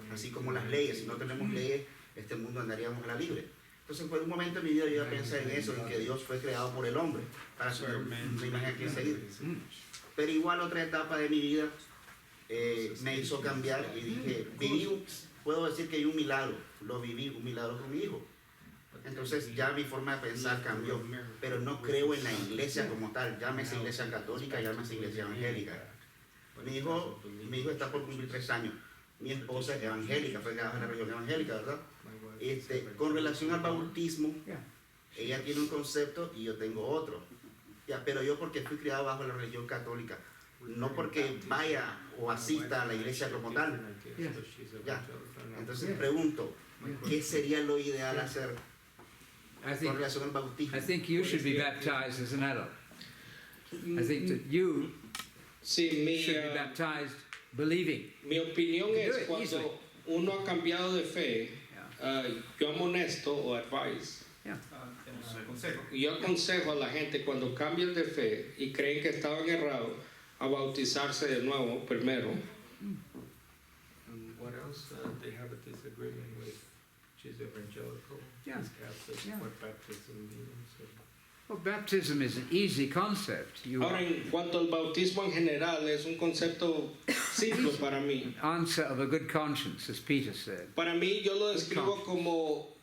así como las leyes. Si no tenemos leyes, este mundo andaríamos a la libre. Entonces, por un momento en mi vida yo iba a pensar en eso, en que Dios fue creado por el hombre para tener una imagen a quien seguir. Pero igual otra etapa de mi vida me hizo cambiar y dije, puedo decir que hay un milagro, lo viví, un milagro con mi hijo. Entonces ya mi forma de pensar cambió, pero no creo en la iglesia como tal, llámese iglesia católica, llámese iglesia evangélica. Mi hijo está por cumplir 3 años, mi esposa es evangélica, fue creada en la religión evangélica, ¿verdad? Con relación al bautismo, ella tiene un concepto y yo tengo otro, pero yo porque fui criado bajo la religión católica, no porque vaya o asista a la iglesia como tal. Entonces pregunto, ¿qué sería lo ideal hacer? I think you should be baptized as an adult. I think that you should be baptized believing. Mi opinión es cuando uno ha cambiado de fe, yo amonesto o advise. Yo aconsejo a la gente cuando cambian de fe y creen que estaban errados a bautizarse de nuevo primero. What else? They have a disagreement with. She's evangelical. She's Catholic. What baptism means. Well, baptism is an easy concept. Ahora, en cuanto al bautismo en general, es un concepto simple para mí. Answer of a good conscience, as Peter said. Para mí, yo lo describo como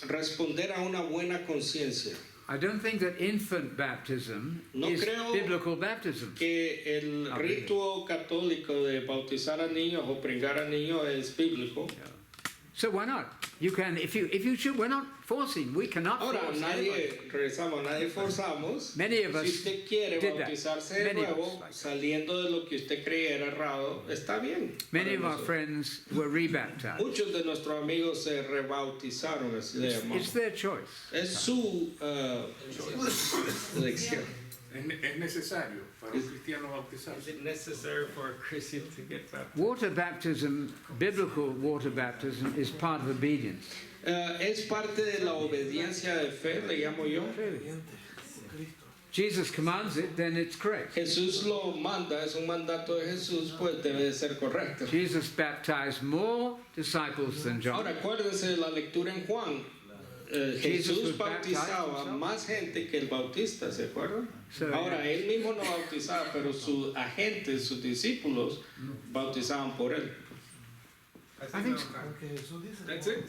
responder a una buena conciencia. I don't think that infant baptism is biblical baptism. Que el rito católico de bautizar a niños o pringar a niños es bíblico. So why not? You can, if you should, we're not forcing. We cannot force. Ahora, nadie forzamos. Many of us si usted quiere bautizarse de nuevo, saliendo de lo que usted creía era errado, está bien. Many of our friends were rebaptized. Muchos de nuestros amigos se rebautizaron, así le llamamos. It's their choice. Es su elección. Es necesario para un cristiano bautizarse. Is it necessary for a Christian to get baptized? Water baptism, biblical water baptism, is part of obedience. Es parte de la obediencia de fe, le llamo yo. Jesus commands it, then it's correct. Jesús lo manda, es un mandato de Jesús, pues debe de ser correcto. Jesus baptized more disciples than John. Ahora acuérdense de la lectura en Juan. Jesús bautizaba más gente que el bautista, ¿se acuerdan? Ahora, él mismo no bautizaba, pero sus agentes, sus discípulos, bautizaban por él. I think so. Okay, so this is That's it.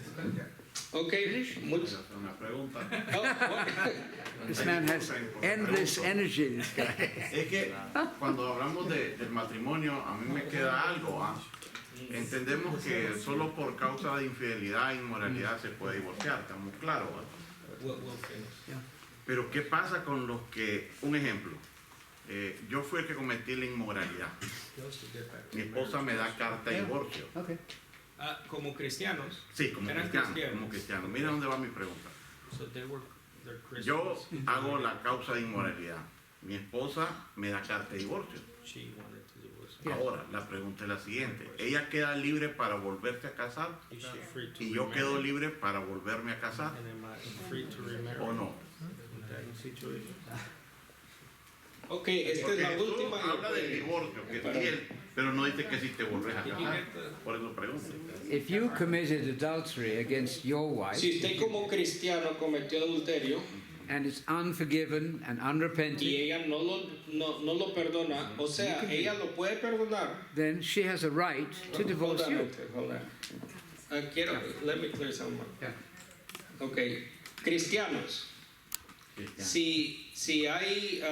Ok, mucho. Una pregunta. This man has endless energy, this guy. Es que cuando hablamos del matrimonio, a mí me queda algo. Entendemos que solo por causa de infidelidad e inmoralidad se puede divorciar, estamos claros. Pero ¿qué pasa con los que, un ejemplo, yo fui el que cometí la inmoralidad, mi esposa me da carta de divorcio? Okay. Como cristianos. Sí, como cristiano. Mira dónde va mi pregunta. Yo hago la causa de inmoralidad, mi esposa me da carta de divorcio. Ahora, la pregunta es la siguiente, ¿ella queda libre para volverse a casar? ¿Y yo quedo libre para volverme a casar? ¿O no? Ok, esta es la última. Habla del divorcio, que es fiel, pero no dice que si te vuelves a casar. Por eso pregunto. If you committed adultery against your wife, Si usted como cristiano cometió adulterio and it's unforgiven and unrepentant, y ella no lo perdona, o sea, ella lo puede perdonar. then she has a right to divorce you. Hold on. Let me clear something. Ok, cristianos. Si hay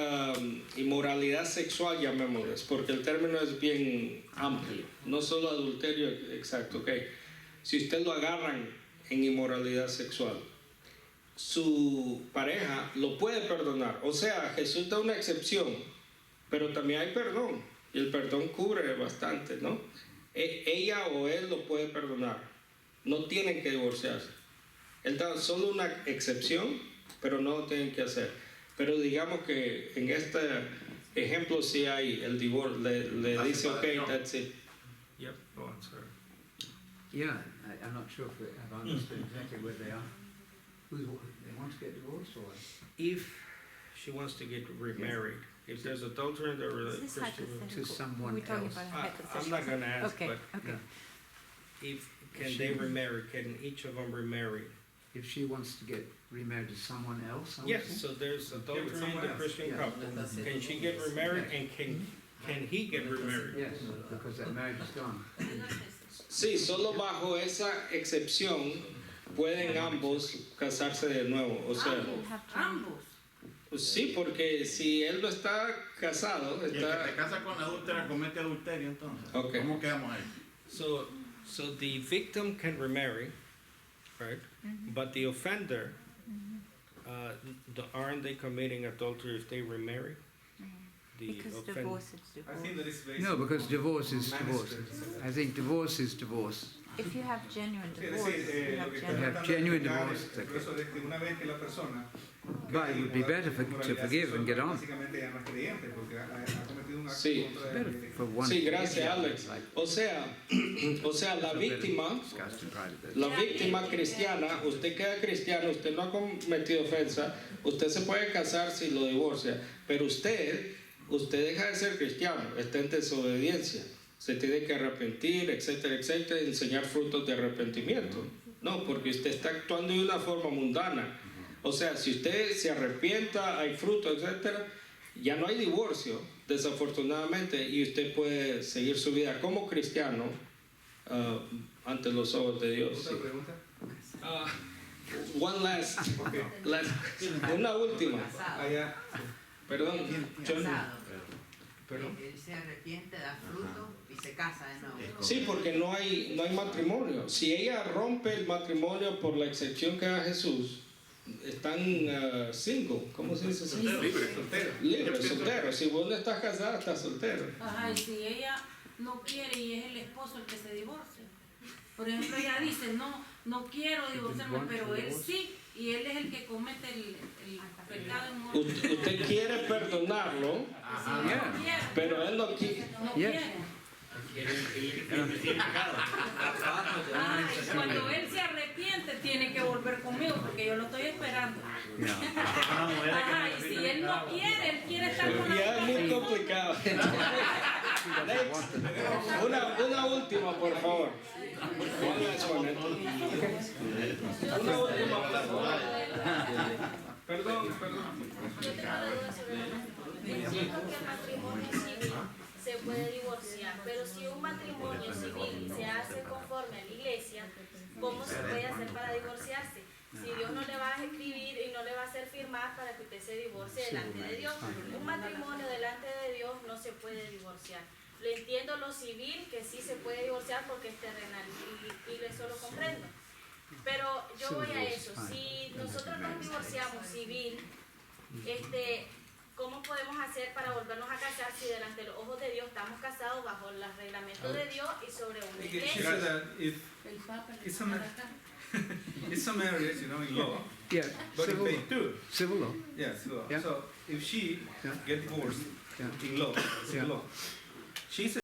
inmoralidad sexual, llamémosles, porque el término es bien amplio, no solo adulterio, exacto, ok. Si usted lo agarran en inmoralidad sexual, su pareja lo puede perdonar. O sea, Jesús da una excepción, pero también hay perdón, y el perdón cubre bastante, ¿no? Ella o él lo puede perdonar, no tienen que divorciarse. Él da solo una excepción, pero no lo tienen que hacer. Pero digamos que en este ejemplo sí hay el divorcio, le dice, ok, that's it. Yep, go on, sir. Yeah, I'm not sure if I've understood exactly where they are. They want to get divorced, or If she wants to get remarried, if there's adultery in the Christian to someone We're talking else. about a I'm hypothetical. not gonna ask, Okay, but okay. can they remarry? Can each of them remarry? If she wants to get remarried to someone else, I would Yes, say. so there's adultery in someone the else. Christian Yeah. couple. Can she get remarried, and can he get remarried? Yes, because that marriage is gone. Sí, solo bajo esa excepción pueden ambos casarse de nuevo. O sea, Ambos. pues sí, porque si él no está casado, Y el que se está. casa con la adúltera comete adulterio, entonces. Okay. ¿Cómo quedamos ahí? So the victim can remarry, right? But the offender, aren't they committing adultery if they remarry? The Because offender. divorce is I divorce. think that is based No, because divorce is on divorce. manuscripts. I think divorce is divorce. If you have genuine Sí, es divorce, decir, you lo have que está genuine. have tratando de genuine explicar divorce, es el proceso de que una vez que la persona But it would be better to forgive and get on. básicamente ya no es creyente porque ha cometido un acto Sí. contra Better el- for one. Sí, gracias, Alex. O sea, la víctima. La víctima cristiana, usted queda cristiano, usted no ha cometido ofensa, usted se puede casar si lo divorcia, pero usted deja de ser cristiano, está en desobediencia, se tiene que arrepentir, etcétera, etcétera, y enseñar frutos de arrepentimiento. No, porque usted está actuando de una forma mundana. O sea, si usted se arrepienta, hay frutos, etcétera, ya no hay divorcio, desafortunadamente, y usted puede seguir su vida como cristiano ante los ojos de Dios. ¿Otra pregunta? One last, una última. Allá. Perdón, John. Perdón. Él se arrepiente, da fruto y se casa de nuevo. Sí, porque no hay matrimonio. Si ella rompe el matrimonio por la excepción que da Jesús, están single, ¿cómo se dice? Libre, soltero. Si vos no estás casada, estás soltero. Ajá, y si ella no quiere y es el esposo el que se divorcia. Por ejemplo, ella dice, no quiero divorciarme, pero él sí, y él es el que comete el pecado inmoral. Usted quiere perdonarlo, pero él no quiere. No quiere. Cuando él se arrepiente tiene que volver conmigo porque yo lo estoy esperando. Ajá, y si él no quiere, él quiere estar con Ya es muy complicado. Una última, por favor. Una última, por favor. Perdón. Yo tengo una duda sobre el matrimonio. Entiendo que el matrimonio civil se puede divorciar. Pero si un matrimonio civil se hace conforme a la iglesia, ¿cómo se puede hacer para divorciarse? Si Dios no le va a escribir y no le va a hacer firmar para que usted se divorcie delante de Dios. Un matrimonio delante de Dios no se puede divorciar. Le entiendo lo civil, que sí se puede divorciar porque es terrenal, y eso lo comprendo. Pero yo voy a eso. Si nosotros nos divorciamos civil, ¿cómo podemos hacer para volvernos a casar si delante de los ojos de Dios estamos casados bajo los reglamentos de Dios y sobre una She iglesia? said that if it's a marriage, in law, Yeah, but in civil faith too. Civil law. Yeah, civil law. Yeah. So if she Yeah. get divorced Yeah. in law, civil Yeah. law, she's